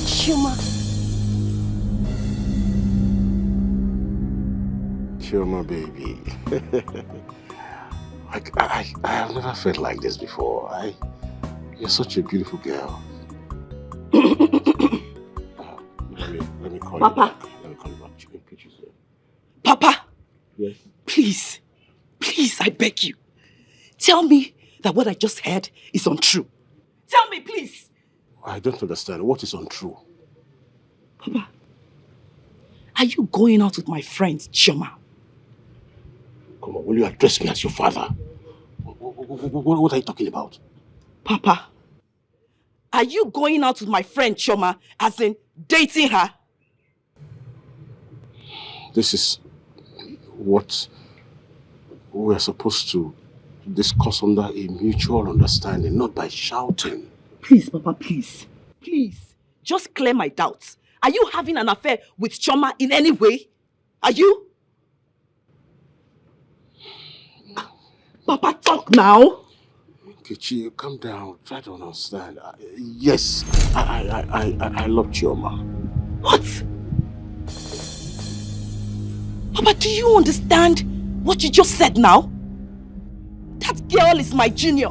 Choma. Choma, baby. I have never felt like this before. You're such a beautiful girl. Papa. Papa. Yes. Please. Please, I beg you. Tell me that what I just heard is untrue. Tell me, please. I don't understand. What is untrue? Papa, are you going out with my friend, Chioma? Come on, will you address me as your father? What are you talking about? Papa, are you going out with my friend, Chioma, as in dating her? This is what we're supposed to discuss under a mutual understanding, not by shouting. Please, Papa, please. Please, just clear my doubts. Are you having an affair with Chioma in any way? Are you? Papa, talk now. Kichi, calm down. Try to understand. Yes, I love Chioma. What? Papa, do you understand what you just said now? That girl is my junior.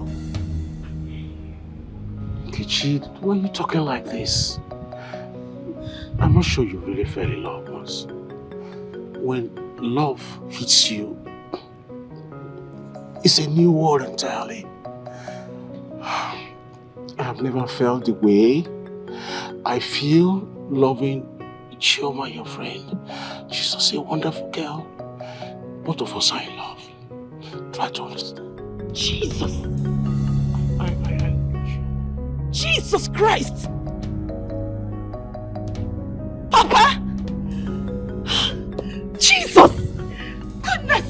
Kichi, why are you talking like this? I'm not sure you really fell in love once. When love hits you, it's a new world entirely. I've never felt the way I feel loving Chioma, your friend. She's just a wonderful girl. Both of us are in love. Try to understand. Jesus! Jesus Christ! Papa! Jesus! Goodness!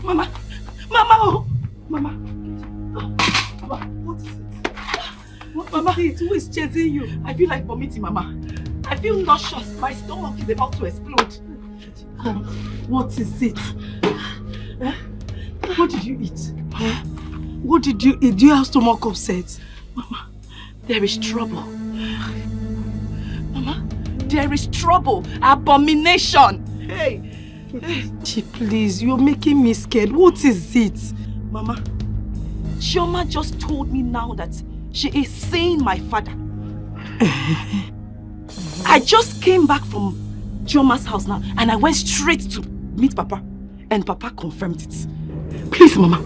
Mama! Mama! Oh! Mama! Mama, what is it? Mama, who is chasing you? I feel like vomiting, Mama. I feel nauseous. My stomach is about to explode. What is it? What did you eat? What did you eat? Do you have stomach upset? Mama, there is trouble. Mama, there is trouble. Abomination. Hey. Please, you're making me scared. What is it? Mama, Chioma just told me now that she is seeing my father. I just came back from Chioma's house now and I went straight to meet Papa. And Papa confirmed it. Please, Mama.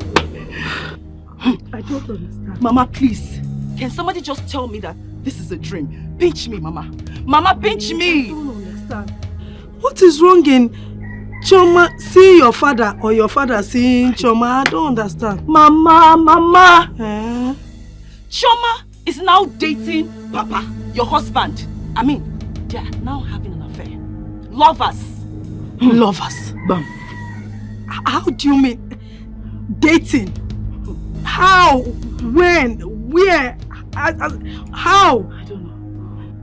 I don't understand. Mama, please. Can somebody just tell me that this is a dream? Pinch me, Mama. Mama, pinch me. I don't understand. What is wrong in Chioma seeing your father or your father seeing Chioma? I don't understand. Mama. Chioma is now dating Papa, your husband. I mean, they are now having an affair. Lovers. Lovers. Bam. How do you mean? Dating? How? When? Where? How?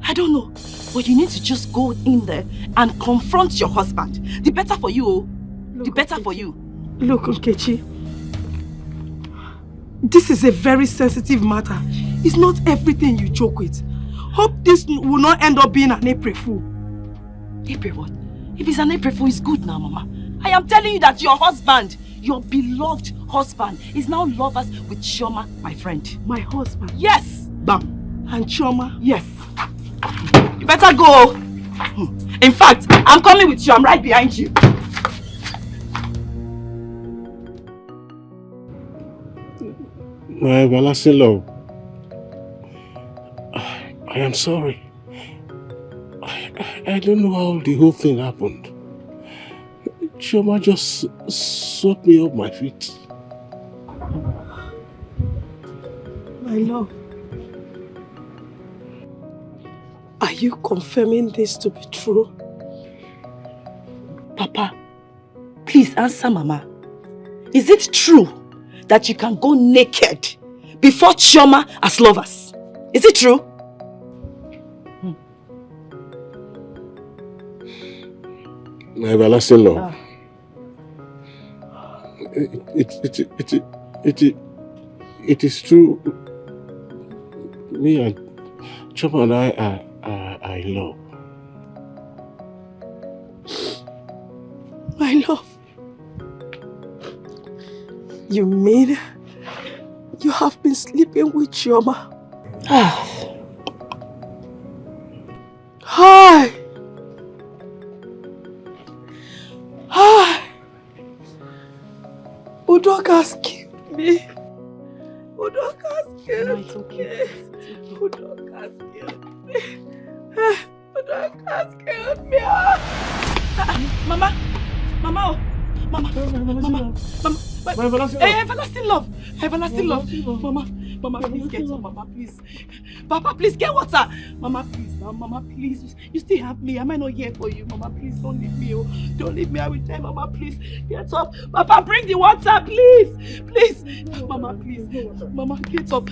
I don't know. But you need to just go in there and confront your husband. The better for you. The better for you. Look, Nkechi. This is a very sensitive matter. It's not everything you joke with. Hope this will not end up being an April Fool. April what? If it's an April Fool, it's good now, Mama. I am telling you that your husband, your beloved husband, is now lovers with Chioma, my friend. My husband? Yes! Bam. And Chioma? Yes. You better go. In fact, I'm coming with you. I'm right behind you. My everlasting love, I am sorry. I don't know how the whole thing happened. Chioma just swept me off my feet. My love, are you confirming this to be true? Papa, please answer Mama. Is it true that you can go naked before Chioma as lovers? Is it true? My everlasting love. It is true. Me and Chioma and I in love. My love, you mean you have been sleeping with Chioma. Hi! Hi! Udoka's killed me. Udoka's killed me. Udoka's killed me. Udoka's killed me. Mama! Mama! Mama! Everlasting love! Everlasting love! Mama, please get up, Mama, please. Papa, please get water. Mama, please, now, Mama, please. You still have me. Am I not here for you? Mama, please, don't leave me. Oh. Don't leave me. I will tell Mama, please. Get up. Papa, bring the water, please. Please. Mama, please. Mama, get up.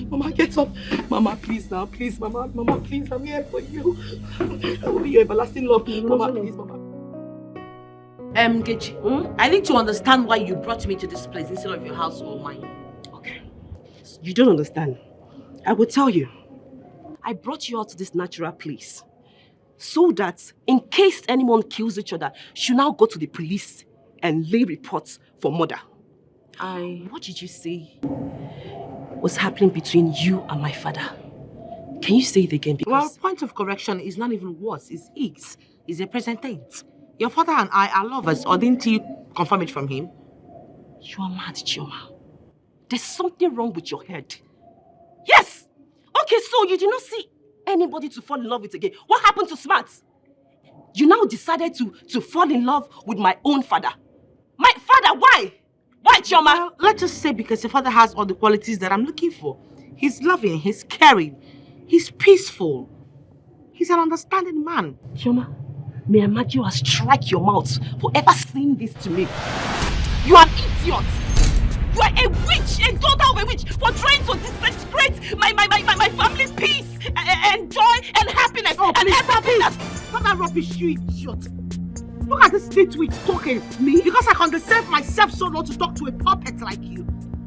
Mama, get up. Mama, please now. Please, Mama, please. I'm here for you. I will be your everlasting love. Mama, please, Mama. Nkechi, I need to understand why you brought me to this place instead of your house or mine. Okay. You don't understand. I will tell you. I brought you out to this natural place so that in case anyone kills each other, you now go to the police and lay reports for murder. What did you say was happening between you and my father? Can you say it again? Because Well, point of correction is not even worse. It's is. It's a present tense. Your father and I are lovers, or didn't you confirm it from him? You are mad, Chioma. There's something wrong with your head. Yes! Okay, so you did not see anybody to fall in love with again. What happened to Smart? You now decided to fall in love with my own father. My father, why? Why, Chioma? Well, let's just say because your father has all the qualities that I'm looking for. He's loving, he's caring, he's peaceful. He's an understanding man. Chioma, may I imagine you strike your mouth for ever saying this to me. You are an idiot. You are a witch, a daughter of a witch, for trying to disintegrate my family's peace and joy and happiness. Oh, and please, everything. Stop that rubbish, you idiot. Look at this state witch talking. Me? Because I can reserve myself so long to talk to a puppet like you.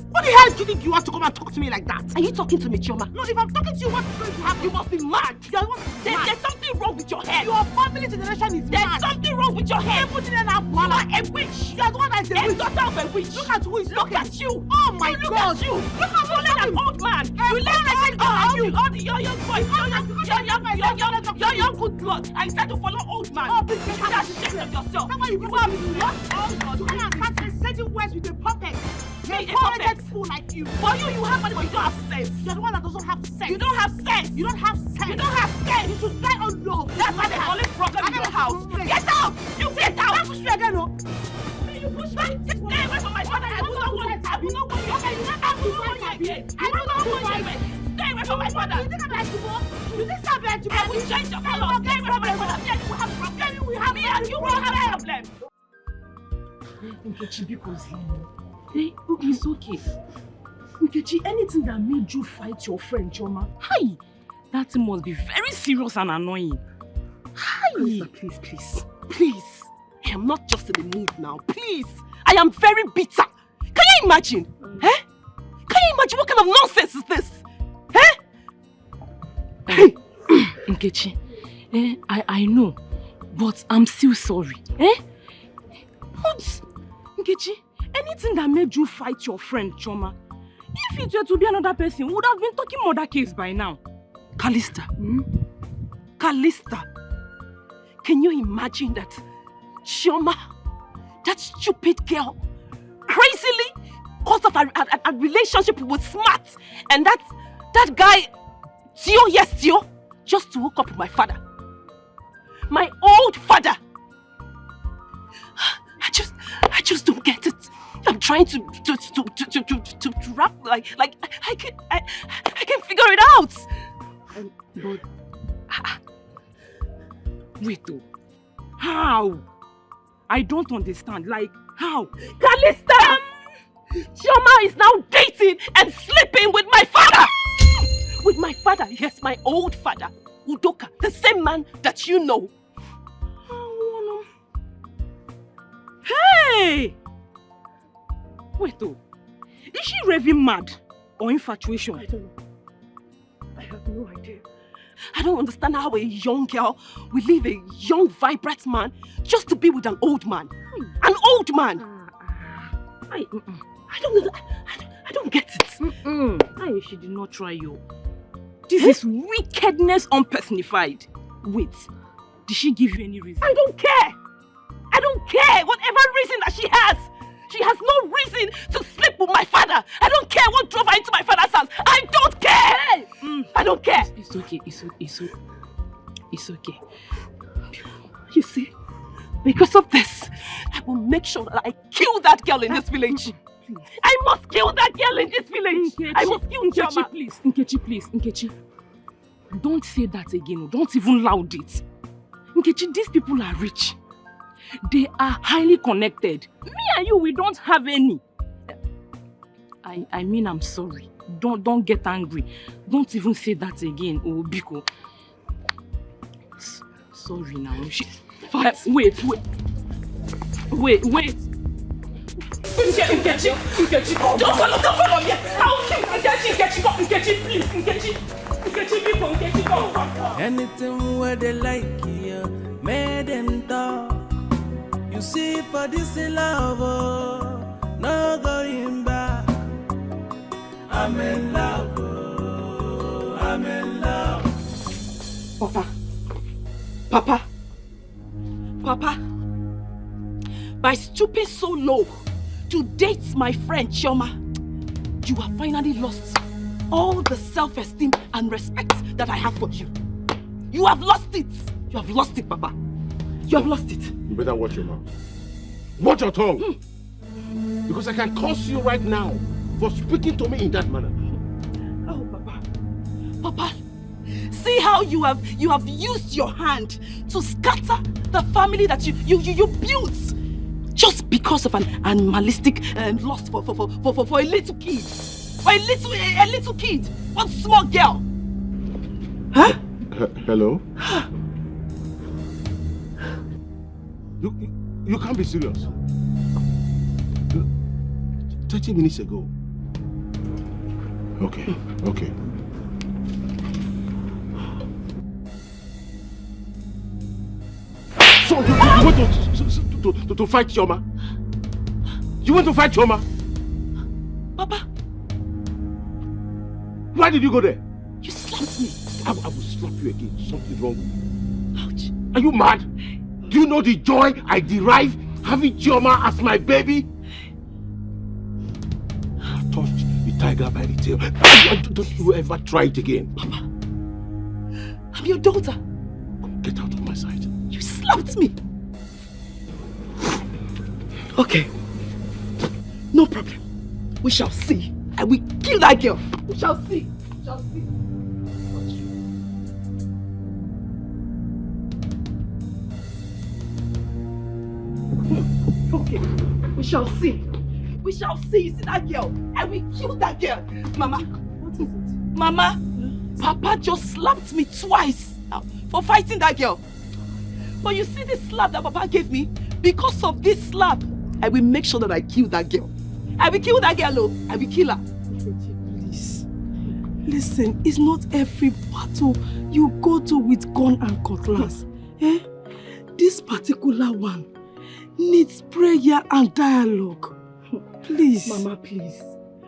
What the hell do you think you want to come and talk to me like that? Are you talking to me, Chioma? No, if I'm talking to you, what's going to happen? You must be mad. There's something wrong with your head. Your family generation is mad. There's something wrong with your head. You are a witch. You are the one that is a witch. Daughter of a witch. Look at who is Look at you. Oh my Look God. at you. Look at you like an old man. You let all the young boys, your young good blood, and you start to follow old man. Oh, please, you should have ashamed of yourself. That's why you are what? Oh God. You can't start exchanging words with a puppet. Me, a puppet fool like you. For you have money, but you don't have sense. You're the one that doesn't have sense. You don't have sense. You don't have sense. You don't have sense. You should die on love. That's why there's always problem in your house. Get out! You get out! Don't push me again, no. You push me. Just stay away from my father. I do not want you. I do not want you. Okay, you don't have to want you again. I do not want you again. Stay away from my father. You think I'm bad to go? You think I'm bad to go? I will change your color. Stay away from my father. Then we have problem. We have me and you will have problem. Nkechi, because hey, it's okay. Nkechi, anything that made you fight your friend, Chioma, hi, that must be very serious and annoying. Hi. Please. I am not just in the mood now. Please. I am very bitter. Can you imagine? Can you imagine what kind of nonsense is this? Nkechi, I know, but I'm still sorry. But, Nkechi, anything that made you fight your friend, Chioma, if it were to be another person, we would have been talking murder case by now. Callista. Callista. Can you imagine that Chioma, that stupid girl, crazily caused of a relationship with Smart, and that guy, Tio, yes, Tio, just to hook up with my father. My old father. I just don't get it. I'm trying to wrap like I can figure it out. But wait though. How? I don't understand. Like how? Callista! Chioma is now dating and sleeping with my father! With my father, yes, my old father, Udoka, the same man that you know. Hey! Wait though. Is she raving mad or infatuation? I don't know. I have no idea. I don't understand how a young girl will leave a young, vibrant man just to be with an old man. An old man! I don't get it. She did not try you. This is wickedness unpersonified. Wait, did she give you any reason? I don't care! I don't care! Whatever reason that she has no reason to sleep with my father. I don't care what drove her into my father's house. I don't care! I don't care! It's okay, it's okay. You see, because of this, I will make sure that I kill that girl in this village. I must kill that girl in this village. I must kill Nkechi, please. Nkechi. Don't say that again. Don't even loud it. Nkechi, these people are rich. They are highly connected. Me and you, we don't have any. I mean, I'm sorry. Don't get angry. Don't even say that again, Biko. Sorry now. Wait. Nkechi, don't follow me. I'll kill Nkechi, please, Nkechi, Biko, come. Anything where they like you, made them talk. You see, for this love, no going back. I'm in love, I'm in love. Papa, by stooping so low to date my friend Chioma, you have finally lost all the self-esteem and respect that I have for you. You have lost it. You have lost it, Papa. You have lost it. You better watch your mouth. Watch your tongue. Because I can curse you right now for speaking to me in that manner. Oh, Papa, see how you have used your hand to scatter the family that you built just because of an animalistic lust for a little kid. For a little kid, one small girl. Huh? Hello? You can't be serious. 30 minutes ago. Okay. So you went to fight Chioma? You went to fight Chioma? Papa. Why did you go there? You slapped me. I will slap you again. Something wrong with you. Ouch. Are you mad? Do you know the joy I derive having Chioma as my baby? I touched the tiger by the tail. Don't you ever try it again. Papa, I'm your daughter. Get out of my sight. You slapped me. Okay. No problem. We shall see. I will kill that girl. We shall see. Okay. We shall see. You see that girl? I will kill that girl. Mama. What is it? Mama, Papa just slapped me twice for fighting that girl. But you see this slap that Papa gave me? Because of this slap, I will make sure that I kill that girl. I will kill that girl, I will kill her. Please. Listen, it's not every battle you go to with gun and cutlass. This particular one needs prayer and dialogue. Please.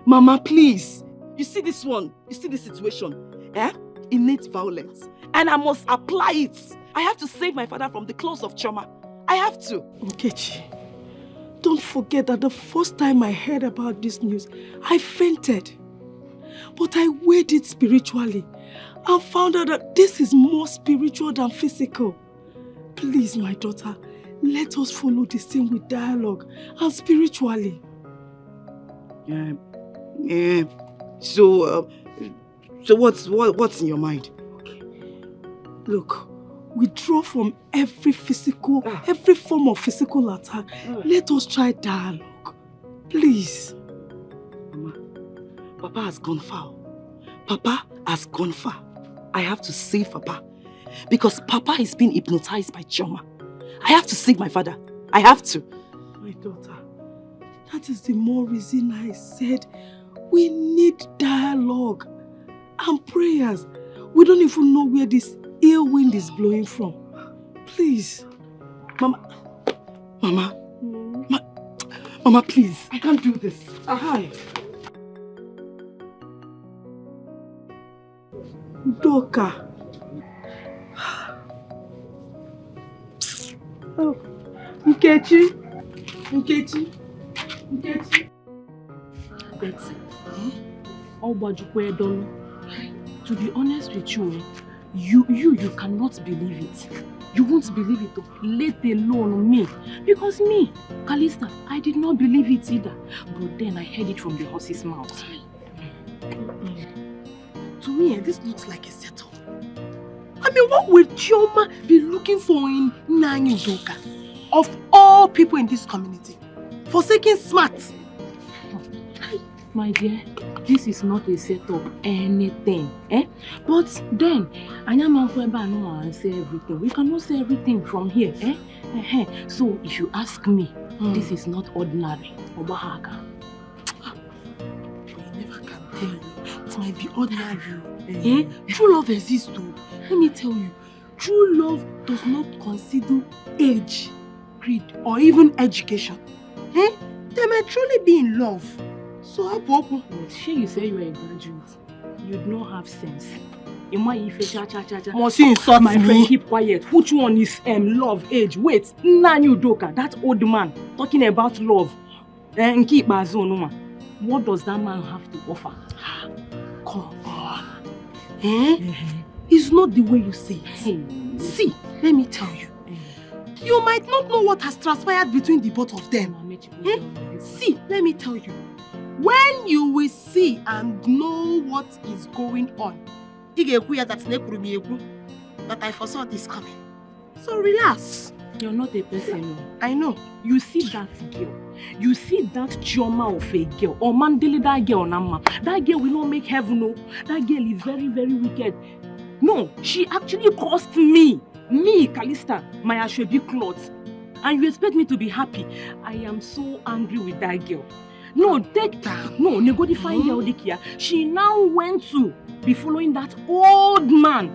Mama, please. You see this one? You see this situation? It needs violence. And I must apply it. I have to save my father from the claws of Chioma. I have to. Nkechi, don't forget that the first time I heard about this news, I fainted. But I weighed it spiritually and found out that this is more spiritual than physical. Please, my daughter, let us follow this thing with dialogue and spiritually. So what's in your mind? Look, withdraw from every form of physical attack. Let us try dialogue. Please. Mama, Papa has gone far. I have to save Papa. Because Papa is being hypnotized by Chioma. I have to save my father. I have to. My daughter, that is the more reason I said we need dialogue and prayers. We don't even know where this ill wind is blowing from. Please. Mama, please. I can't do this. Hi. Udoka. Oh, Nkechi. Betsy, to be honest with you, you cannot believe it. You won't believe it, let alone me. Because me, Calista, I did not believe it either. But then I heard it from the horse's mouth. To me, this looks like a setup. I mean, what would Chioma be looking for in Nanyu Udoka? Of all people in this community, forsaking smart. My dear, this is not a setup, anything. But then, I say everything. We cannot say everything from here. So if you ask me, this is not ordinary. Obahaka. We never can tell you. It might be ordinary. True love exists too. Let me tell you, true love does not consider age, creed, or even education. They might truly be in love. So how Popo? She you say you are a graduate. You don't have sense. Must you insult my me? friend, keep quiet. Which one is love, age? Wait, Nanyu Udoka, that old man talking about love. And keep what does that man have to offer? Come on. It's not the way you say it. See, let me tell you. You might not know what has transpired between the both of them. See, let me tell you. When you will see and know what is going on, that I foresaw this coming. So relax. You're not a person. I know. You see that girl. You see that Chioma of a girl. Or Mandela, that girl, Nama. That girl will not make heaven, no. That girl is very, very wicked. No, she actually cost me, Calista, my Ashwebi clothes. And you expect me to be happy. I am so angry with that girl. No, take that. No, Negodi girl, Dikia. She now went to be following that old man.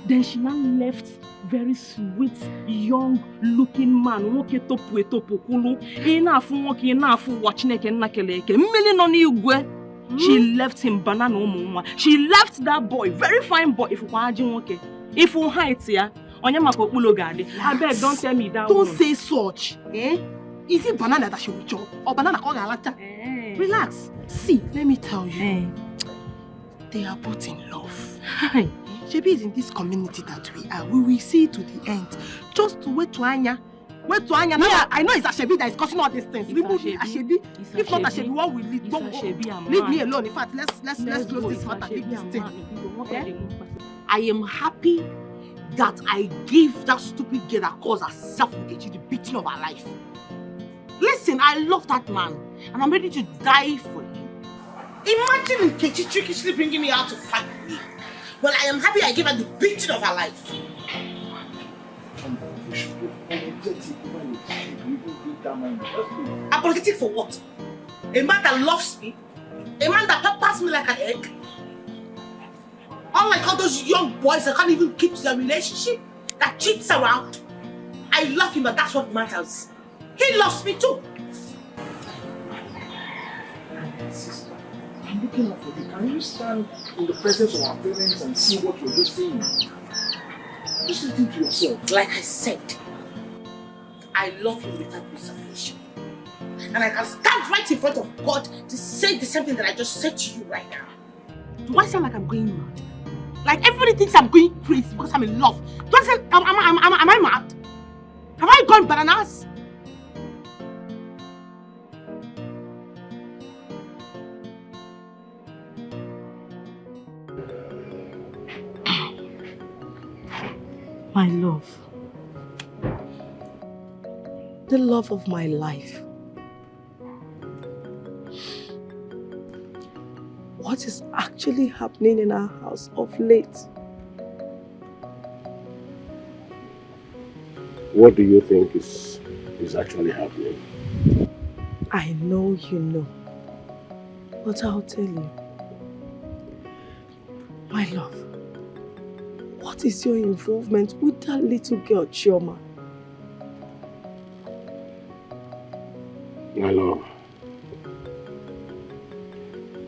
Then she now left very sweet, young looking man. She left him banana. She left that boy, very fine boy. If you hide here, I beg, don't tell me that. Don't say such. Is it banana that she will chop or banana called Relax. See, let me tell you. They are both in love. Shebi is in this community that we are. We will see to the end. Just wait to Anya. Wait to Anya. Now I know it's Ashebi that is causing all these things. Remove Ashebi. If not Ashebi, what will lead? Leave me alone. In fact, let's close this matter. Leave this thing. I am happy that I gave that stupid girl that calls herself Nkechi the beating of her life. Listen, I love that man and I'm ready to die for him. Imagine Nkechi trickishly bringing me out to fight me. Well, I am happy I gave her the beating of her life. Apologetic for what? A man that loves me? A man that peppers me like an egg? Unlike all those young boys that can't even keep to their relationship, that cheats around. I love him, but that's what matters. He loves me too. Sister, I'm looking out for you. Can you stand in the presence of our parents and see what you're just saying? Just listen to yourself. Like I said, I love him without reservation. And I can stand right in front of God to say the same thing that I just said to you right now. Do I sound like I'm going mad? Like everybody thinks I'm going crazy because I'm in love. Do I sound, am I mad? Have I gone bananas? My love. The love of my life. What is actually happening in our house of late? What do you think is actually happening? I know you know, but I'll tell you. My love, what is your involvement with that little girl, Chioma? My love,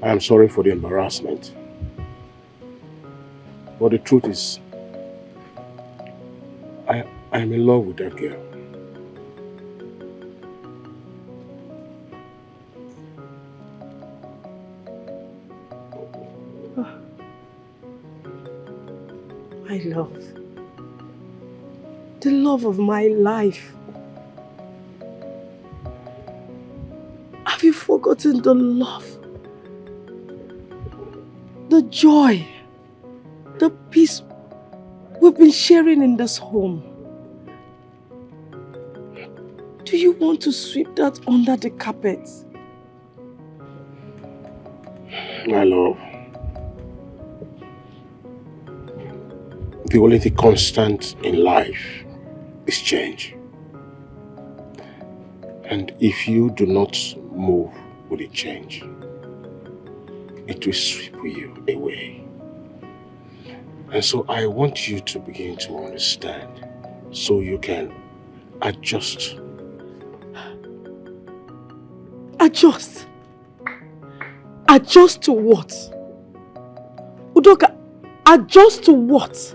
I am sorry for the embarrassment. But the truth is, I'm in love with that girl. My love. The love of my life. Have you forgotten the love? The joy, the peace we've been sharing in this home. Do you want to sweep that under the carpet? My love, the only thing constant in life is change. And if you do not move with the change, it will sweep you away. And so I want you to begin to understand so you can adjust. Adjust? Adjust to what? Udoka, adjust to what?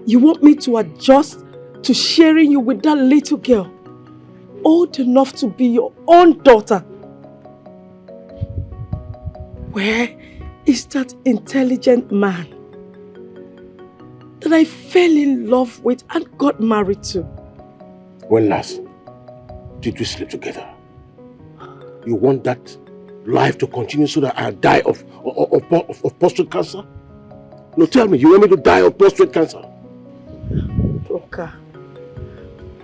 You want me to adjust to sharing you with that little girl, old enough to be your own daughter? Where is that intelligent man that I fell in love with and got married to? When last did we sleep together? You want that life to continue so that I die of prostate cancer? No, tell me, you want me to die of prostate cancer?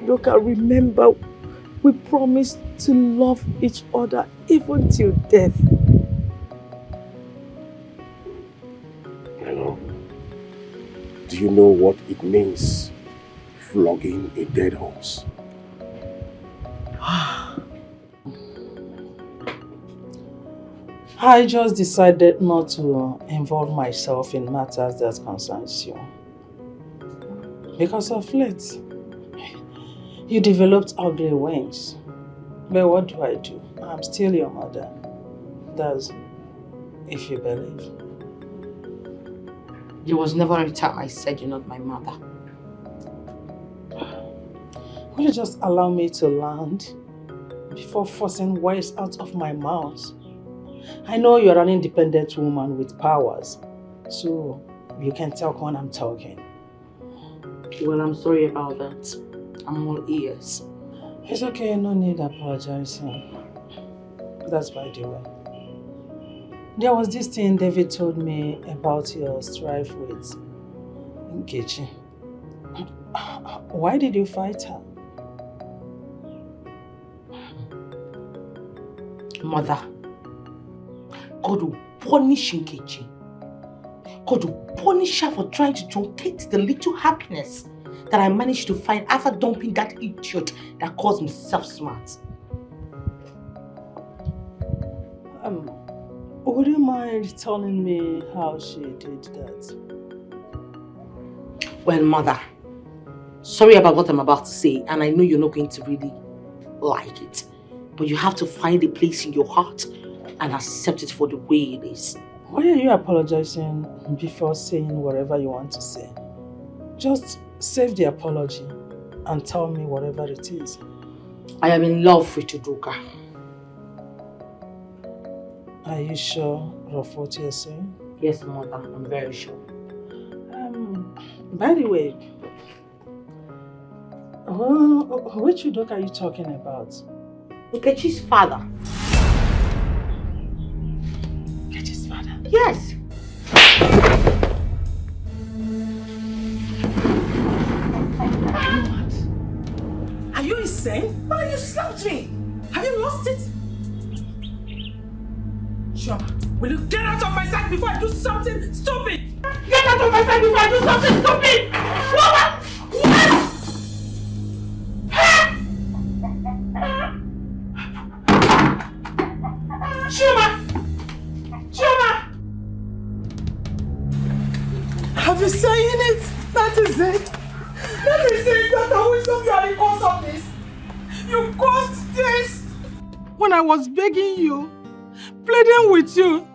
Doka, remember, we promised to love each other even till death. Hello. Do you know what it means, flogging a dead horse? I just decided not to involve myself in matters that concerns you. Because of late, you developed ugly wings. But what do? I'm still your mother. That's if you believe. There was never a time I said you're not my mother. Will you just allow me to land before forcing words out of my mouth? I know you're an independent woman with powers, so you can talk when I'm talking. Well, I'm sorry about that. I'm all ears. It's okay, no need apologizing. That's by the way. There was this thing David told me about your strife with Nkechi. Why did you fight her? Mother, God will punish Nkechi. God will punish her for trying to truncate the little happiness that I managed to find after dumping that idiot that calls himself smart. Would you mind telling me how she did that? Well, Mother, sorry about what I'm about to say, and I know you're not going to really like it, but you have to find a place in your heart and accept it for the way it is. Why are you apologizing before saying whatever you want to say? Just save the apology and tell me whatever it is. I am in love with Udoka. Are you sure of what you're saying? Yes, Mother, I'm very sure. By the way, which Udoka are you talking about? Nkechi's father. Nkechi's father? Yes. Are you insane? Why you slapped me? Have you lost it? Shoma, will you get out of my sight before I do something stupid? Get out of my sight before I do something stupid! Shoma! What? Shoma! Have you seen it? That is it. That is it. That always you are the cause of this. You caused this. When I was begging you, pleading with you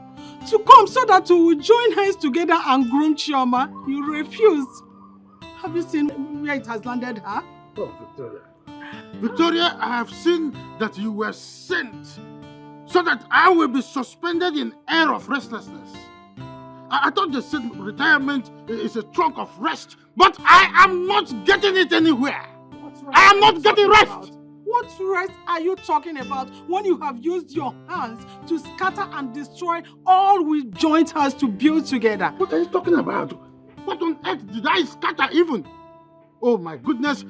to come so that we will join hands together and groom Chioma. You refused. Have you seen where it has landed her? Oh, Victoria. Victoria, I have seen that you were sent so that I will be suspended in air of restlessness. I thought they said retirement is a trunk of rest, but I am not getting it anywhere. I am not getting rest. What rest are you talking about when you have used your hands to scatter and destroy all we joined hands to build together? What are you talking about? What on earth did I scatter even? Oh my goodness.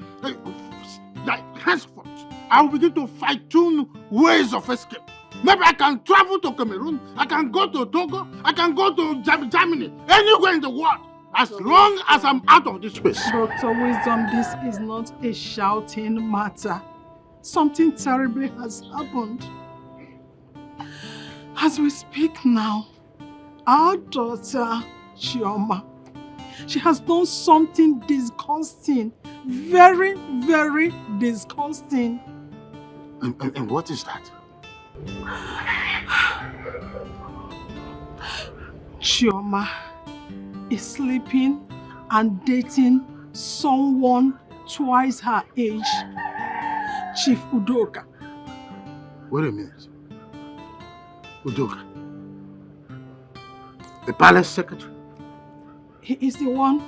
Henceforth, I will begin to fine-tune ways of escape. Maybe I can travel to Cameroon, I can go to Togo, I can go to Germany, anywhere in the world, as long as I'm out of this place. Dr. Wisdom, this is not a shouting matter. Something terrible has happened. As we speak now, our daughter, Chioma, she has done something disgusting. Very, very disgusting. And what is that? Chioma is sleeping and dating someone twice her age, Chief Udoka. Wait a minute. Udoka? The palace secretary? He is the one.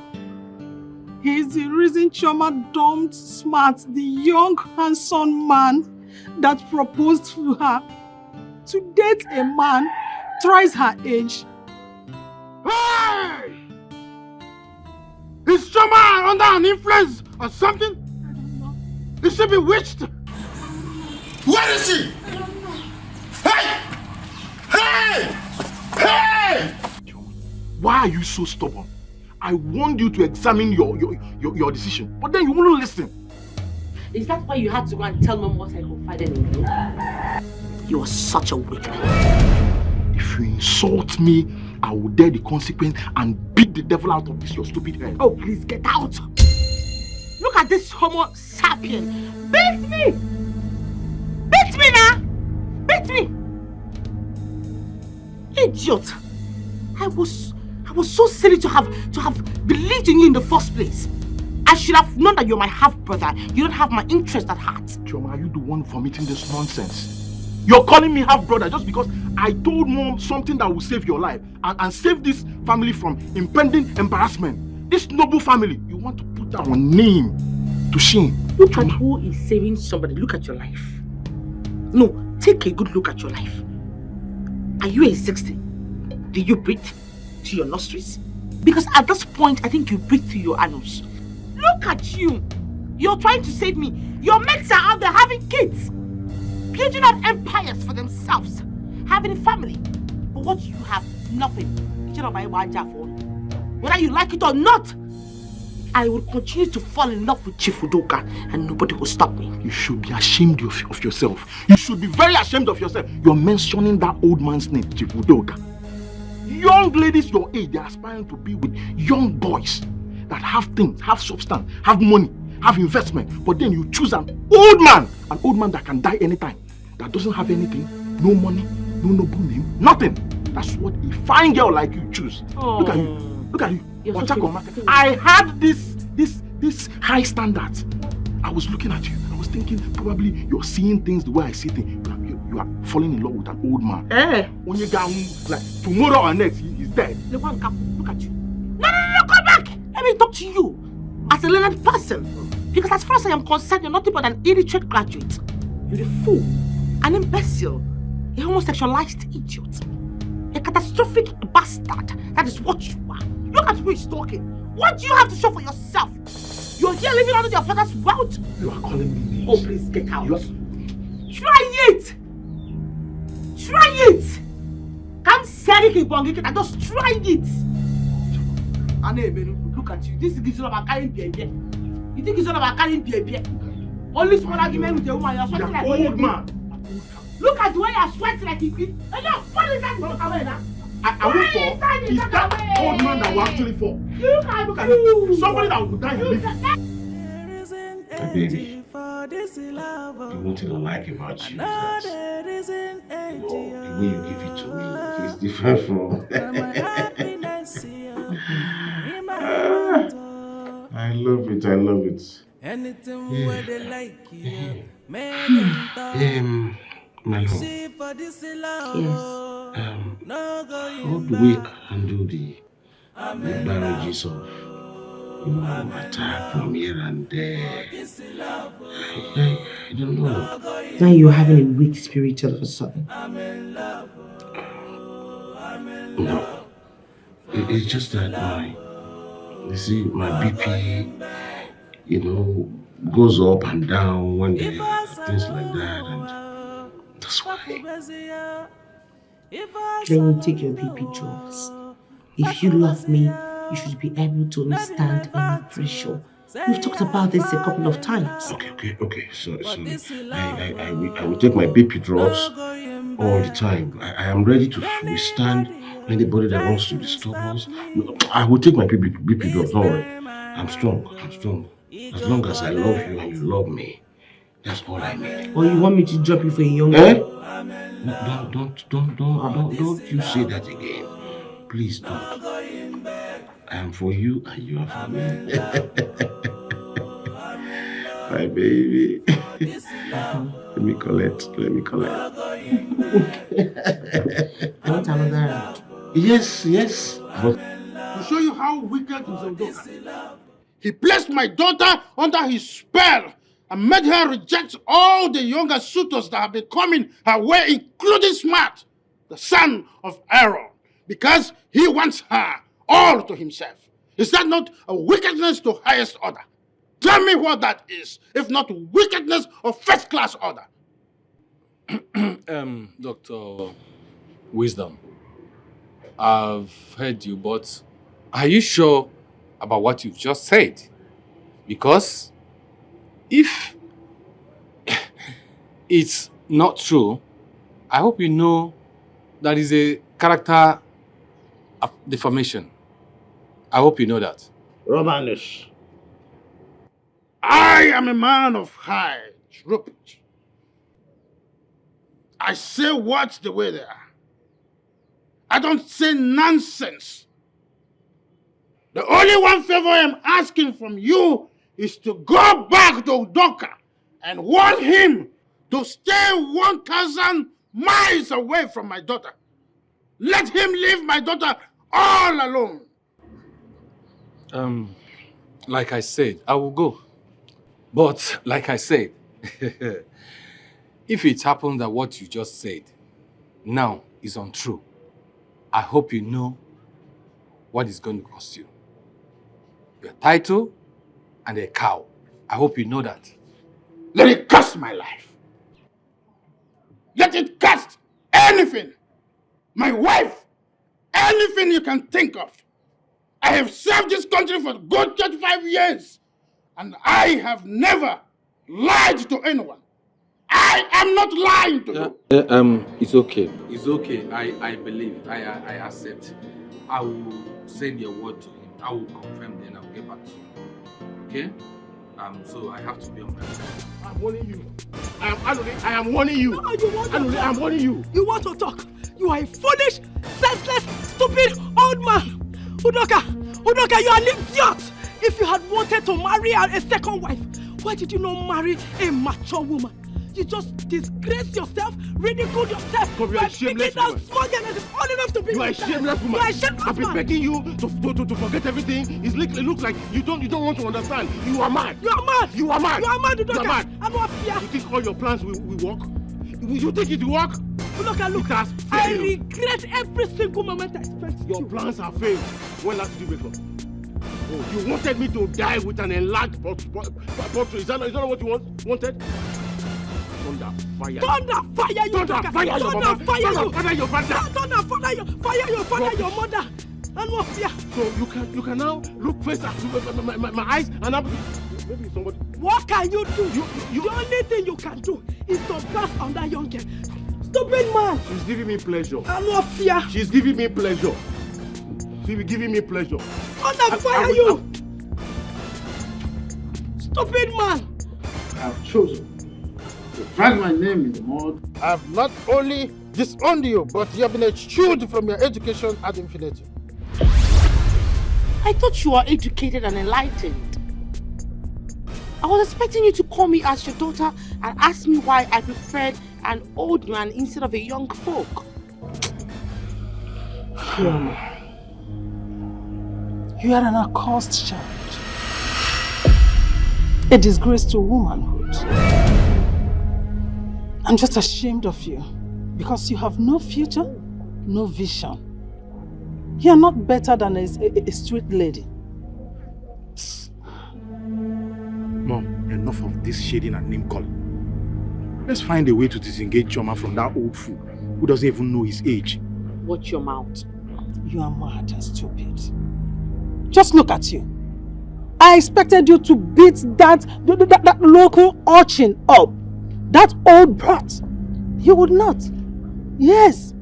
He is the reason Chioma dumped Smart, the young, handsome man that proposed to her to date a man thrice her age. Hey! Is Chioma under an influence or something? I don't know. Is she bewitched? Where is she? I don't know. Hey! Hey! Hey! Why are you so stubborn? I warned you to examine your decision, but then you wouldn't listen. Is that why you had to go and tell Mom what I confided in you? You are such a wicked man. If you insult me, I will dare the consequence and beat the devil out of this your stupid head. Oh, please get out! Look at this Homo sapien. Beat me! Beat me now! Beat me! Idiot! I was so silly to have believed in you in the first place. I should have known that you're my half-brother. You don't have my interest at heart. Chioma, are you the one vomiting this nonsense? You're calling me half-brother just because I told Mom something that will save your life and save this family from impending embarrassment. This noble family, you want to put our name to shame. Look at who is saving somebody. Look at your life. No, take a good look at your life. Are you a 60? Do you breathe to your nostrils? Because at this point, I think you breathe through your anus. Look at you. You're trying to save me. Your mates are out there having kids. Building up empires for themselves. Having a family. But what you have, nothing. Whether you like it or not, I will continue to fall in love with Chief Udoka and nobody will stop me. You should be ashamed of yourself. You should be very ashamed of yourself. You're mentioning that old man's name, Chief Udoka. Young ladies your age, they're aspiring to be with young boys that have things, have substance, have money, have investment. But then you choose an old man that can die anytime, that doesn't have anything, no money, no noble name, nothing. That's what a fine girl like you choose. Oh. Look at you. Look at you. So I had this high standard. I was looking at you. I was thinking probably you're seeing things the way I see things. You are falling in love with an old man. When you get like tomorrow or next, he's dead. Look at you. No, come back. Let me talk to you as a learned person. Because as far as I am concerned, you're nothing but an illiterate graduate. You're a fool, an imbecile, a homosexualized idiot, a catastrophic bastard. That is what you are. Look at who is talking. What do you have to show for yourself? You're here living under your father's wealth. You are calling me names. Oh, please get out. Try it. Try it. Can't say it, just try it. Look at you. This is all about carrying baby. You think it's all about carrying baby? Only small argument with the woman. You're sweating like old man. Look at the way you're sweating like a kid. And you're falling down. Look away now. I won't fall. Is that old man that will actually fall? Look at you. Somebody that will die and live. Baby, the one thing I like about you is that the way you give it to me is different from. I love it. I love it. My love. Yes. How do we handle the barrages of attack from here and there? I don't know. Now you're having a weak spirit all of a sudden. No. It's just that my BP, goes up and down when there are things like that, and that's why. Then you take your BP drugs. If you love me, you should be able to withstand any pressure. We've talked about this a couple of times. Okay. So I will take my BP drugs all the time. I am ready to withstand anybody that wants to disturb us. I will take my BP drugs, don't worry. I'm strong. As long as I love you and you love me, that's all I need. Or you want me to drop you for a young girl? Don't you say that again. Please don't. I am for you and you are for me. My baby. Let me collect. I want another round. Yes. But to show you how wicked is Udoka. He placed my daughter under his spell and made her reject all the younger suitors that have been coming her way, including Smart, the son of Aaron, because he wants her all to himself. Is that not a wickedness to highest order? Tell me what that is, if not wickedness of first-class order. Dr. Wisdom, I've heard you, but are you sure about what you've just said? Because if it's not true, I hope you know that is a character defamation. I hope you know that. Romanus, I am a man of high repute. I say words the way they are. I don't say nonsense. The only one favor I'm asking from you is to go back to Udoka and warn him to stay 1,000 miles away from my daughter. Let him leave my daughter all alone. Like I said, I will go. But like I said, if it happens that what you just said now is untrue, I hope you know what it's going to cost you. Your title and a cow. I hope you know that. Let it cost my life. Let it cost anything. My wife. Anything you can think of. I have served this country for good 35 years. And I have never lied to anyone. I am not lying to you. It's okay. It's okay. I believe. I accept. I will send your word to him. I will confirm, then I'll get back to you. Okay? So I have to be on my way. I'm warning you. I am warning you. No, you want to Anuli, talk. I'm warning you. You want to talk. You are a foolish, senseless, stupid old man. Udoka, you are an idiot. If you had wanted to marry a second wife, why did you not marry a mature woman? You just disgrace yourself, ridicule yourself. You are a shameless woman. Small girl that is old enough to be You are a shameless woman. You are a shameless I've been man. begging you to forget everything. It looks like you don't want to understand. You are mad. You are mad. You are mad. You are mad, Udoka. You are mad. I'm not fear. You think all your plans will work? You think it will work? Udoka, look. I regret every single moment I spent with you. Your plans have failed. When last did you wake up? Oh, you wanted me to die with an enlarged portrait. Is that what you wanted? Thunder, fire. Thunder, fire you, Thunder, fire your mama. Thunder, fire you. Thunder, fire your father. Thunder, fire your father, your mother. And what fear? So you can now look face at my eyes and maybe somebody. What can you do? The only thing you can do is to pass on that young girl. Stupid man. She's giving me pleasure. And what fear? She's giving me pleasure. She's giving me pleasure. Thunder, fire you. Stupid man. I have chosen to drag my name in the mud. I have not only disowned you, but you have been eschewed from your education ad infinitum. I thought you were educated and enlightened. I was expecting you to call me as your daughter and ask me why I preferred an old man instead of a young folk. You are an accursed child. A disgrace to womanhood. I'm just ashamed of you because you have no future, no vision. You are not better than a street lady. Mom, enough of this shading and name calling. Let's find a way to disengage Choma from that old fool who doesn't even know his age. Watch your mouth. You are mad and stupid. Just look at you. I expected you to beat that local urchin up. That old brat. You would not. Yes.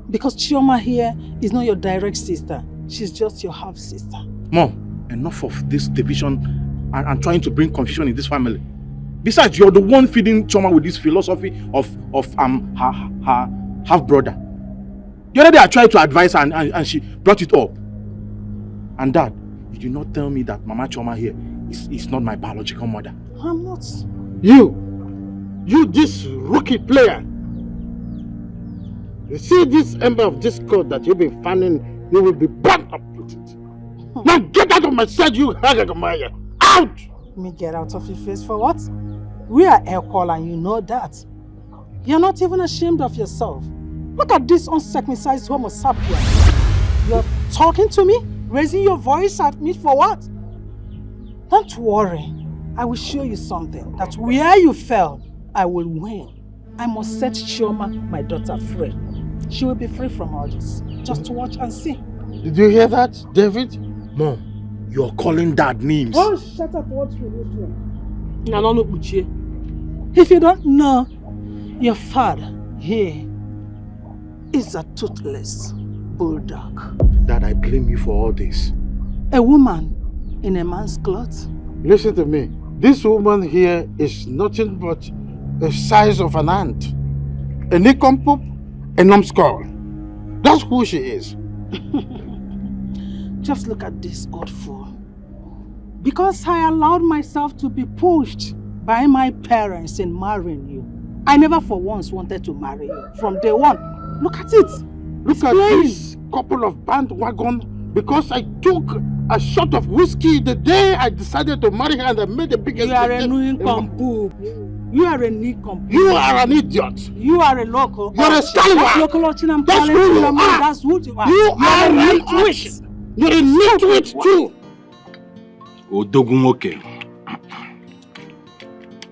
Because Chioma here is not your direct sister. She's just your half-sister. Mom, enough of this division and trying to bring confusion in this family. Besides, you're the one feeding Chioma with this philosophy of her half-brother. The other day I tried to advise her and she brought it up. And Dad, you did not tell me that Mama Chioma here is not my biological mother. I'm not. You this rookie player. You see this ember of discord that you've been fanning, you will be burnt up with it. Now get out of my sight, you Hagagamaya! Out! Me get out of your face for what? We are equal and you know that. You're not even ashamed of yourself. Look at this uncircumcised homo sapien. You're talking to me? Raising your voice at me for what? Don't worry. I will show you something. That where you fell, I will win. I must set Chioma, my daughter, free. She will be free from all this. Just to watch and see. Did you hear that, David? Mom, you're calling Dad names. Oh, shut up, what you do? If you don't know, your father here is a toothless bulldog. Dad, I blame you for all this. A woman in a man's clothes. Listen to me. This woman here is nothing but the size of an ant. A nincompoop, a numbskull. That's who she is. Just look at this old fool. Because I allowed myself to be pushed by my parents in marrying you, I never for once wanted to marry you. From day one. Look at it. Look at this couple of bandwagon. Because I took a shot of whiskey the day I decided to marry her and I made the biggest mistake. You are a nincompoop. You are a nincompoop. You are an idiot. You are a local. You are a scallywag. Local urchin, I'm That's calling who you. you are. That's who you are. You are a nitwit. You're a nitwit too. Odogunwoke,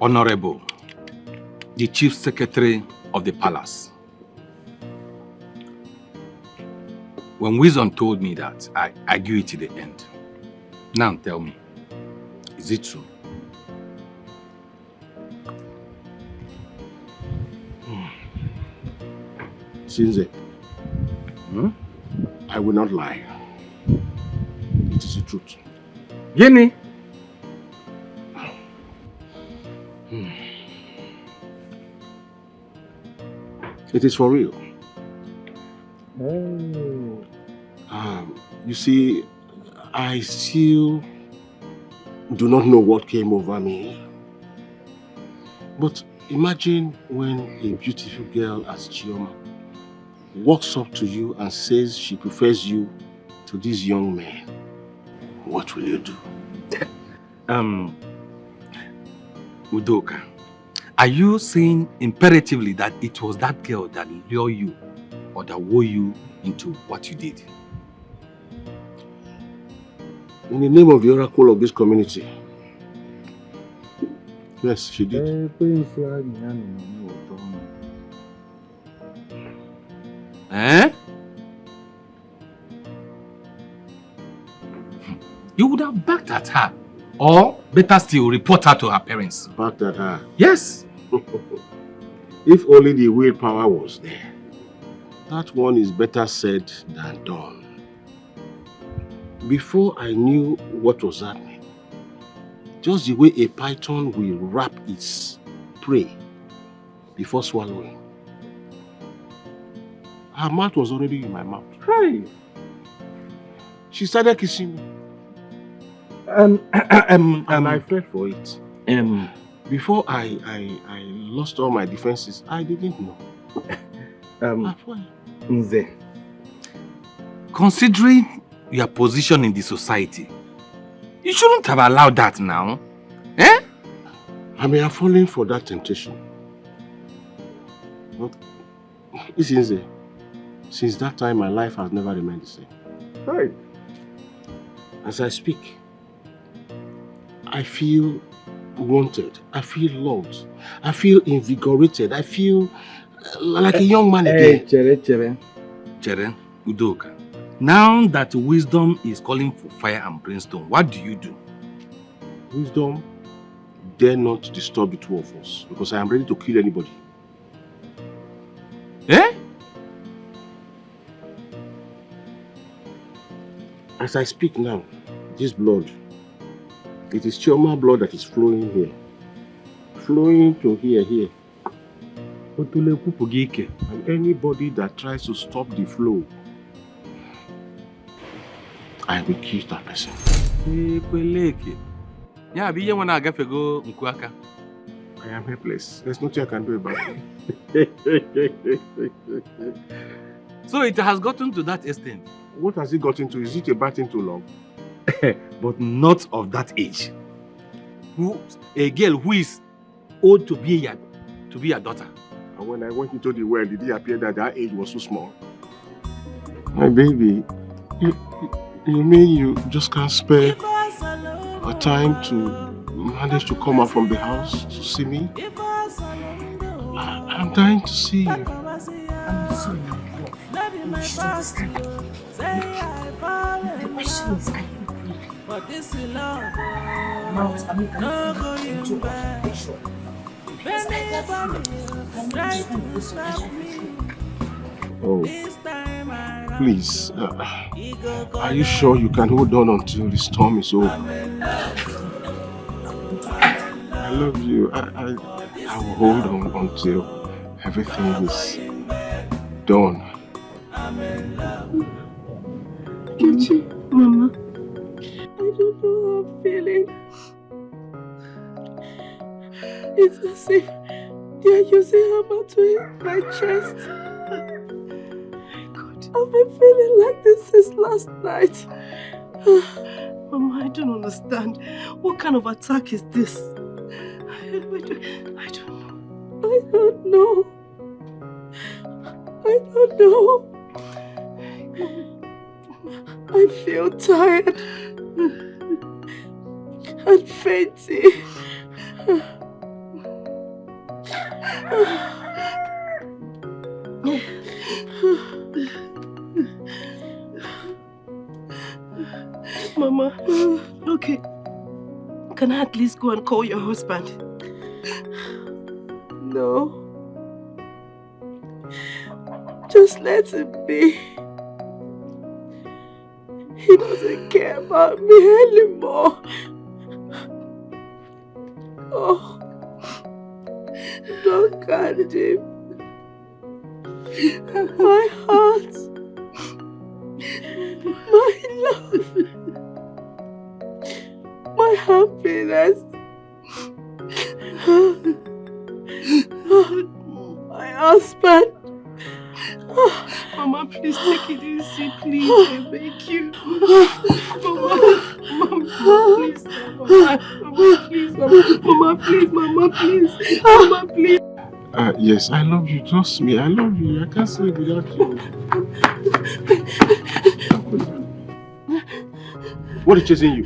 Honorable, the Chief Secretary of the Palace. When Wisdom told me that, I agreed to the end. Now tell me, is it true? Sinze, I will not lie. It is the truth. Yeni? It is for real. Oh. You see, I still do not know what came over me. But imagine when a beautiful girl as Chioma walks up to you and says she prefers you to this young man. What will you do? Udoka, are you saying imperatively that it was that girl that lured you or that wore you into what you did? In the name of the oracle of this community. Yes, she did. Eh? You would have backed at her. Or, better still, report her to her parents. Backed at her? Yes. If only the willpower was there. That one is better said than done. Before I knew what was happening, just the way a python will wrap its prey before swallowing, her mouth was already in my mouth. Hey. She started kissing me. And I fell for it. Before I lost all my defenses, I didn't know. Nze, considering your position in the society, you shouldn't have allowed that now. Eh? I may have fallen for that temptation. But since that time, my life has never remained the same. Right. As I speak, I feel wanted. I feel loved. I feel invigorated. I feel like a young man again. Chere, Udoka. Now that wisdom is calling for fire and brimstone, what do you do? Wisdom dare not disturb the two of us because I am ready to kill anybody. Eh? As I speak now, this blood, it is Chioma blood that is flowing here. Flowing to here. And anybody that tries to stop the flow, I will kill that person. I am helpless. There's nothing I can do about it. So it has gotten to that extent. What has it gotten to? Is it a bad thing to love? But not of that age. A girl who is old to be your daughter. And when I went into the world, did it appear that that age was so small? My baby, you mean you just can't spare a time to manage to come out from the house to see me? I'm dying to see you. I'm sorry, my love. You should understand. The question is, are you free? Now, I mean, can you do occupation? Because I love you. I'm not just going to go so much. Oh, please, are you sure you can hold on until the storm is over? I love you. I will hold on until everything is done. Kichi, Mama, I don't know how I'm feeling. It's as if they are using hammer to hit my chest. I've been feeling like this since last night. Mama, I don't understand. What kind of attack is this? I don't know. I feel tired and fainty. Mama, okay. Can I at least go and call your husband? No. Just let him be. He doesn't care about me anymore. Oh, don't guard him. My heart, my love, my happiness, my husband. Mama, please take it easy, please. I beg you. Mama, please. Mama, please. Mama, please. Yes, I love you. Trust me, I love you. I can't say it without you. What is chasing you?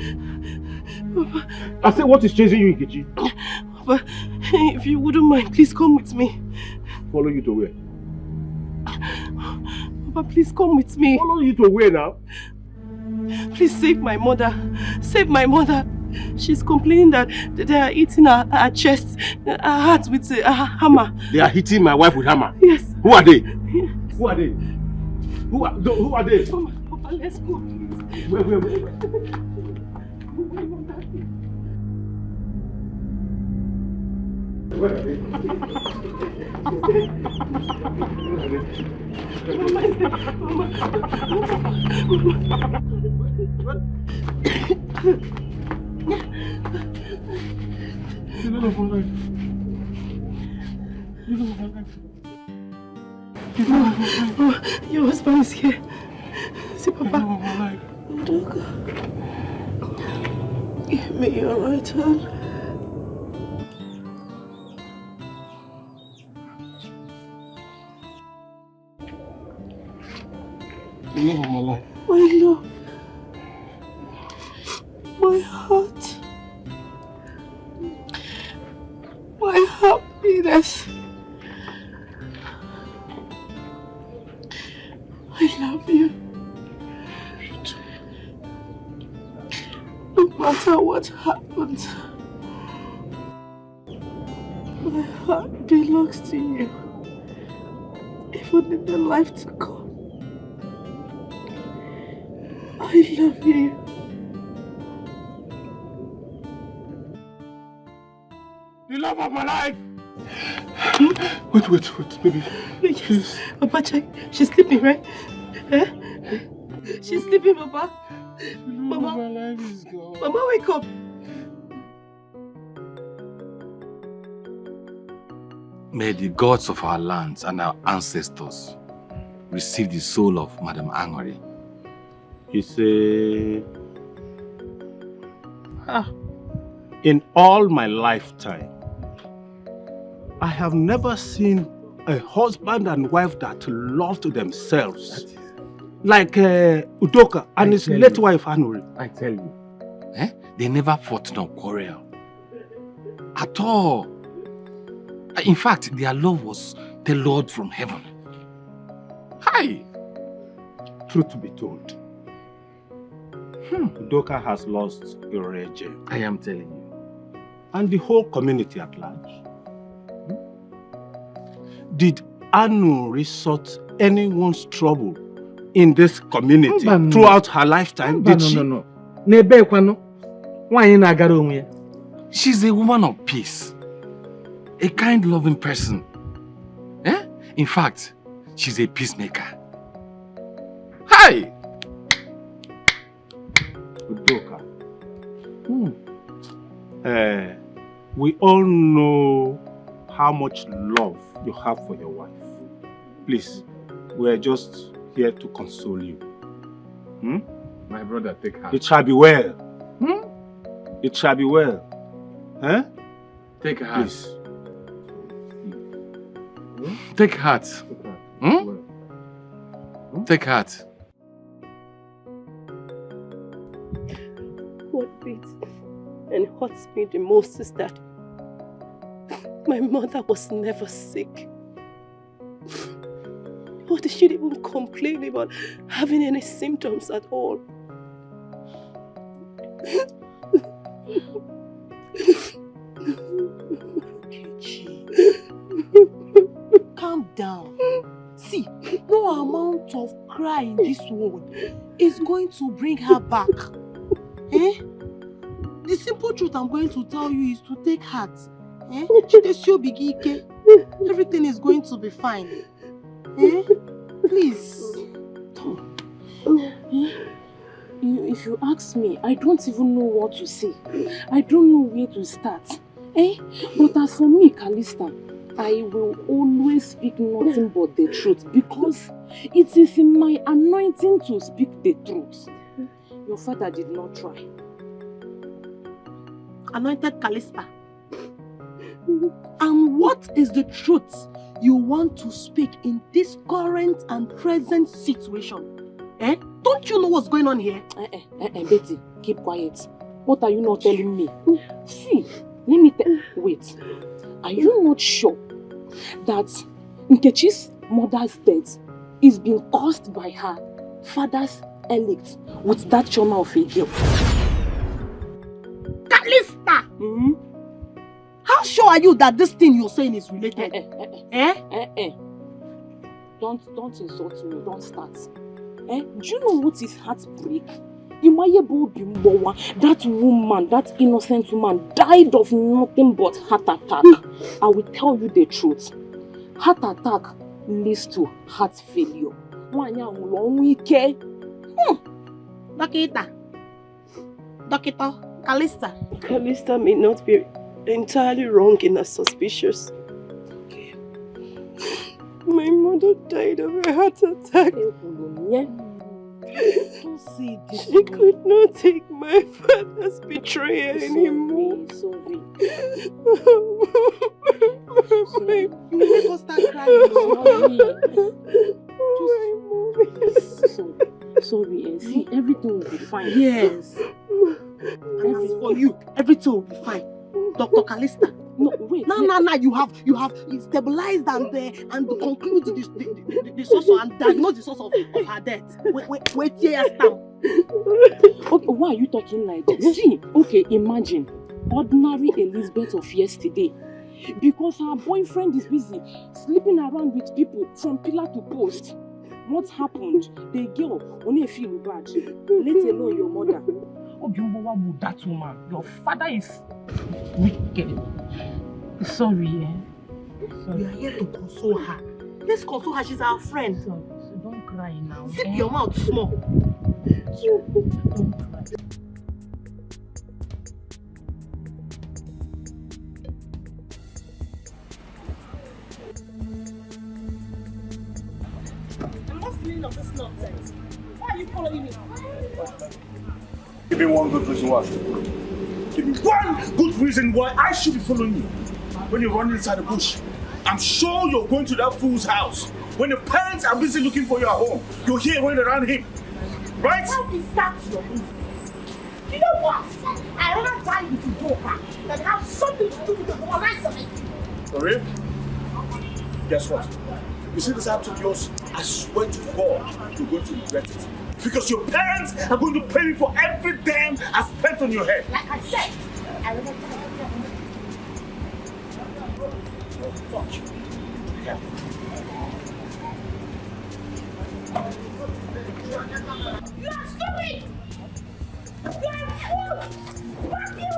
Papa. I said, what is chasing you, Nkechi? Papa, if you wouldn't mind, please come with me. Follow you to where? Papa, please come with me. Follow you to where now? Please save my mother. Save my mother. She's complaining that they are eating her chest, her heart with a hammer. They are hitting my wife with hammer? Yes. Who are they? Yes. Who are they? Who are they? Papa, let's go. Wait. Where are they? Your husband is here. See, Papa. Give me your right hand. The love of my life. My love. My heart. My happiness. I love you. No matter what happens, my heart belongs to you. Even in the life to come. I love you. The love of my life. Wait, baby. Please. Papa, check. She's sleeping, right? Eh? She's sleeping, Papa. Mama. My life is gone. Mama, wake up. May the gods of our lands and our ancestors receive the soul of Madam Angori. In all my lifetime, I have never seen a husband and wife that loved themselves like Udoka and his late wife Anuri. I tell you, they never fought nor quarrel at all. In fact, their love was the Lord from heaven. Hi! Truth to be told, Udoka has lost Ireje. I am telling you. And the whole community at large. Did Anu resort anyone's trouble in this community throughout her lifetime? Did she? No. She's a woman of peace. A kind, loving person. In fact, she's a peacemaker. Hi! Udoka. We all know how much love you have for your wife. Please, we are just here to console you. My brother, take heart. It shall be well. It shall be well. Take heart. Please. Take heart. Take heart. What beats and hurts me the most is that my mother was never sick. Or she didn't even complain about having any symptoms at all. Calm down. See, no amount of cry in this world is going to bring her back. The simple truth I'm going to tell you is to take heart. Everything is going to be fine. Please. If you ask me, I don't even know what to say. I don't know where to start. But as for me, Kalista, I will always speak nothing but the truth because it is in my anointing to speak the truth. Your father did not try. Anointed Kalista. And what is the truth you want to speak in this current and present situation? Don't you know what's going on here? Betty, keep quiet. What are you not telling me? See, let me tell you. Wait. Are you not sure that Nkechi's mother's death is being caused by her father's elect with that trauma of a girl? Kalista! How sure are you that this thing you're saying is related? Don't insult me. Don't start. Do you know what is heartbreak? That woman, that innocent woman, died of nothing but heart attack. I will tell you the truth. Heart attack leads to heart failure. Doctor Callista. Callista may not be entirely wrong in her suspicions. My mother died of a heart attack. She could not take my father's betrayal anymore. Sorry. You make us start crying. Sorry, see, everything will be fine. Yes. And as for you, everything will be fine. Dr. Callista. No, wait. Now, you have stabilized and conclude the source and diagnose the source of her death. Wait here, stamp. Okay, why are you talking like this? See, okay, imagine ordinary Elizabeth of yesterday. Because her boyfriend is busy sleeping around with people from pillar to post. What happened? The girl only feel bad, let alone your mother. Obiumbo, that woman, your father is wicked. Sorry, We are here to console her. Let's console her, she's our friend. So don't cry now. Zip your mouth small. Don't cry. What's the meaning of this nonsense? Why are you following me? Give me one good reason why. Give me one good reason why I should be following you. When you're running inside the bush, I'm sure you're going to that fool's house. When the parents are busy looking for you at home, you're here running around him. Right? Why is that your business? You know what? I'd rather die with your daughter than have something to do with the rest of it. For real? Guess what? You see this house of yours? I swear to God, you're going to regret it. Because your parents are going to pay me for every damn I spent on your head. Like I said, I rather die with your Fuck you. Yeah. You are stupid! You are a fool! Fuck you!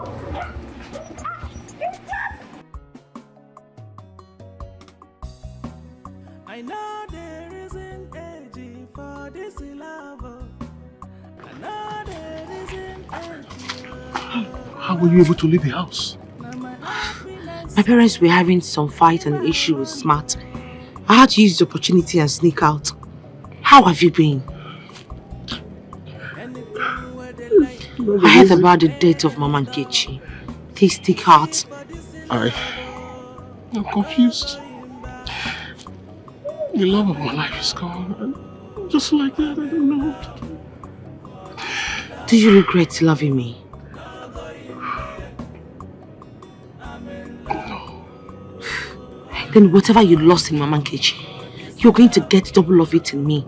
I know there isn't age for this love. I know there isn't age. How were you able to leave the house? My parents were having some fight and issue with Smart. I had to use the opportunity and sneak out. How have you been? I heard about the death of Mama Nkechi. Please take heart. I'm confused. The love of my life is gone. And just like that, I don't know what to do. Do you regret loving me? No. Then whatever you lost in Mama Nkechi, you're going to get double of it in me.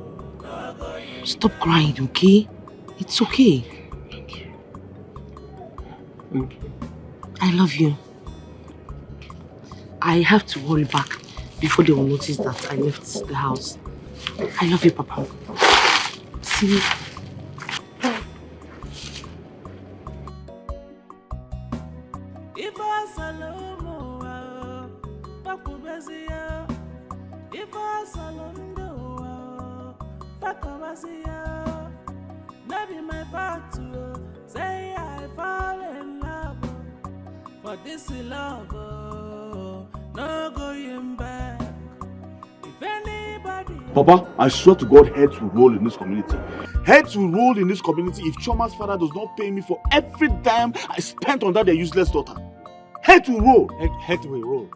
Stop crying, okay? It's okay. Thank you. I love you. I have to hurry back before they will notice that I left the house. I love you, Papa. See you. Say I fall in love, but this love, no going back. If anybody, Papa, I swear to God, heads will roll in this community. Heads will roll in this community if Choma's father does not pay me for every dime I spent on that their useless daughter. Heads will roll. Head will roll.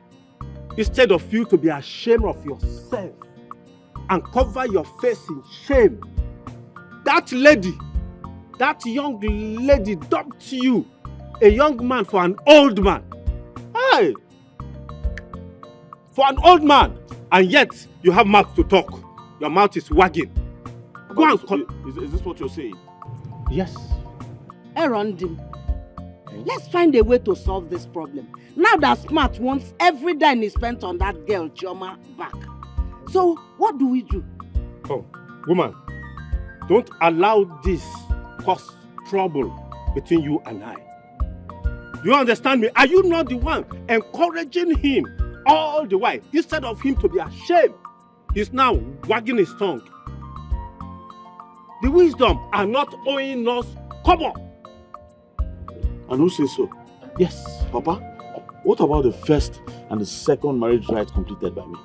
Instead of you to be ashamed of yourself and cover your face in shame, that lady, that young lady dumped you, a young man for an old man. Hey! For an old man, and yet you have mouth to talk. Your mouth is wagging. Go and is this what you're saying? Yes. Aaron, let's find a way to solve this problem. Now that Smart wants every dime he spent on that girl, Chioma, back. So, what do we do? Oh, woman, don't allow this cause trouble between you and I. You understand me? Are you not the one encouraging him all the while instead of him to be ashamed He's now wagging his tongue. The wisdom are not owing us kobo. And who says so? Yes. Papa, what about the first and the second marriage rite completed by me?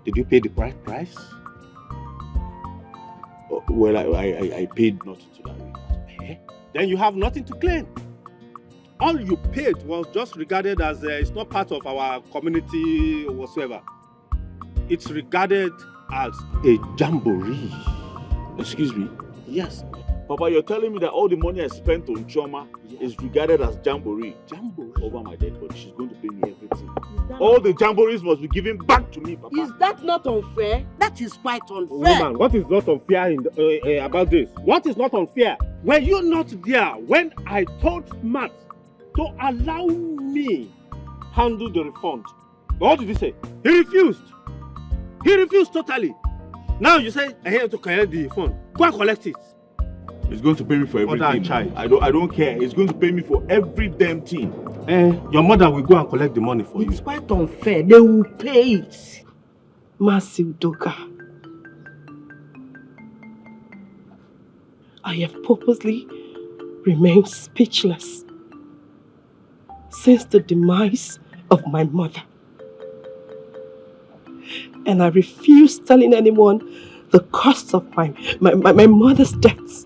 Did you pay the price? Well, I paid nothing to that way. Then you have nothing to claim. All you paid was just regarded as it's not part of our community or whatsoever. It's regarded as a jamboree. Excuse me? Yes. Papa, you're telling me that all the money I spent on Choma is regarded as jamboree. Jamboree? Over my dead body. She's going to pay me everything. All the jamborees must be given back to me, Papa. Is that not unfair? That is quite unfair. Woman, what is not unfair about this? What is not unfair? Were you not there when I told Matt to allow me handle the refund? What did he say? He refused. He refused totally. Now you say I have to collect the refund. Go and collect it. He's going to pay me for everything. I don't care. He's going to pay me for every damn thing. Your mother will go and collect the money for you. It's quite unfair. They will pay it. Massive Doka. I have purposely remained speechless since the demise of my mother. And I refuse telling anyone the cost of my mother's death.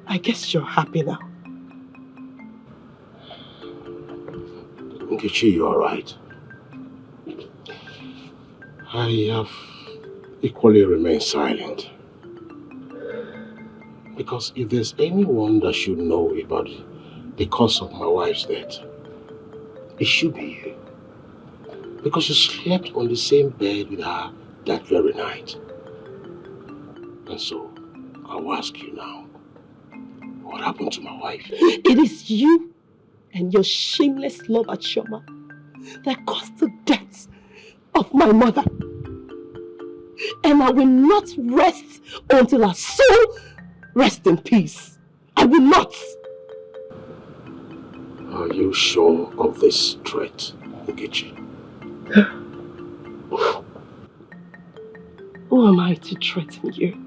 I guess you're happy now. Nkechi, you are right. I have equally remained silent. Because if there's anyone that should know about the cause of my wife's death, it should be you. Because you slept on the same bed with her that very night. And so, I'll ask you now, what happened to my wife? It is you and your shameless love at Shoma that caused the death of my mother. And I will not rest until her soul rests in peace. I will not. Are you sure of this threat, Nkechi? Who am I to threaten you?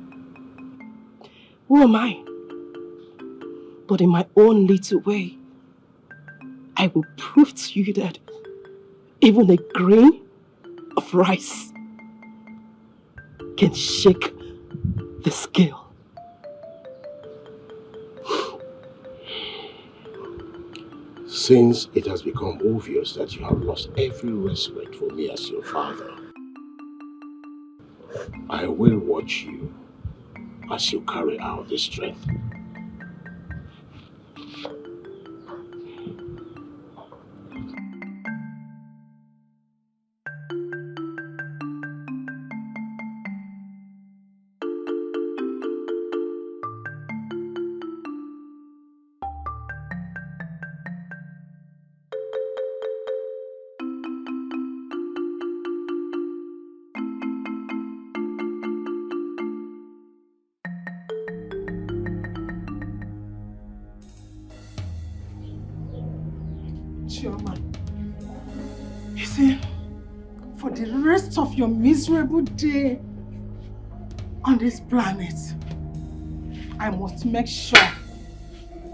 Who am I? But in my own little way, I will prove to you that even a grain of rice can shake the scale. Since it has become obvious that you have lost every respect for me as your father, I will watch you as you carry out this threat. Chioma, you see, for the rest of your miserable day on this planet, I must make sure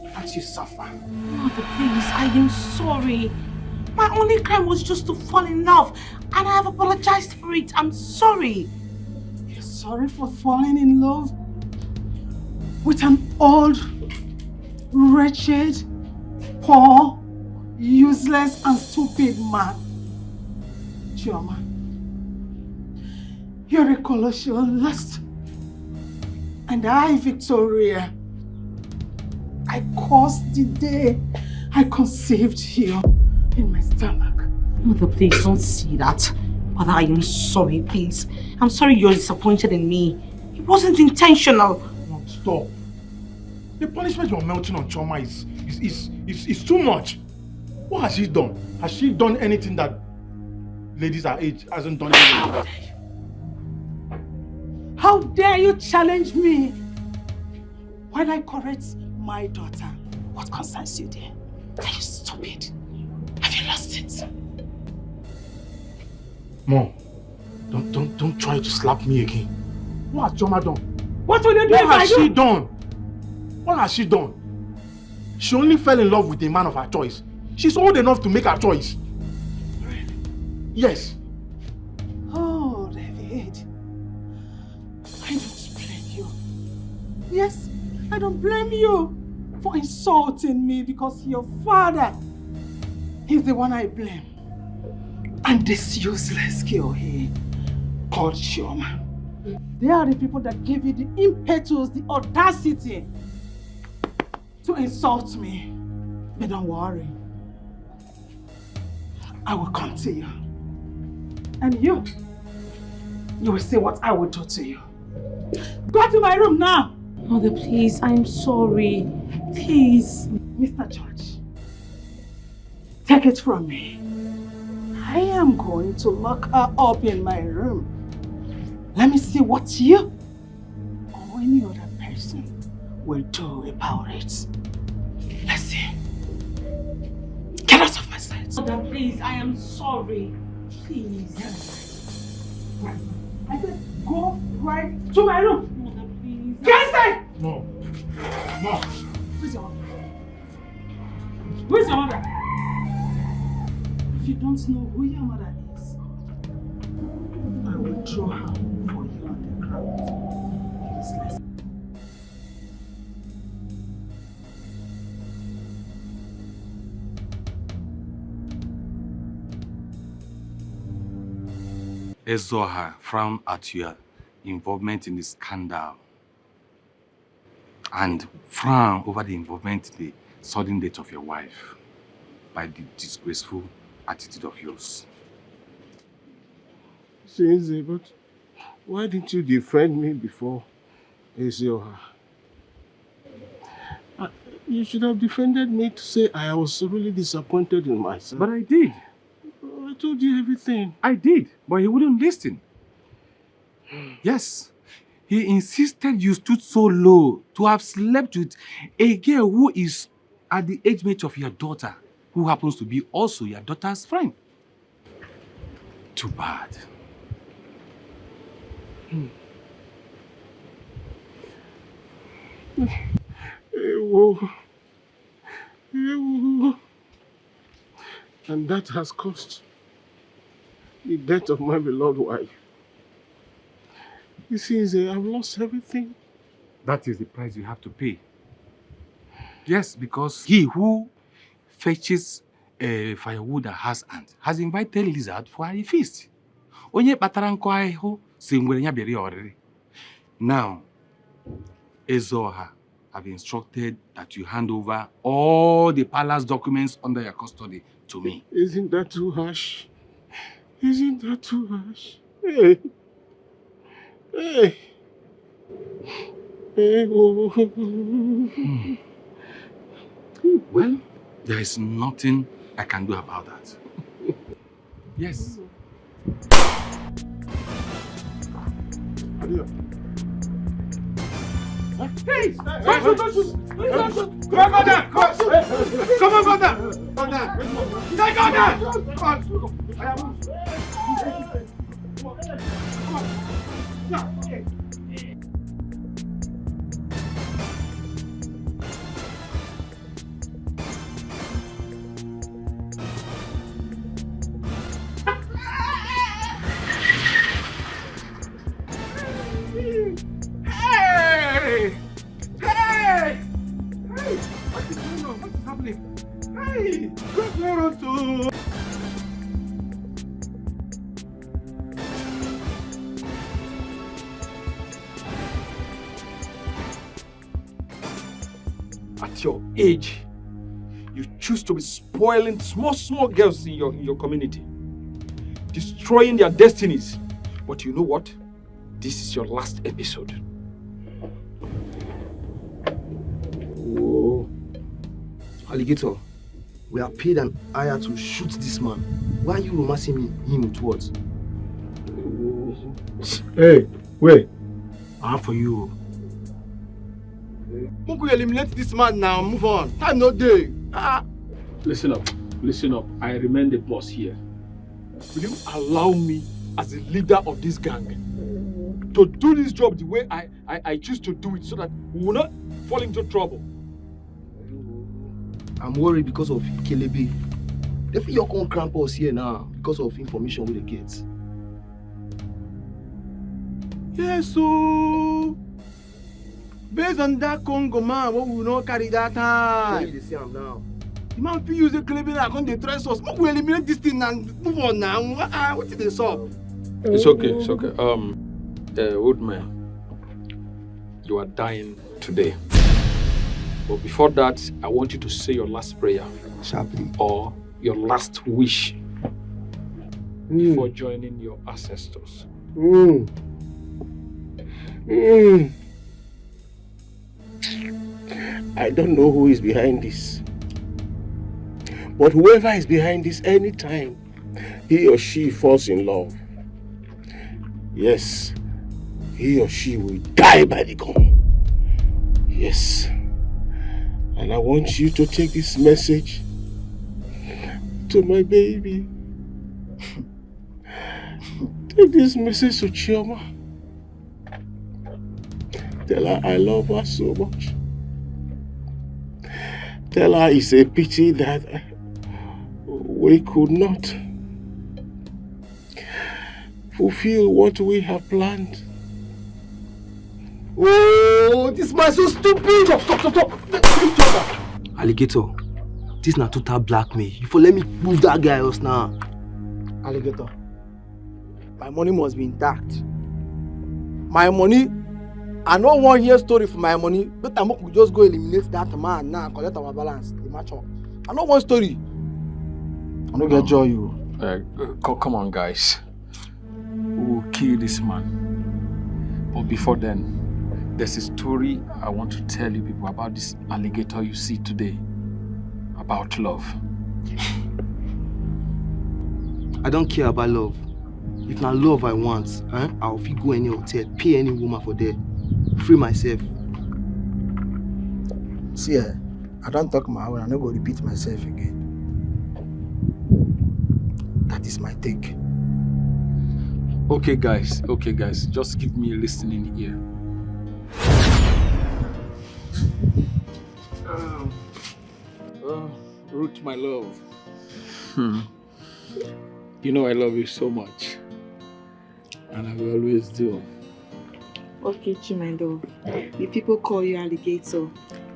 that you suffer. Mother, please, I am sorry. My only crime was just to fall in love, and I have apologized for it. I'm sorry. You're sorry for falling in love with an old, wretched, poor, useless and stupid man. Chioma, you're a colossal lust. And I, Victoria, I caused the day I conceived you in my stomach. Mother, please don't see that. Mother, I am sorry, please. I'm sorry you're disappointed in me. It wasn't intentional. No, stop. The punishment you're melting on Choma is too much. What has she done? Has she done anything that ladies our age hasn't done anything? How dare you challenge me when I correct my daughter? What concerns you there? Are you stupid? Have you lost it? Mom, Don't try to slap me again. What has Choma done? What will you do What if I has do? she done? What has she done? She only fell in love with a man of her choice. She's old enough to make her choice. Yes. Oh, David. I don't blame you. Yes, I don't blame you for insulting me because your father is the one I blame. And this useless girl here called Chioma. They are the people that gave you the impetus, the audacity to insult me. But don't worry. I will come to you. And you will see what I will do to you. Go to my room now! Mother, please, I'm sorry. Please. Mr. George, take it from me. I am going to lock her up in my room. Let me see what you or any other person will do about it. Let's see. Get out of my sight. Mother, please, I am sorry. Please. I said, go right to my room. Mother, please. Get inside! No. No. Where's your mother? Where's your mother? If you don't know who your mother is, I will throw her for you on the ground. Useless. Ezoha frowned at your involvement in the scandal and frown over the involvement in the sudden death of your wife by the disgraceful attitude of yours. Since, but why didn't you defend me before Ezoha? You should have defended me to say I was really disappointed in myself. But I did. I told you everything. I did, but he wouldn't listen. Yes, he insisted you stood so low to have slept with a girl who is at the age mate of your daughter, who happens to be also your daughter's friend. Too bad. Ewo. Ewo. And that has cost the death of my beloved wife. You see, I've lost everything. That is the price you have to pay. Yes, because he who fetches a firewood that has ants has invited lizard for a feast. Onye kpatara nkụ ahịhụ si ngwere ya bịara ọrịrị. Now, Ezoha have instructed that you hand over all the palace documents under your custody to me. Isn't that too harsh? Isn't that too harsh? Hey. Hey. Hey. Well, there is nothing I can do about that. Yes. Hey! Don't shoot! Don't shoot! Please don't shoot! Come on, father! Come on, father! Take on that! Hey! Hey! Hey! What is going on? What is happening? Hey! What's going on too? At your age, you choose to be spoiling small girls in your community, destroying their destinies. But you know what? This is your last episode. Whoa. Alligator, we are paid an hire to shoot this man. Why are you romancing him with what? Hey, wait. I have for you. We eliminate this man now. Move on. Time no day. Listen up. Listen up. I remain the boss here. Will you allow me as the leader of this gang to do this job the way I choose to do it so that we will not fall into trouble. I'm worried because of Kelebe. They feel your own cramp us here now because of information we get. Yes, so based on that Congo man, what we will not carry that time. You see him now. The man feel use the Kelebe like on the trust us. We eliminate this thing and move on now. What is this up? It's okay, it's okay. Woodman, you are dying today. But before that, I want you to say your last prayer. Sharply. Or your last wish before joining your ancestors. I don't know who is behind this. But whoever is behind this, anytime he or she falls in love, yes, he or she will die by the gun. Yes. And I want you to take this message to my baby. Take this message to Chioma. Tell her I love her so much. Tell her it's a pity that we could not fulfill what we have planned. Oh, this man so stupid! Stop! Alligator, this is not total blackmail. You for let me move that guy else now. Alligator, my money must be intact. My money, I don't want to hear story for my money. But I'm going to just go eliminate that man now and collect our balance. The match up. I don't want story. I don't get joy, you. Come on, guys. We will kill this man. But before then, there's a story I want to tell you people about this alligator you see today. About love. I don't care about love. If not love I want, I'll fit go any hotel, pay any woman for that. Free myself. See, I don't talk my own, I'm not going to repeat myself again. That is my take. Okay guys, just give me a listening ear. Ruth, my love. You know I love you so much. And I will always do. Okay, my love. The people call you alligator.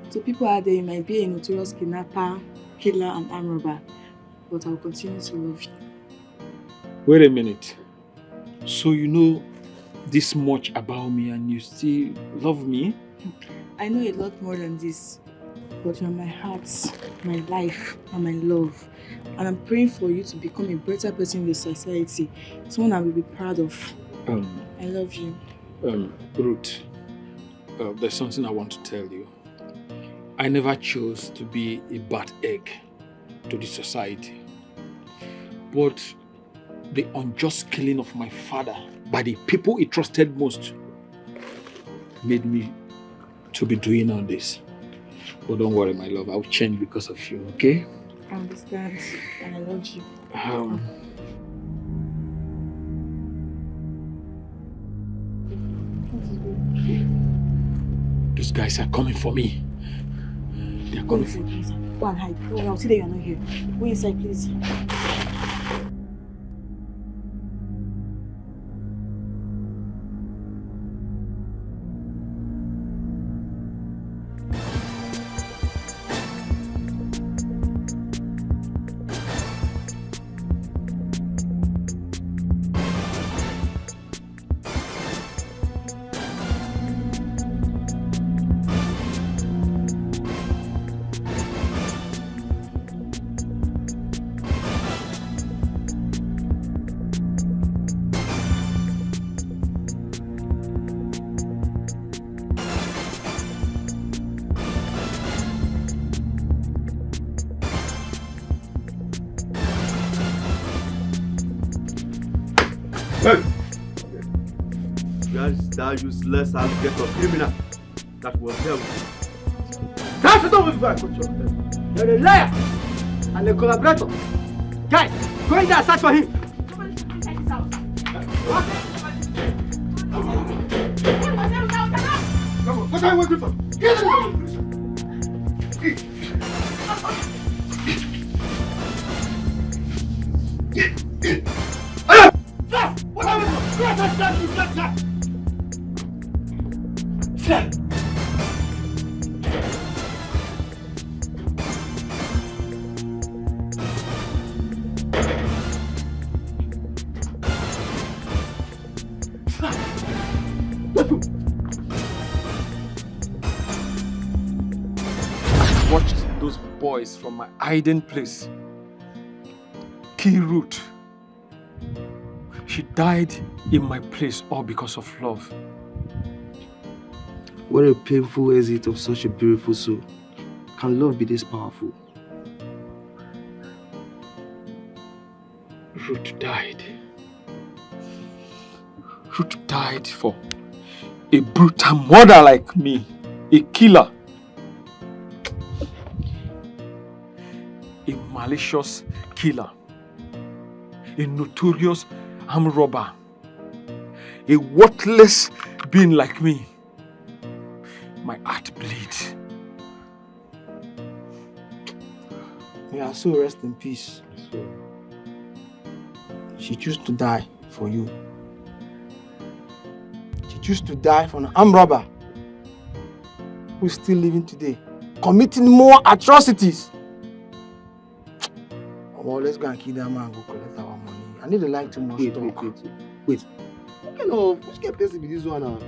So people out there, you might be a notorious kidnapper, killer, and arm robber. But I will continue to love you. Wait a minute. So you know this much about me and you still love me? I know a lot more than this. But you're my heart, my life, and my love. And I'm praying for you to become a better person in the society. Someone I will be proud of. I love you. Ruth, there's something I want to tell you. I never chose to be a bad egg to the society. But the unjust killing of my father by the people he trusted most made me to be doing all this. But don't worry, my love, I'll change because of you, okay? I understand, and I love you. Those guys are coming for me. They are coming for me. Go and hide. Oh, I'll see that you're not here. Go inside, please. That useless alligator criminal that was there with you. That's it over before I put you on them. You're a liar and a collaborator. Guys, go in there and search for him. Come on, inside this house. What are you waiting for? Get in there! What are you Watched those boys from my hiding place kill Ruth. She died in my place all because of love. What a painful exit of such a beautiful soul. Can love be this powerful? Ruth died. Ruth died for a brutal murderer like me, a killer, a malicious killer, a notorious armed robber, a worthless being like me. My heart bleeds. May her soul rest in peace. She chose to die for you. She chose to die for an armed robber who is still living today, committing more atrocities. Well, let's go and kill that man and go collect our money. I need to like too much talk. Wait. What kind of which kind of person be this one now?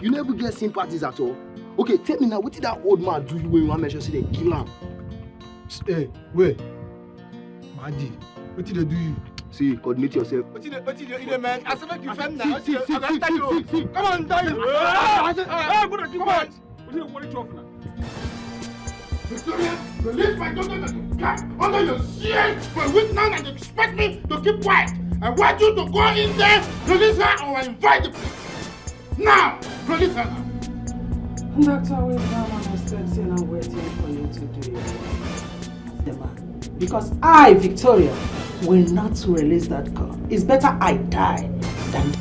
You never get sympathies at all. Okay, tell me now, what did that old man do you when you want to mention say they kill him? Hey, wait. Madi, what did they do you? See, coordinate yourself. What did you man? I said you fam now. See. Come on, die. Come on. What are you talking about? Victoria, release my daughter to cat under your shield for a week now and expect me to keep quiet. I want you to go in there, release her, or I invite the police. Now, release her now. Dr. Wisdom, understand, saying I'm waiting for you to do your work. The man. Because I, Victoria, will not release that girl. It's better I die than...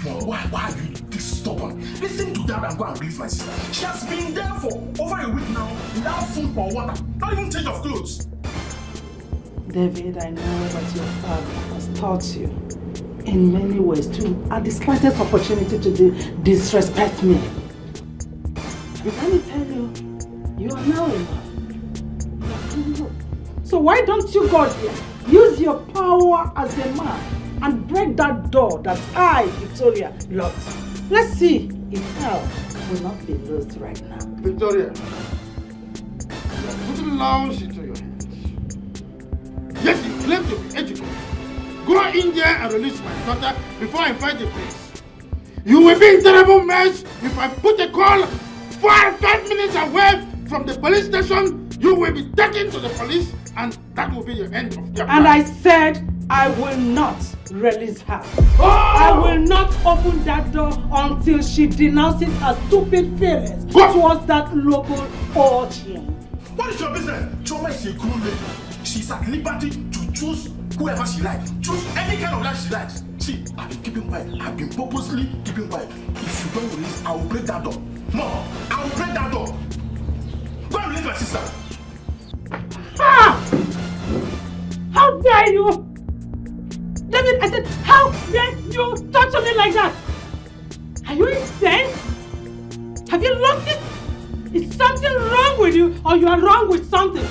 Mom, why are you this stubborn? Listen to that and go and release my sister. She has been there for over a week now without food or water, not even change of clothes. David, I know that your father has taught you in many ways to, at the slightest opportunity, to disrespect me. But let me tell you, you are now a man. So why don't you go there, use your power as a man and break that door that I, Victoria, locked. Let's see if hell will not be lost right now. Victoria, you are putting laws into your hands. Yes, you claim to be educated. Go in there and release my daughter before I find the police. You will be in terrible mess if I put a call 5 minutes away from the police station. You will be taken to the police, and that will be the end of your And I said I will not release her. Oh! I will not open that door until she denounces her stupid feelings towards that local origin. What is your business? Choma is a cool lady. She's at liberty to choose whoever she likes. Choose any kind of life she likes. See, I've been keeping quiet. I've been purposely keeping quiet. If you don't release, I will break that door. No, I will break that door. Go and release my sister. Ah! How dare you! David, I said, how dare you touch me like that? Are you insane? Have you lost it? Is something wrong with you, or you are wrong with something?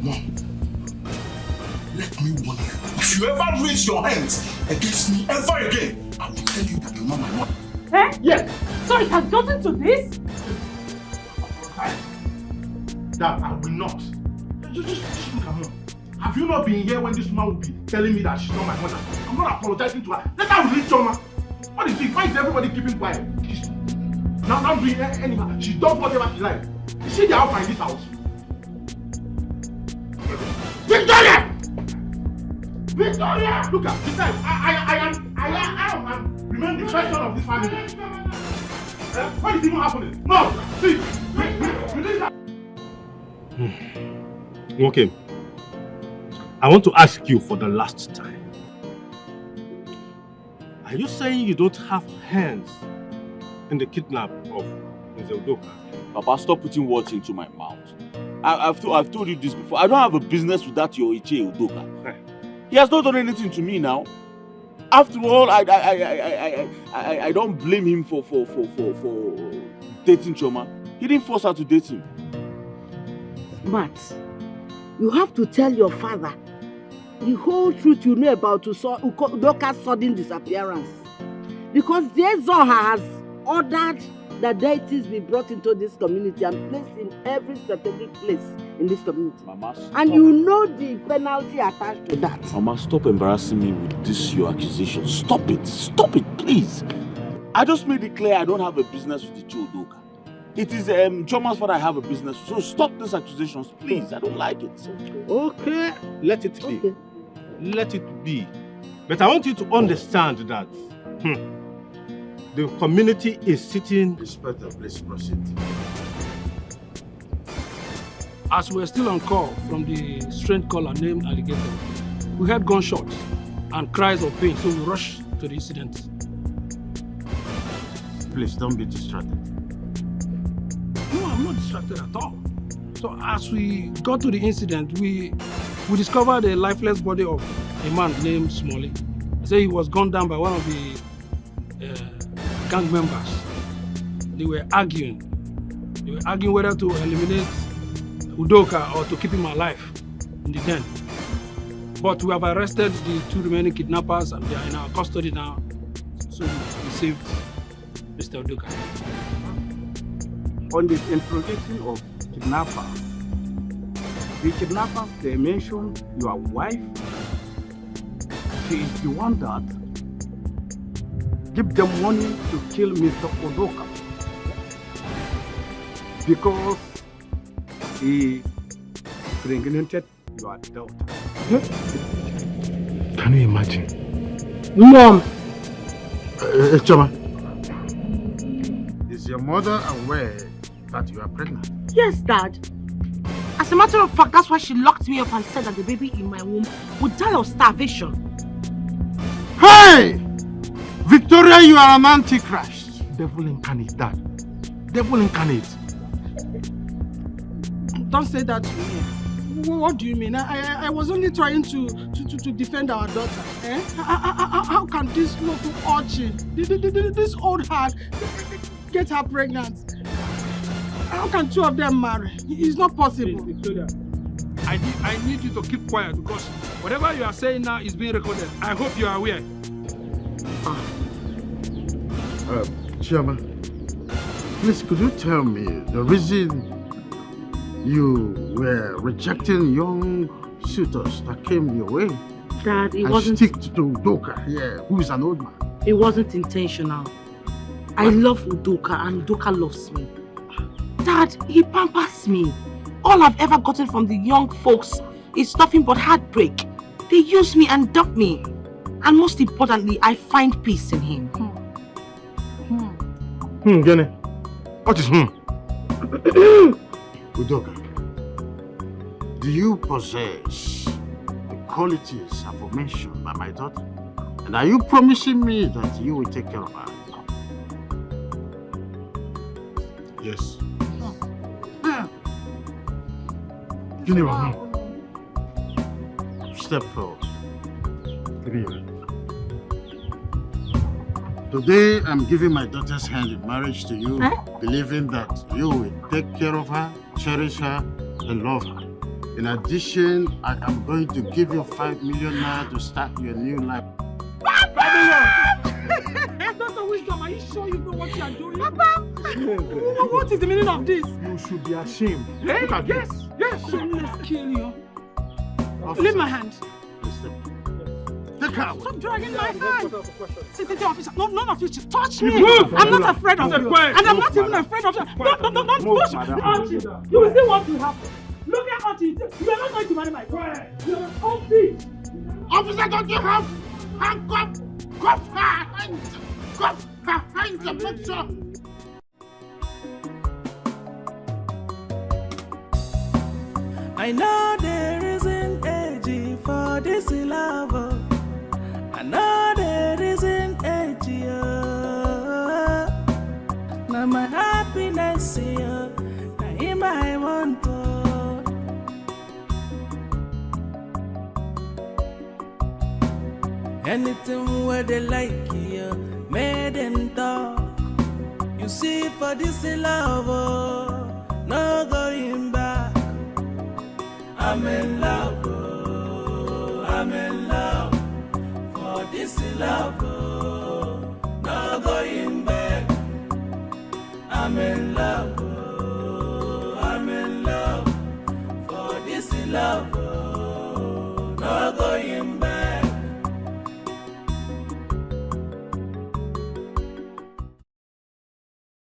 Mom, let me warn you. If you ever raise your hands against me ever again, I will tell you that you're not my mother. Eh? Yes. So it has gotten to this? That I will not. Just look at her. Have you not been here when this woman will be telling me that she's not my mother? I'm not apologizing to her. Let her release Choma. What is it? Why is everybody keeping quiet? She's not doing anything. She does whatever she likes. Is she the alpha in this house? Victoria! Victoria! Look at this time. I am remain the first son of this family. What is even happening? No! See! Release her! Okay. I want to ask you for the last time. Are you saying you don't have hands in the kidnap of Mr. Udoka? Papa, stop putting words into my mouth. I've told you this before. I don't have a business with that your Iche Udoka. He has not done anything to me now. After all, I don't blame him for dating Choma. He didn't force her to date him. Smart. You have to tell your father the whole truth you know about Udoka's sudden disappearance. Because Zoha has ordered that deities be brought into this community and placed in every strategic place in this community. Mama, and you know the penalty attached to that. Mama, stop embarrassing me with this your accusation. Stop it, please. I just made it clear I don't have a business with the Udoka. It is Choma's father I have a business with. So stop these accusations, please. I don't like it. Okay, let it be. Okay. Let it be. But I want you to understand that the community is sitting... Inspector, please proceed. As we were still on call from the strange caller named Alligator, we heard gunshots and cries of pain, so we rushed to the incident. Please don't be distracted. No, I'm not distracted at all. So as we got to the incident, we discovered the lifeless body of a man named Smalley. They say he was gunned down by one of the gang members. They were arguing whether to eliminate Udoka or to keep him alive in the den. But we have arrested the 2 remaining kidnappers and they are in our custody now. So we saved Mr. Udoka. On the interrogation of kidnappers, the kidnappers, they mentioned your wife. If you want that, give them money to kill Mr. Udoka. Because he impregnated your daughter. Can you imagine? Mom! Choma, is your mother aware that you are pregnant? Yes, Dad. As a matter of fact, that's why she locked me up and said that the baby in my womb would die of starvation. Hey! Victoria, you are an antichrist. Devil incarnate, Dad. Devil incarnate. Don't say that to me. What do you mean? I was only trying to defend our daughter. Eh? How can this local urchin, this old heart, get her pregnant? How can 2 of them marry? It's not possible. Please, Victoria, I need you to keep quiet because whatever you are saying now is being recorded. I hope you are aware. Chairman, please could you tell me the reason you were rejecting young suitors that came your way? Dad, it and wasn't... stick to Udoka here, who is an old man. It wasn't intentional. I love Udoka and Udoka loves me. Dad, he pampers me. All I've ever gotten from the young folks is nothing but heartbreak. They use me and dump me. And most importantly, I find peace in him. Jenny. What is Udoka, do you possess the qualities aforementioned by my daughter? And are you promising me that you will take care of her? Yes. Step forward. Today, I'm giving my daughter's hand in marriage to you, believing that you will take care of her, cherish her, and love her. In addition, I am going to give you 5 million naira to start your new life. Dr. Wisdom, are you sure you know what you are doing? Papa! What is the meaning of this? You should be ashamed. Hey, look at yes, this. yes. Let's kill you. Leave my hand. Take her away. Stop dragging my hand. City officer, no, none of you should touch me. I'm not afraid of you. And I'm not even afraid of you. Don't push. Archie, you will see what will happen. Look at Archie. You are not going to marry my daughter. You are an old bitch. Officer, don't you have handcuff? Cuff her hands. Cuff her hands and make sure. I know there isn't age for this love. I know there isn't age. Anything where they like you, made them talk. You see for this love, oh, no going back. I'm in love, oh, I'm in love. For this love, oh, no going back. I'm in love.